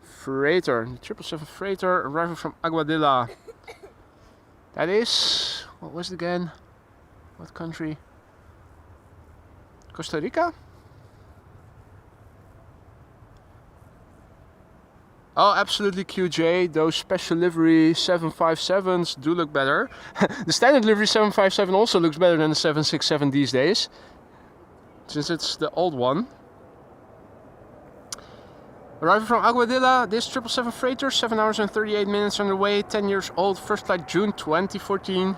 freighter. The 777 freighter arriving from Aguadilla. That is, what was it again? What country? Costa Rica? Oh, absolutely QJ. Those special livery 757s do look better. The standard livery 757 also looks better than the 767 these days, since it's the old one. Arriving from Aguadilla, this 777 freighter, 7 hours and 38 minutes underway, 10 years old, first flight June 2014.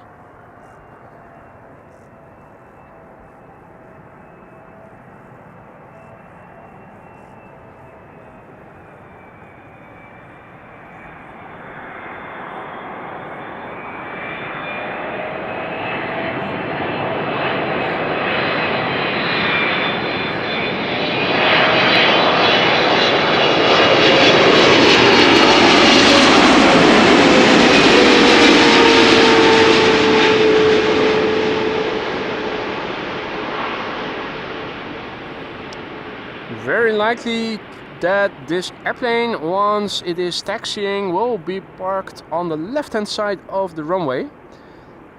Very likely that this airplane, once it is taxiing, will be parked on the left hand side of the runway,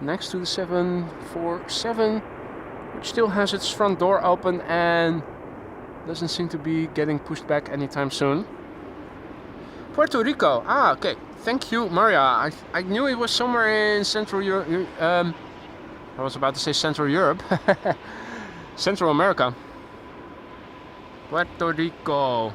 next to the 747, which still has its front door open and doesn't seem to be getting pushed back anytime soon. Puerto Rico. Ah, okay. Thank you, Maria. I knew it was somewhere in Central Europe. I was about to say Central Europe. Central America. Puerto Rico.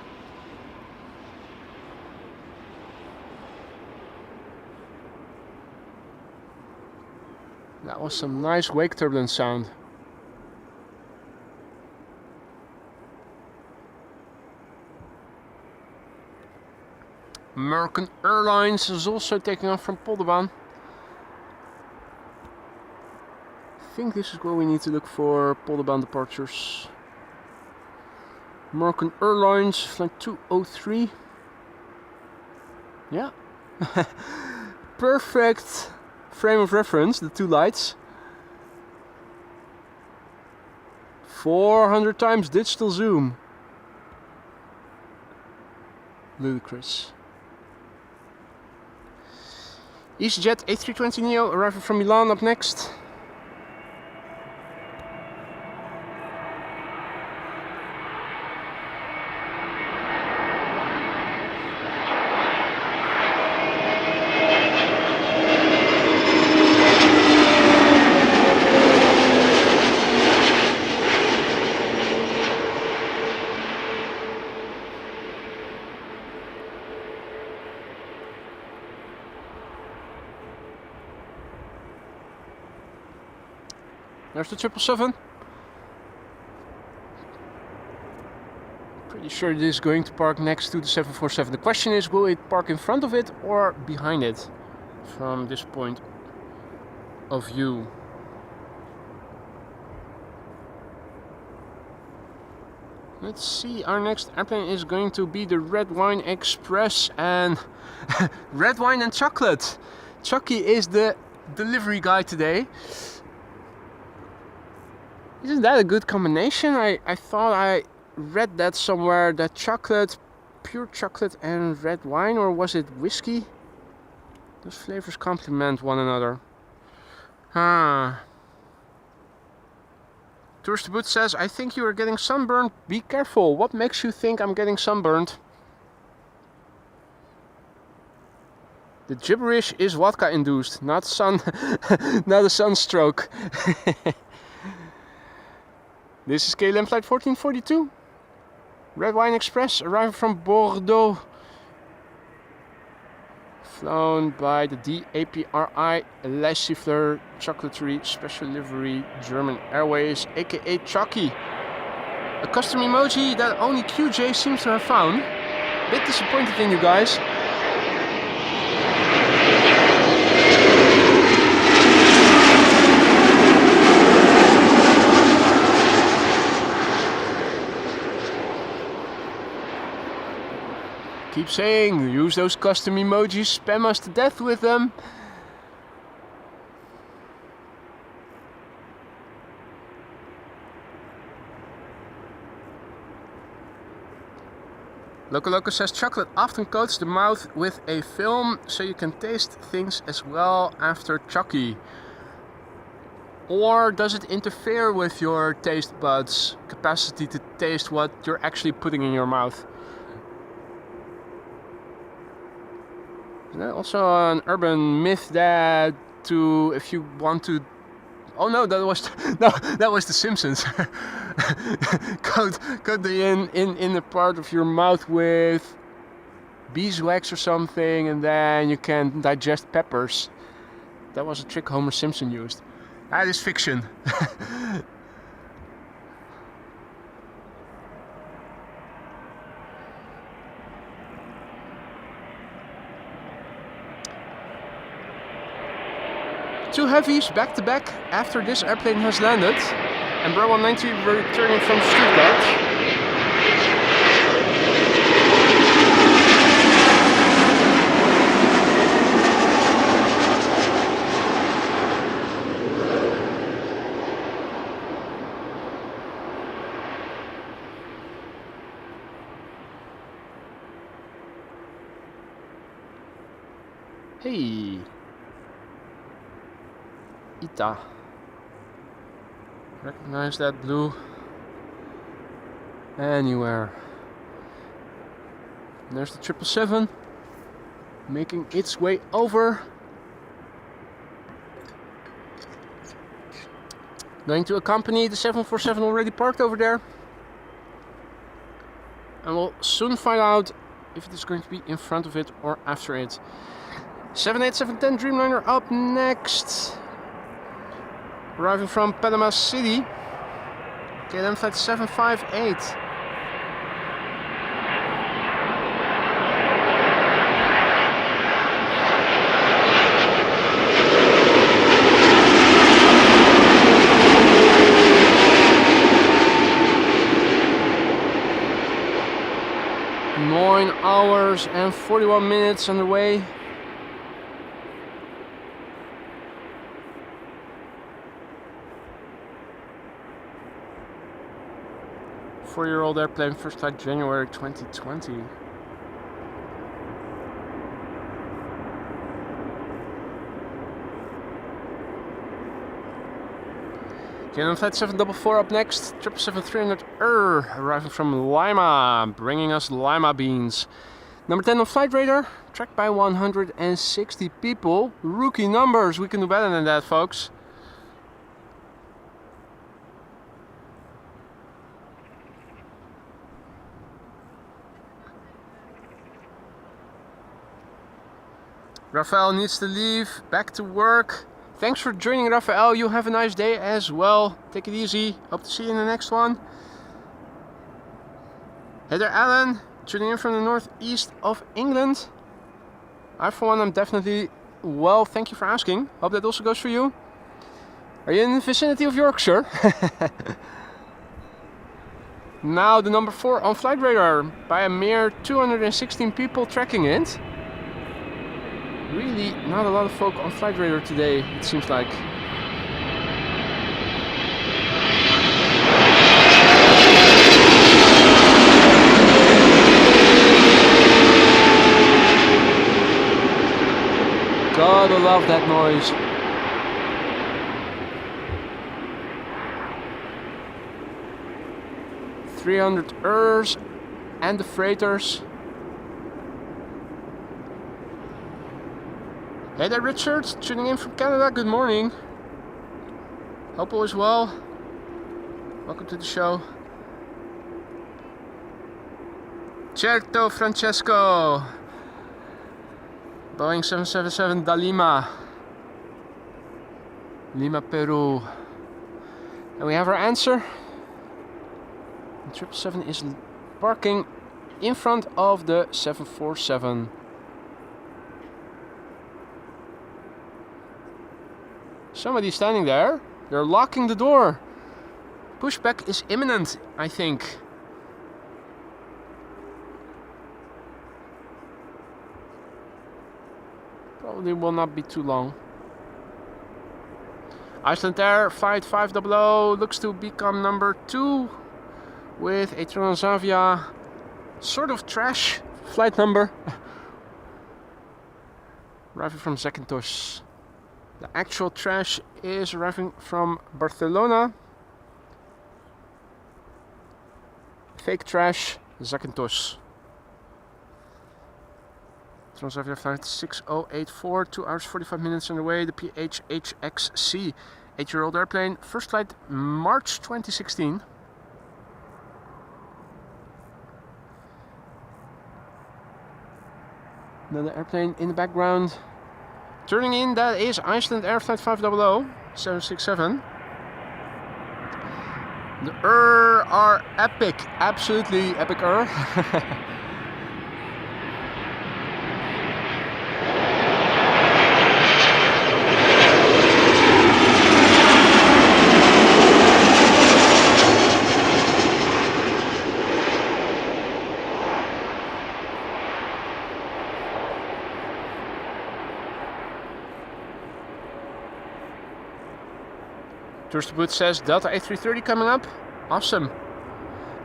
That was some nice wake turbulence sound. American Airlines is also taking off from Polderban. I think this is where we need to look for Polderban departures. American Airlines, flight 203. Yeah. Perfect frame of reference, the two lights. 400 times digital zoom. Ludicrous. EasyJet A320neo arriving from Milan up next. There's the 777. Pretty sure it is going to park next to the 747. The question is, will it park in front of it or behind it from this point of view? Let's see, our next airplane is going to be the Red Wine Express, and red wine and chocolate. Chucky is the delivery guy today. Isn't that a good combination? I thought I read that somewhere, that chocolate, pure chocolate and red wine, or was it whiskey? Those flavors complement one another. Tourist Boot says, I think you are getting sunburned. Be careful. What makes you think I'm getting sunburned? The gibberish is vodka induced, not not a sunstroke. This is KLM flight 1442. Red Wine Express arriving from Bordeaux. Flown by the DAPRI Le Siffleur Chocolaterie Special Livery German Airways, aka Chucky. A custom emoji that only QJ seems to have found. Bit disappointed in you guys. Keep saying, use those custom emojis, spam us to death with them. Loco says chocolate often coats the mouth with a film so you can taste things as well after Chucky. Or does it interfere with your taste buds' capacity to taste what you're actually putting in your mouth? Is that also an urban myth that if you want to... Oh no, that was The Simpsons. coat in the part of your mouth with beeswax or something, and then you can digest peppers. That was a trick Homer Simpson used. That is fiction. Two heavies back to back after this airplane has landed. And Bravo 190 returning from Stuttgart. Hey. Ita. Recognize that blue anywhere. And there's the 777 making its way over. Going to accompany the 747 already parked over there. And we'll soon find out if it is going to be in front of it or after it. 787-10 Dreamliner up next. Arriving from Panama City, KLM flight 758. Nine hours and 41 minutes on the way. Four-year-old airplane, first flight January 2020. KLM flight 744 up next, 777-300 arriving from Lima, bringing us Lima beans. Number 10 on flight radar, tracked by 160 people. Rookie numbers, we can do better than that, folks. Rafael needs to leave, back to work. Thanks for joining, Rafael. You have a nice day as well. Take it easy. Hope to see you in the next one. Hey there, Alan. Tuning in from the northeast of England. I, for one, am definitely well. Thank you for asking. Hope that also goes for you. Are you in the vicinity of Yorkshire? Now the number 4 on flight radar by a mere 216 people tracking it. Really not a lot of folk on flight radar today, it seems like. Gotta love that noise. $300 and the freighters. Hey there, Richard, tuning in from Canada. Good morning. Hope all is well. Welcome to the show. Certo, Francesco. Boeing 777 da Lima, Peru. And we have our answer. The 777 is parking in front of the 747. Somebody's standing there. They're locking the door. Pushback is imminent, I think. Probably will not be too long. Iceland Air flight 500 looks to become number 2 with a Transavia sort of trash flight number. Arriving from Zakynthos. The actual trash is arriving from Barcelona. Fake trash, Zakynthos. Transavia flight 6084, 2 hours 45 minutes on the way. The PHHXC, 8-year-old airplane. First flight March 2016. Another airplane in the background. Turning in, that is Iceland Air flight 500, 767. The are epic, absolutely epic. Tourist Boot says Delta A330 coming up. Awesome.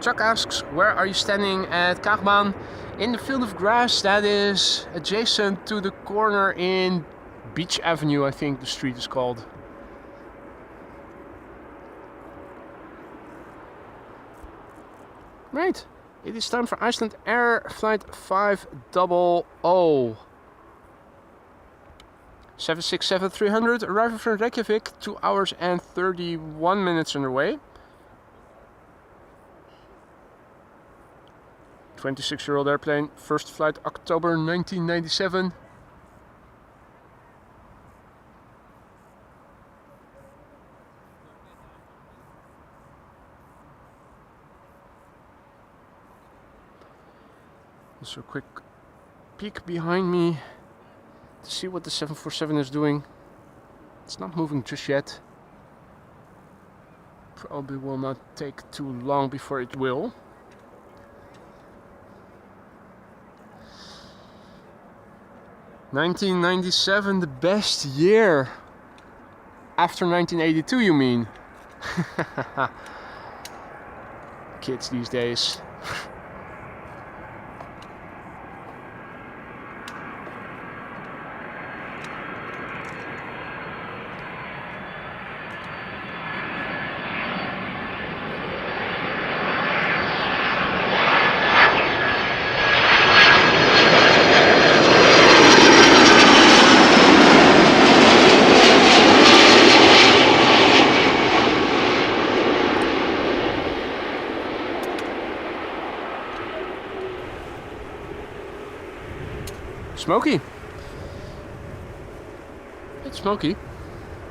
Chuck asks, where are you standing at Kaagbaan? In the field of grass that is adjacent to the corner in Beach Avenue, I think the street is called. Right, it is time for Iceland Air flight 500. 767-300, arriving from Reykjavik, 2 hours and 31 minutes underway. 26-year-old airplane, first flight October 1997. Also a quick peek behind me to see what the 747 is doing. It's not moving just yet. Probably will not take too long before it will. (1997), the best year. After 1982, you mean? Kids these days. Smoky. It's smoky.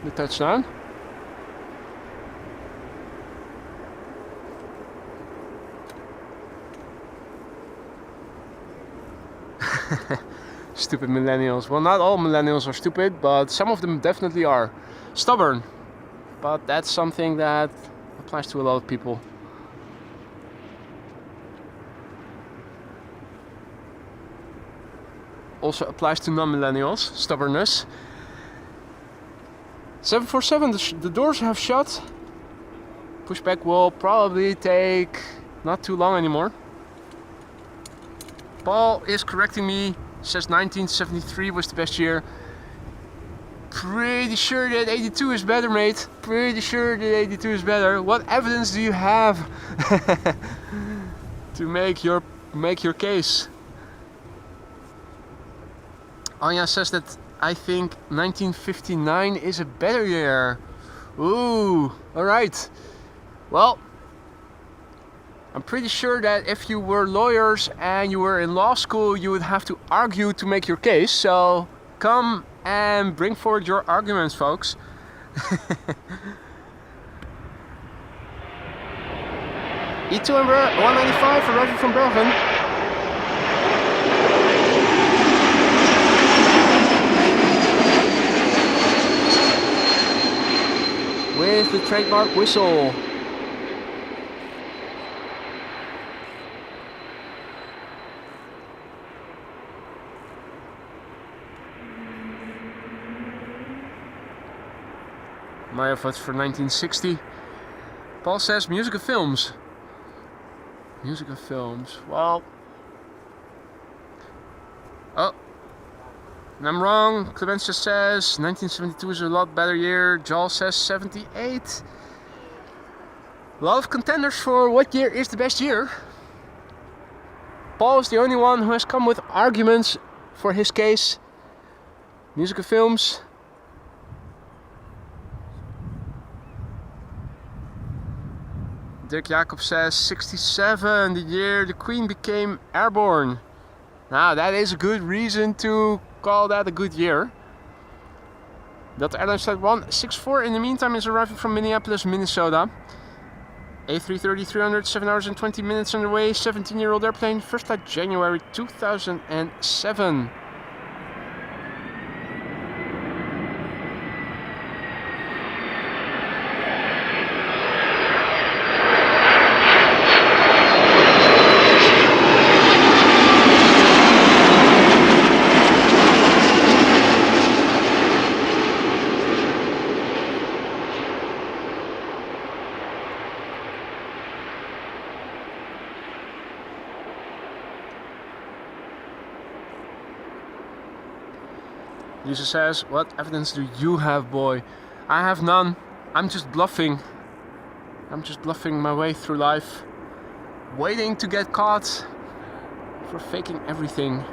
The touchdown. Stupid millennials. Well, not all millennials are stupid, but some of them definitely are. Stubborn. But that's something that applies to a lot of people. also applies to non-millennials, stubbornness. 747, the doors have shut. Pushback will probably take not too long anymore. Paul is correcting me, says 1973 was the best year. Pretty sure that 82 is better, mate. Pretty sure that 82 is better. What evidence do you have to make your case? Anya says that I think 1959 is a better year. Ooh, alright. Well, I'm pretty sure that if you were lawyers and you were in law school, you would have to argue to make your case. So come and bring forward your arguments, folks. E2 Embraer 195 arriving from Bergen. With the trademark whistle. My votes for 1960. Paul says music of films. Music of films. Well. Oh. And I'm wrong. Clemencia says 1972 is a lot better year. Joel says 78. A lot of contenders for what year is the best year. Paul is the only one who has come with arguments for his case. Music of films. Dirk Jacob says 67, the year the Queen became airborne. Now that is a good reason to call that a good year. Delta Airlines Flight 164 in the meantime is arriving from Minneapolis, Minnesota. A330-300, 7 hours and 20 minutes on the way, 17-year-old airplane, first flight January 2007. Lisa says, what evidence do you have, boy? I have none. I'm just bluffing. I'm just bluffing my way through life. Waiting to get caught for faking everything.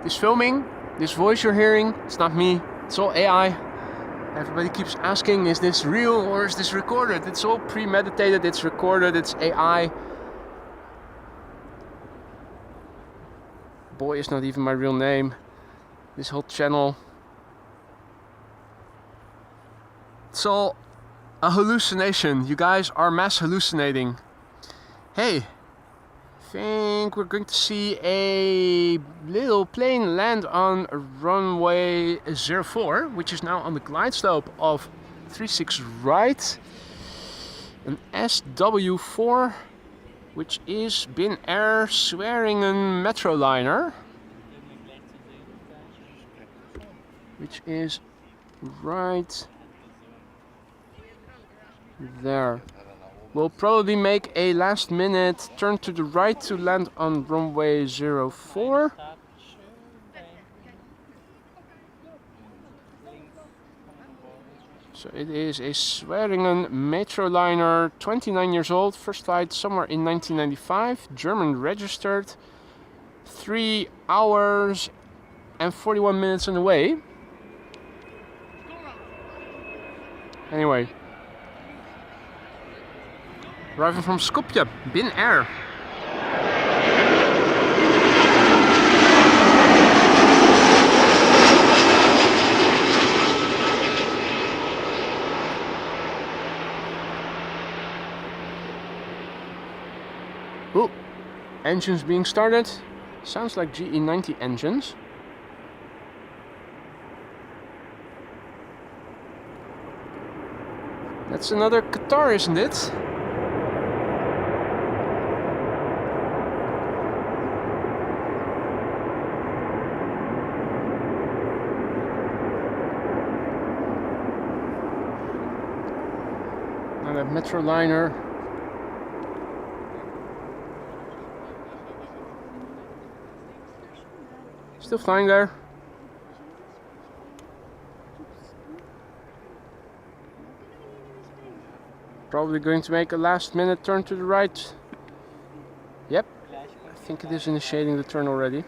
This filming, this voice you're hearing, it's not me. It's all AI. Everybody keeps asking, is this real or is this recorded? It's all premeditated, it's recorded, it's AI. Boy is not even my real name. This whole channel, it's all a hallucination. You guys are mass hallucinating. Hey, I think we're going to see a little plane land on runway 04, which is now on the glide slope of 36 right. An SW4, which is Bin Air Swearingen Metroliner. Which is right there. We'll probably make a last minute turn to the right to land on runway 04. So it is a Swearingen Metroliner, 29 years old, first flight somewhere in 1995, German registered, 3 hours and 41 minutes on the way. Anyway, arriving from Skopje, Bin Air. Ooh, engines being started. Sounds like GE90 engines. That's another Qatar, isn't it? metro liner. Still flying there. Probably going to make a last minute turn to the right. Yep, I think it is initiating the turn already.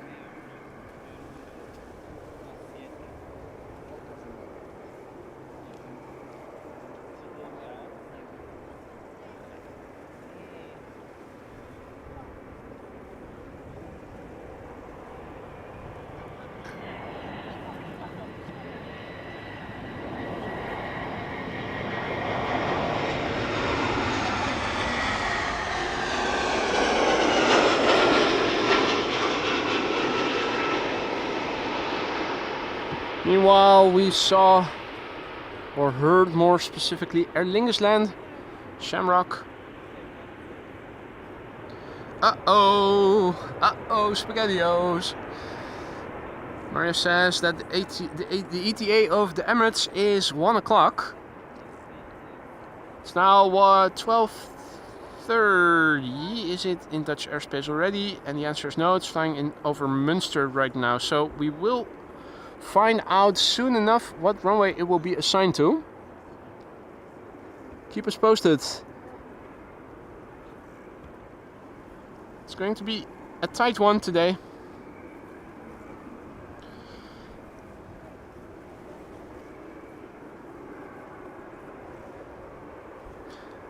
Meanwhile, we saw, or heard more specifically, Aer Lingus land, Shamrock. Uh-oh, SpaghettiOs. Mario says that the ETA of the Emirates is 1 o'clock. It's now 12:30. Is it in Dutch airspace already? And the answer is no, it's flying in over Münster right now. So we will find out soon enough what runway it will be assigned to. Keep us posted. It's going to be a tight one today.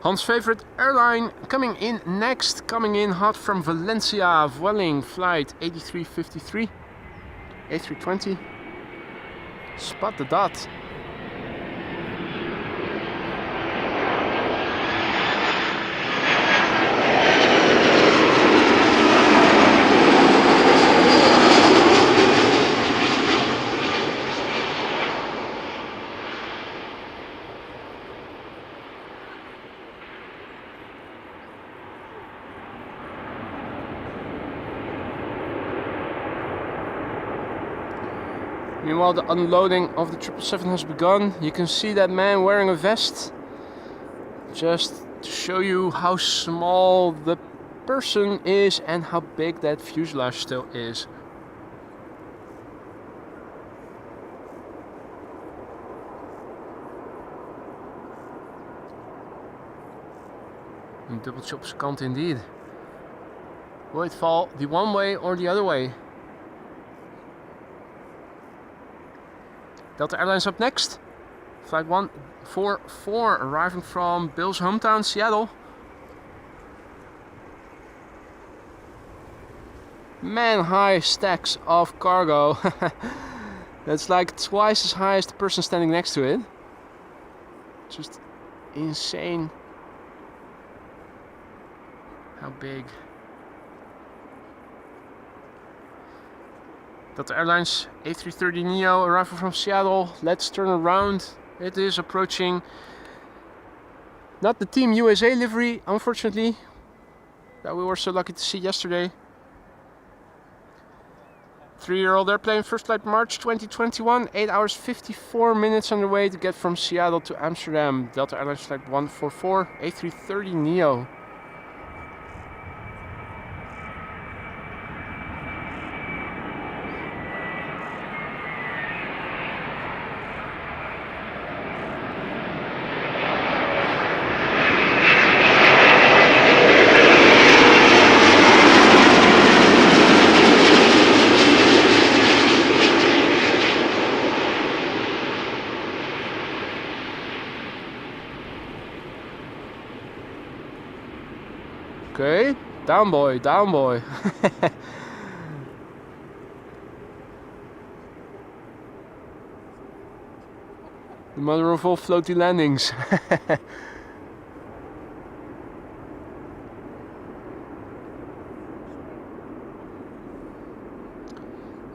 Hans' favorite airline coming in next, coming in hot from Valencia, Vueling flight 8353, A320. Spot the dot. Meanwhile, the unloading of the 777 has begun. You can see that man wearing a vest. Just to show you how small the person is and how big that fuselage still is. Een dubbeltje op zijn kant indeed. Will it fall the one way or the other way? Delta Airlines up next. Flight 144 arriving from Bill's hometown, Seattle. Man-high stacks of cargo. That's like twice as high as the person standing next to it. Just insane how big. Delta Airlines A330neo arrival from Seattle. Let's turn around. It is approaching. Not the Team USA livery, unfortunately, that we were so lucky to see yesterday. 3-year-old airplane, first flight March 2021, 8 hours 54 minutes on the way to get from Seattle to Amsterdam. Delta Airlines flight 144, A330neo. Okay, down boy, down boy. The mother of all floaty landings.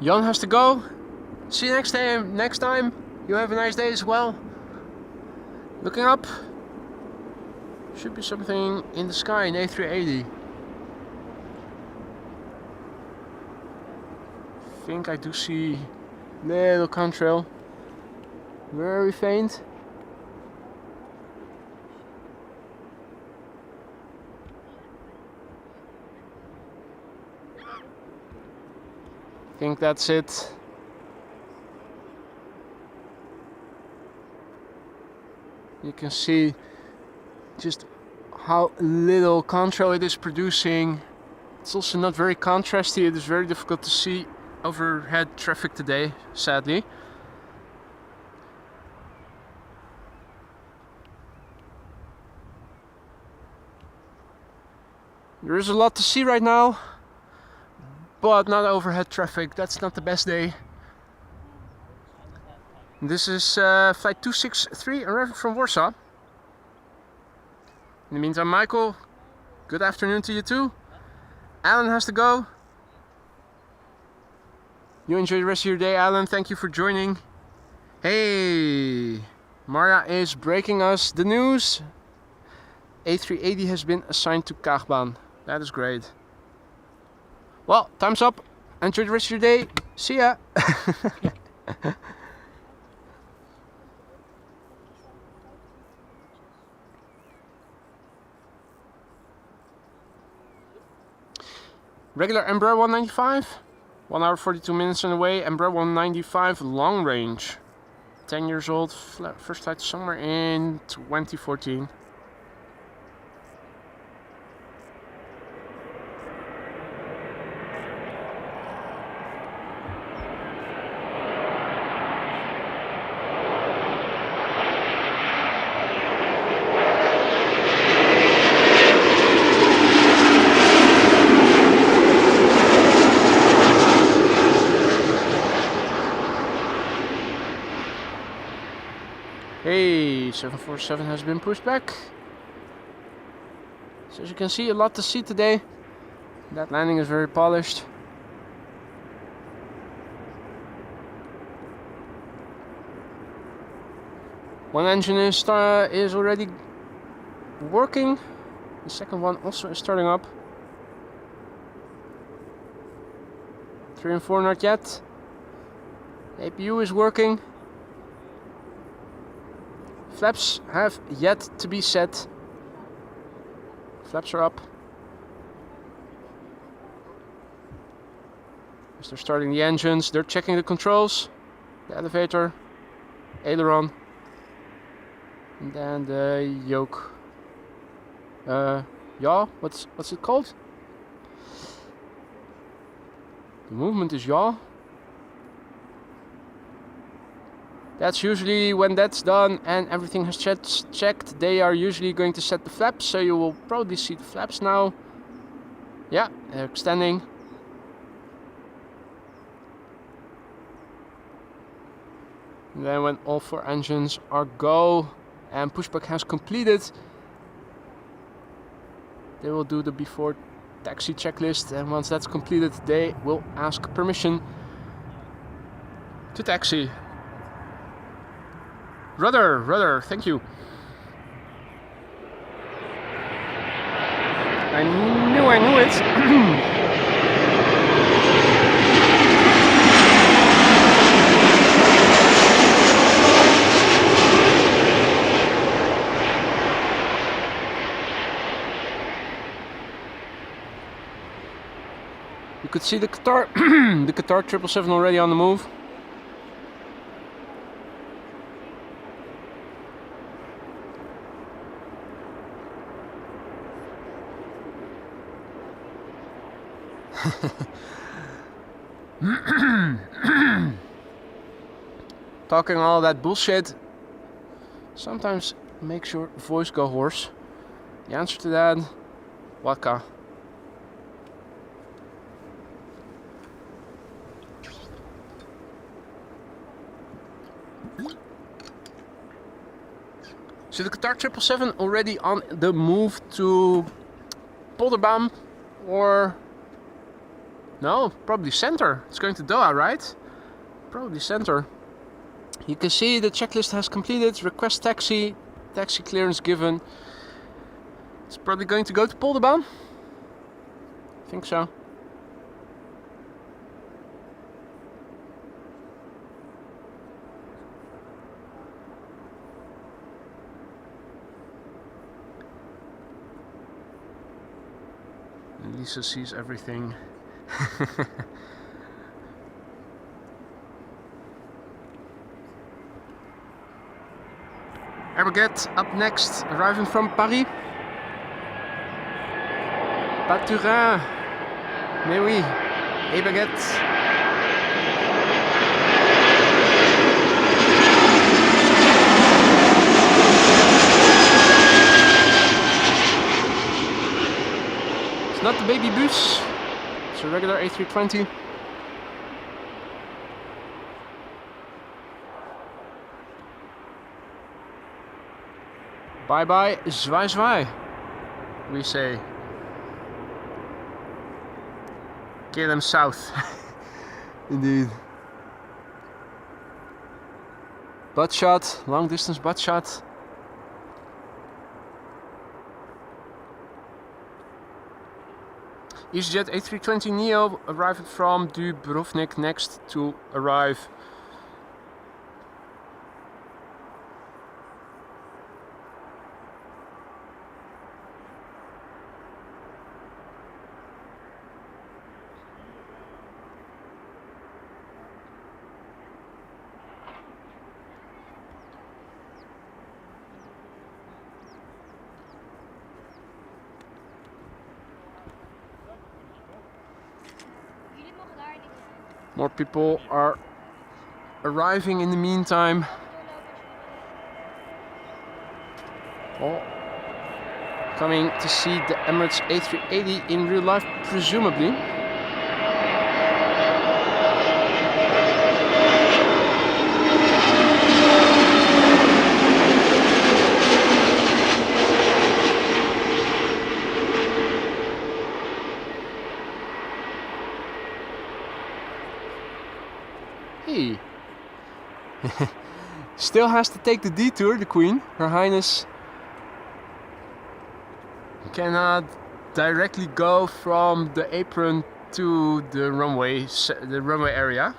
Jan has to go. See you next time. Next time. You have a nice day as well. Looking up. Should be something in the sky in A380. I think I do see little contrail. Very faint. I think that's it. You can see just how little contrail it is producing. It's also not very contrasty. It is very difficult to see overhead traffic today, sadly. There is a lot to see right now, but not overhead traffic. That's not the best day. This is flight 263 arriving from Warsaw. In the meantime, Michael, good afternoon to you too. Alan has to go. You enjoy the rest of your day, Alan. Thank you for joining. Hey, Marja is breaking us the news. A380 has been assigned to Kaagbaan. That is great. Well, time's up. Enjoy the rest of your day. See ya. Regular Embraer 195, 1 hour 42 minutes on the way. Embraer 195 long range, 10 years old, first flight somewhere in 2014. Hey, 747 has been pushed back. So as you can see, a lot to see today. That landing is very polished. One engine is already working. The second one also is starting up. 3 and 4 not yet. The APU is working. Flaps have yet to be set. Flaps are up. As they're starting the engines, they're checking the controls, the elevator, aileron, and then the yoke. Yaw? What's it called? The movement is yaw. That's usually when that's done and everything has checked, they are usually going to set the flaps, so you will probably see the flaps now. Yeah, they're extending. And then when all 4 engines are go and pushback has completed, they will do the before taxi checklist, and once that's completed, they will ask permission to taxi. Rudder, thank you. I knew it. You could see the Qatar, the Qatar 777 already on the move. Talking all that bullshit sometimes makes your voice go hoarse. The answer to that, vodka. So the Qatar 777 already on the move to Polderbaum, or no, probably center. It's going to Doha, right? Probably center. You can see the checklist has completed. Request taxi, taxi clearance given. It's probably going to go to Polderbaum. I think so. Lisa sees everything. Air Baguette up next, arriving from Paris. Pas Turin. Mais oui, Air Baguette. Not the baby bus, it's a regular A320. Bye bye, zwaai zwaai, we say. KLM South, indeed. Butt shot, long distance butt shot. EasyJet A320neo arrived from Dubrovnik, next to arrive. More people are arriving in the meantime. All coming to see the Emirates A380 in real life, presumably. Hey. Still has to take the detour, the Queen. Her Highness cannot directly go from the apron to the runway area.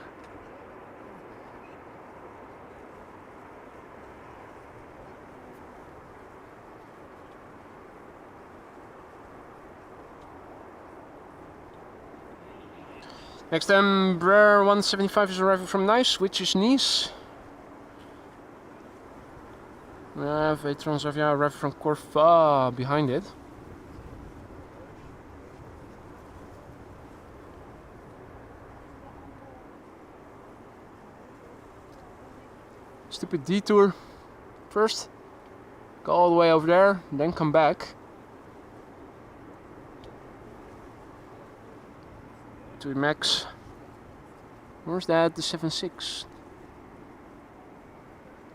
Next Embraer 175 is arriving from Nice, which is Nice. We have a Transavia arriving from Corfu behind it. Stupid detour. First, go all the way over there, then come back to the max. Where's that? The 7.6.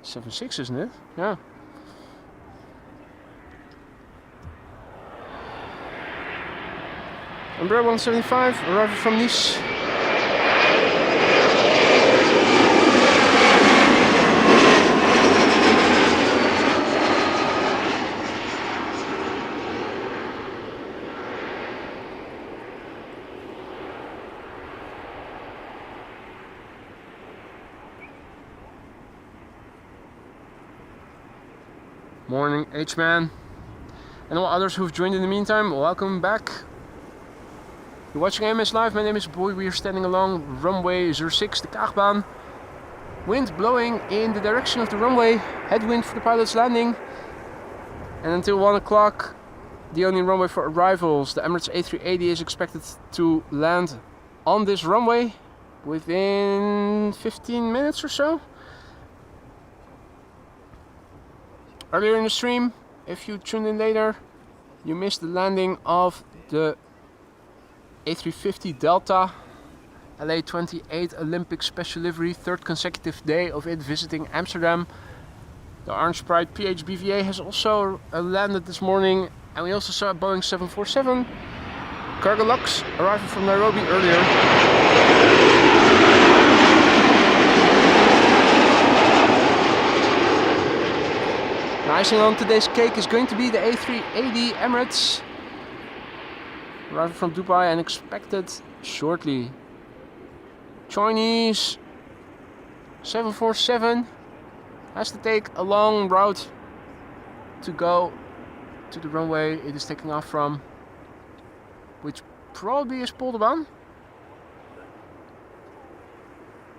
7.6, isn't it? Yeah. Embraer 175 arriving from Nice. Morning, H-Man, and all others who've joined in the meantime, welcome back. You're watching AMS Live, my name is Boy, we are standing along runway 06, the Kaagbaan. Wind blowing in the direction of the runway, headwind for the pilot's landing. And until 1 o'clock, the only runway for arrivals, the Emirates A380 is expected to land on this runway within 15 minutes or so. Earlier in the stream, if you tuned in later, you missed the landing of the A350 Delta LA28 Olympic Special Livery, third consecutive day of it visiting Amsterdam. The Orange Pride PHBVA has also landed this morning, and we also saw a Boeing 747 Cargo Lux arriving from Nairobi earlier. Icing on today's cake is going to be the A380 Emirates, arriving from Dubai and expected shortly. Chinese 747 has to take a long route to go to the runway it is taking off from, which probably is Polderban.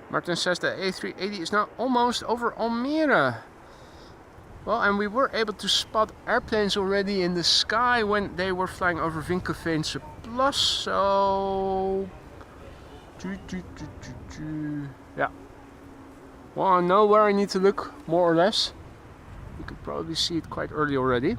Martin says the A380 is now almost over Almere. Well, and we were able to spot airplanes already in the sky when they were flying over Vinkenveense Plus, so... Yeah. Well, I know where I need to look, more or less. You could probably see it quite early already.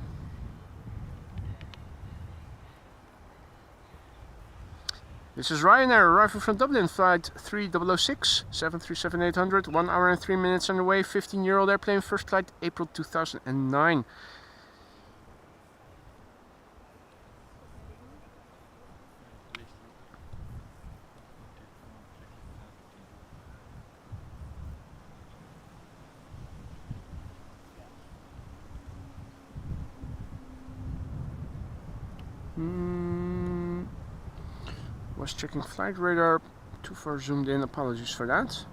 This is Ryanair arriving from Dublin, flight 3006, 737-800, 1 hour and 3 minutes underway, 15-year-old airplane, first flight April 2009. Was checking flight radar, too far zoomed in, apologies for that.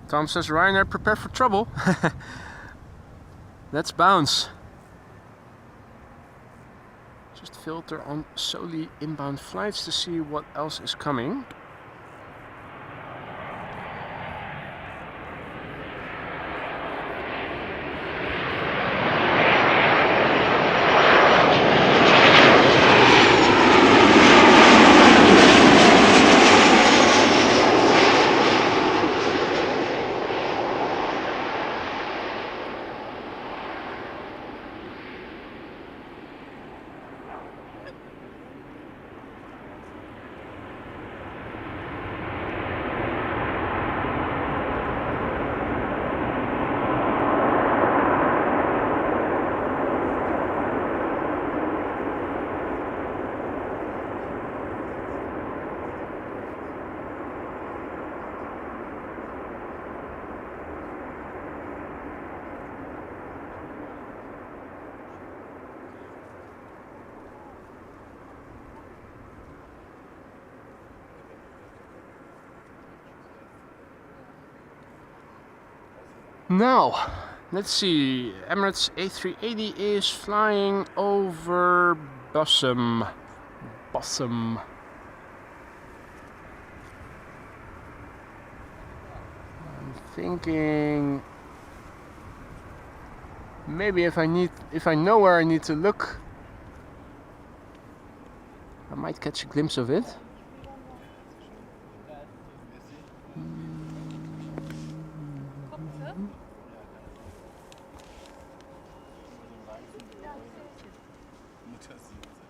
Tom says, Ryanair, prepare for trouble. Let's bounce. Just filter on solely inbound flights to see what else is coming. Now, let's see, Emirates A380 is flying over Bussum. I'm thinking maybe if I know where I need to look, I might catch a glimpse of it.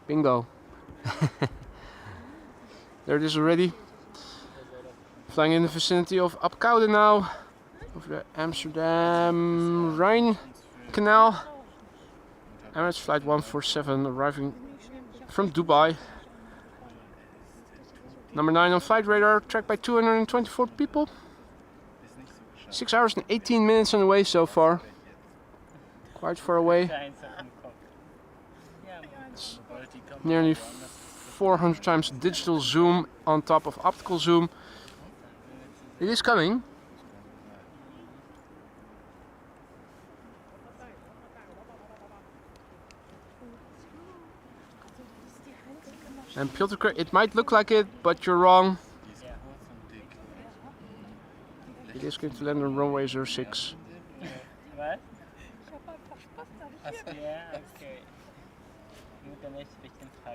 Bingo. There it is already. Flying in the vicinity of Apkoude now, over the Amsterdam Rhine Canal. Emirates flight 147 arriving from Dubai. Number 9 on flight radar, tracked by 224 people. 6 hours and 18 minutes on the way so far. Quite far away. It's nearly 400 times digital zoom on top of optical zoom. It is coming. And Piotr, it might look like it, but you're wrong. It is going to land on runway 06. What? Yeah, okay.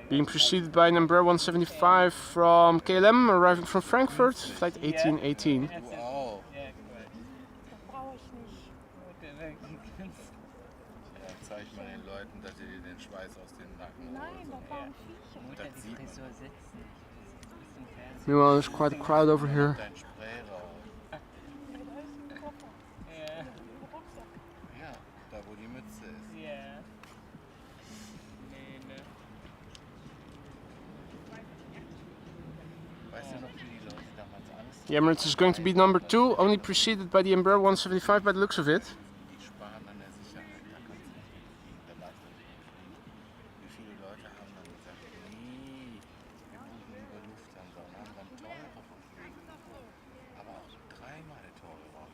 Being preceded by an Embraer 175 from KLM, arriving from Frankfurt, flight 1818. Wow. Ja, zeig mal den Leuten, dass ihr dir den Schweiß aus den Nacken holt. Nein, da waren Viecher. Das sieht man. Meanwhile, there's quite a crowd over here. Dein Spray raus. Ja, da wo die Mütze ist. Ja. Weißt du noch, wie die Leute damals Angst The Emirates is going to be number 2, only preceded by the Embraer 175 by the looks of it. die sparen an der Sicherheit? Da kannst du nicht mitfliegen, da darfst du nicht mitfliegen. Wie viele Leute haben dann gesagt, nee, wir buchen über Lufthansa und haben dann teurere Flüge gebucht. Aber auch dreimal teurer.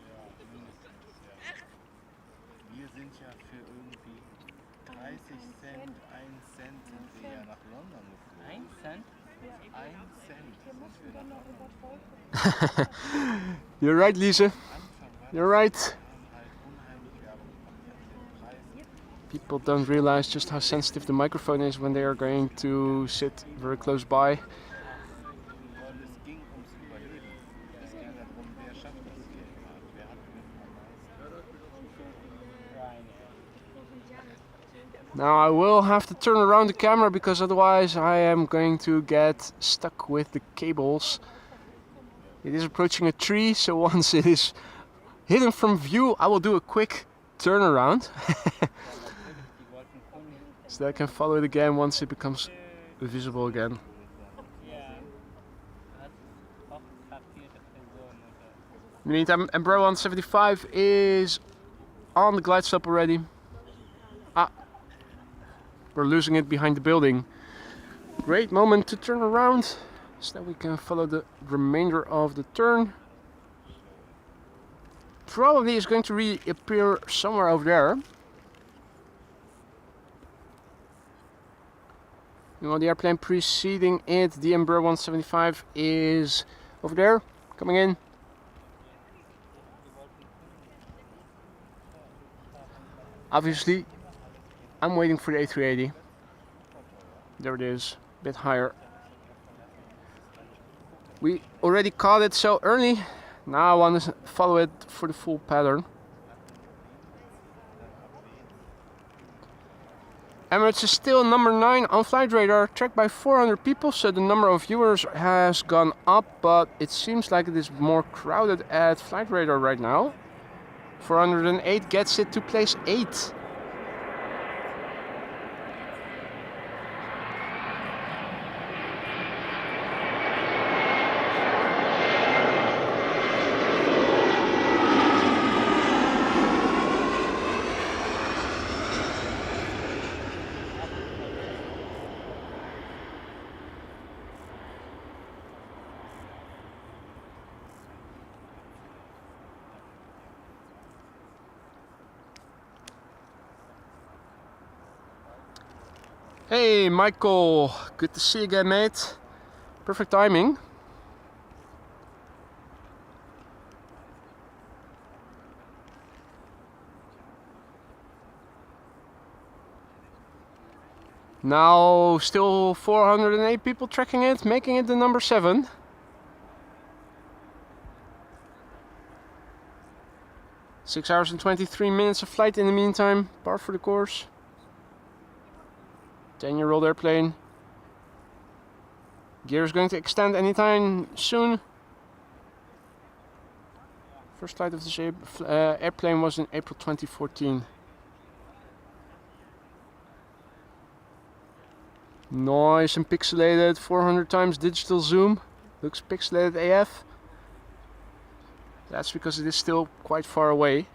Wir sind ja für irgendwie 30 Cent, 1 Cent sind wir ja nach London geflogen. 1 Cent? 1 Cent sind wir nach London geflogen. You're right, Lise. You're right. Wir haben halt unheimlich Werbung gemacht. People don't realize just how sensitive the microphone is when they are going to sit very close by. Und es ging ums Überleben. Es ging darum, wer schafft das hier immer. Wer hat am meisten. Now I will have to turn around the camera because otherwise I am going to get stuck with the cables. It is approaching a tree, so once it is hidden from view, I will do a quick turnaround. So that I can follow it again once it becomes visible again. In the meantime, Embraer 175 is on the glide slope already. Ah, we're losing it behind the building. Great moment to turn around so that we can follow the remainder of the turn. Probably is going to reappear somewhere over there. Meanwhile, the airplane preceding it, the Embraer 175, is over there, coming in. Obviously, I'm waiting for the A380. There it is, a bit higher. We already caught it so early. Now I want to follow it for the full pattern. Emirates is still number 9 on flight radar, tracked by 400 people, so the number of viewers has gone up, but it seems like it is more crowded at flight radar right now. 408 gets it to place 8. Hey Michael, good to see you again, mate. Perfect timing. Now still 408 people tracking it, making it the number 7. Six hours and 23 minutes of flight in the meantime, par for the course. 10-year-old airplane. Gear is going to extend anytime soon. First flight of this airplane was in April 2014. Nice and pixelated, 400 times digital zoom. Looks pixelated AF. That's because it is still quite far away.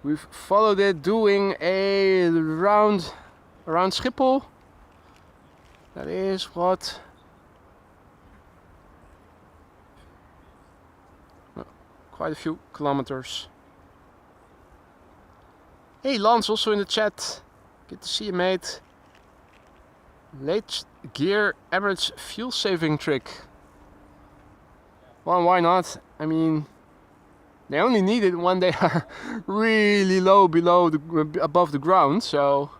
We've followed it doing a round around Schiphol. That is what? Quite a few kilometers. Hey Lance, also in the chat. Good to see you, mate. Late gear Emirates fuel saving trick. Well, why not? I mean, they only need it when they are really low above the ground, so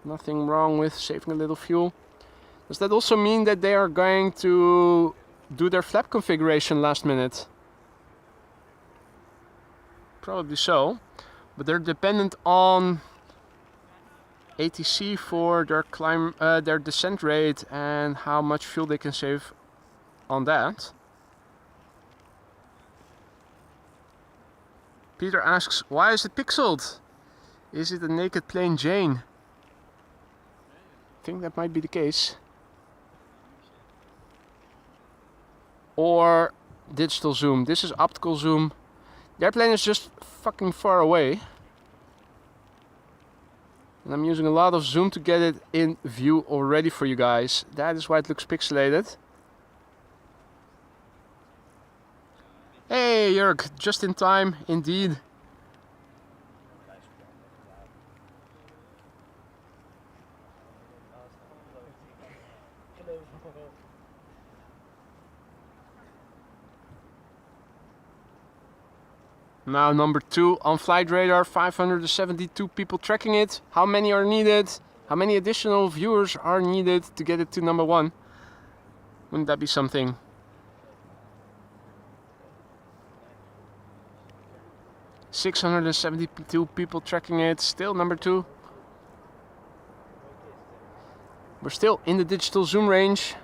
nothing wrong with saving a little fuel. Does that also mean that they are going to do their flap configuration last minute? Probably so, but they're dependent on ATC for their descent rate and how much fuel they can save on that. Peter asks, why is it pixeled? Is it a naked plain Jane? I think that might be the case. Or digital zoom. This is optical zoom. The airplane is just fucking far away. And I'm using a lot of zoom to get it in view already for you guys. That is why it looks pixelated. Hey Jörg, just in time, indeed. Now number 2 on flight radar, 572 people tracking it. How many are needed? How many additional viewers are needed to get it to number 1? Wouldn't that be something? ...672 people tracking it, still number 2. We're still in the digital zoom range.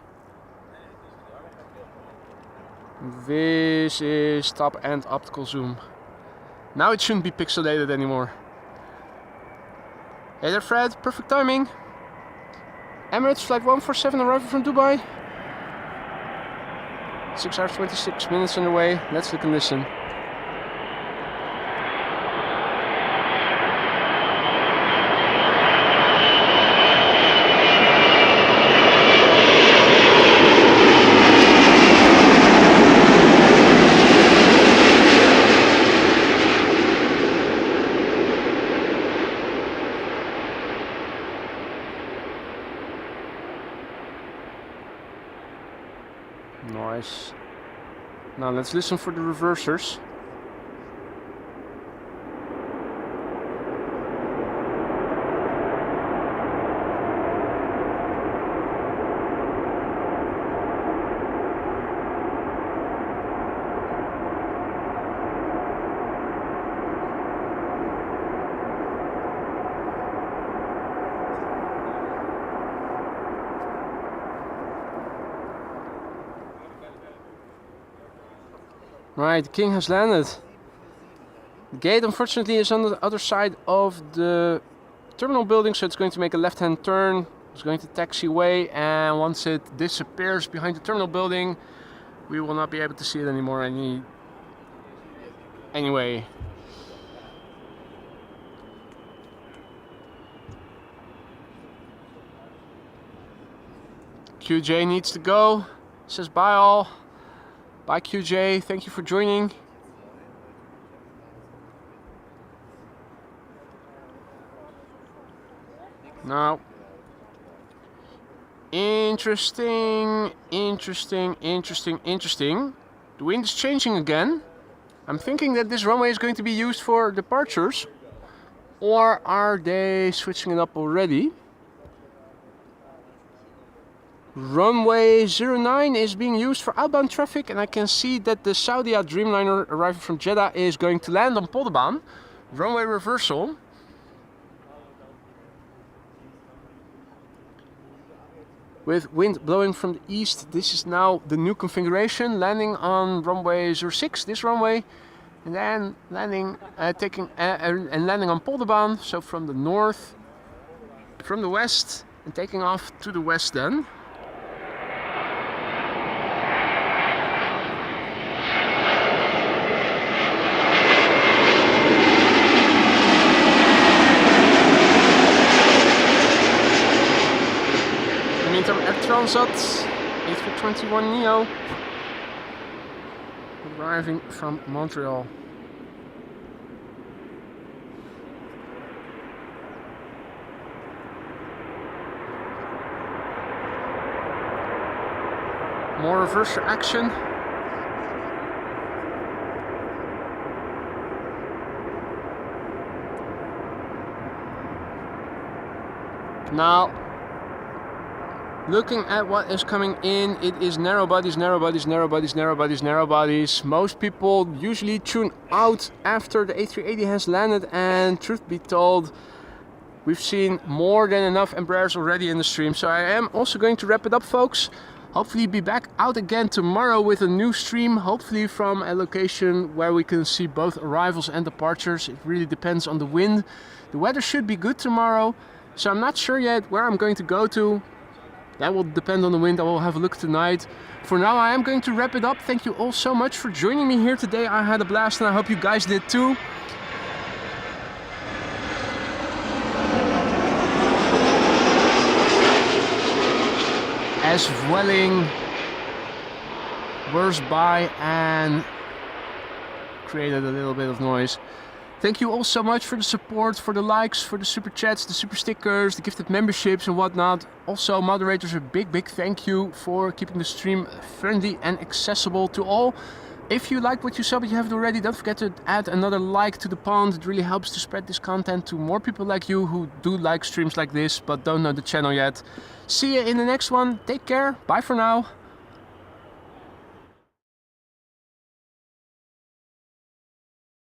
This is top-end optical zoom. Now it shouldn't be pixelated anymore. Hey there Fred, perfect timing. Emirates flight 147 arriving from Dubai. 6 hours 26 minutes on the way. Let's look and listen. Nice. Now let's listen for the reversers. Right, the King has landed. The gate unfortunately is on the other side of the terminal building, so it's going to make a left-hand turn. It's going to taxi away, and once it disappears behind the terminal building, we will not be able to see it anymore anyway. QJ needs to go. Says bye all. Bye QJ, thank you for joining. Now, interesting. The wind is changing again. I'm thinking that this runway is going to be used for departures, or are they switching it up already? Runway 09 is being used for outbound traffic, and I can see that the Saudia Dreamliner arriving from Jeddah is going to land on Polderbaan. Runway reversal. With wind blowing from the east, this is now the new configuration, landing on runway 06, this runway, and then landing, landing on Polderbaan, so from the north, from the west, and taking off to the west then. Air Transat A321neo arriving from Montreal. More reverser action. Now, looking at what is coming in, it is narrow bodies. Most people usually tune out after the A380 has landed, and truth be told, we've seen more than enough Embraers already in the stream. So I am also going to wrap it up, folks. Hopefully be back out again tomorrow with a new stream, hopefully from a location where we can see both arrivals and departures. It really depends on the wind. The weather should be good tomorrow, so I'm not sure yet where I'm going to go to. That will depend on the wind. I will have a look tonight. For now, I am going to wrap it up. Thank you all so much for joining me here today. I had a blast, and I hope you guys did too. As Vueling whirs by and created a little bit of noise. Thank you all so much for the support, for the likes, for the super chats, the super stickers, the gifted memberships and whatnot. Also, moderators, a big thank you for keeping the stream friendly and accessible to all. If you like what you saw but you haven't already, don't forget to add another like to the pond. It really helps to spread this content to more people like you who do like streams like this but don't know the channel yet. See you in the next one. Take care. Bye for now.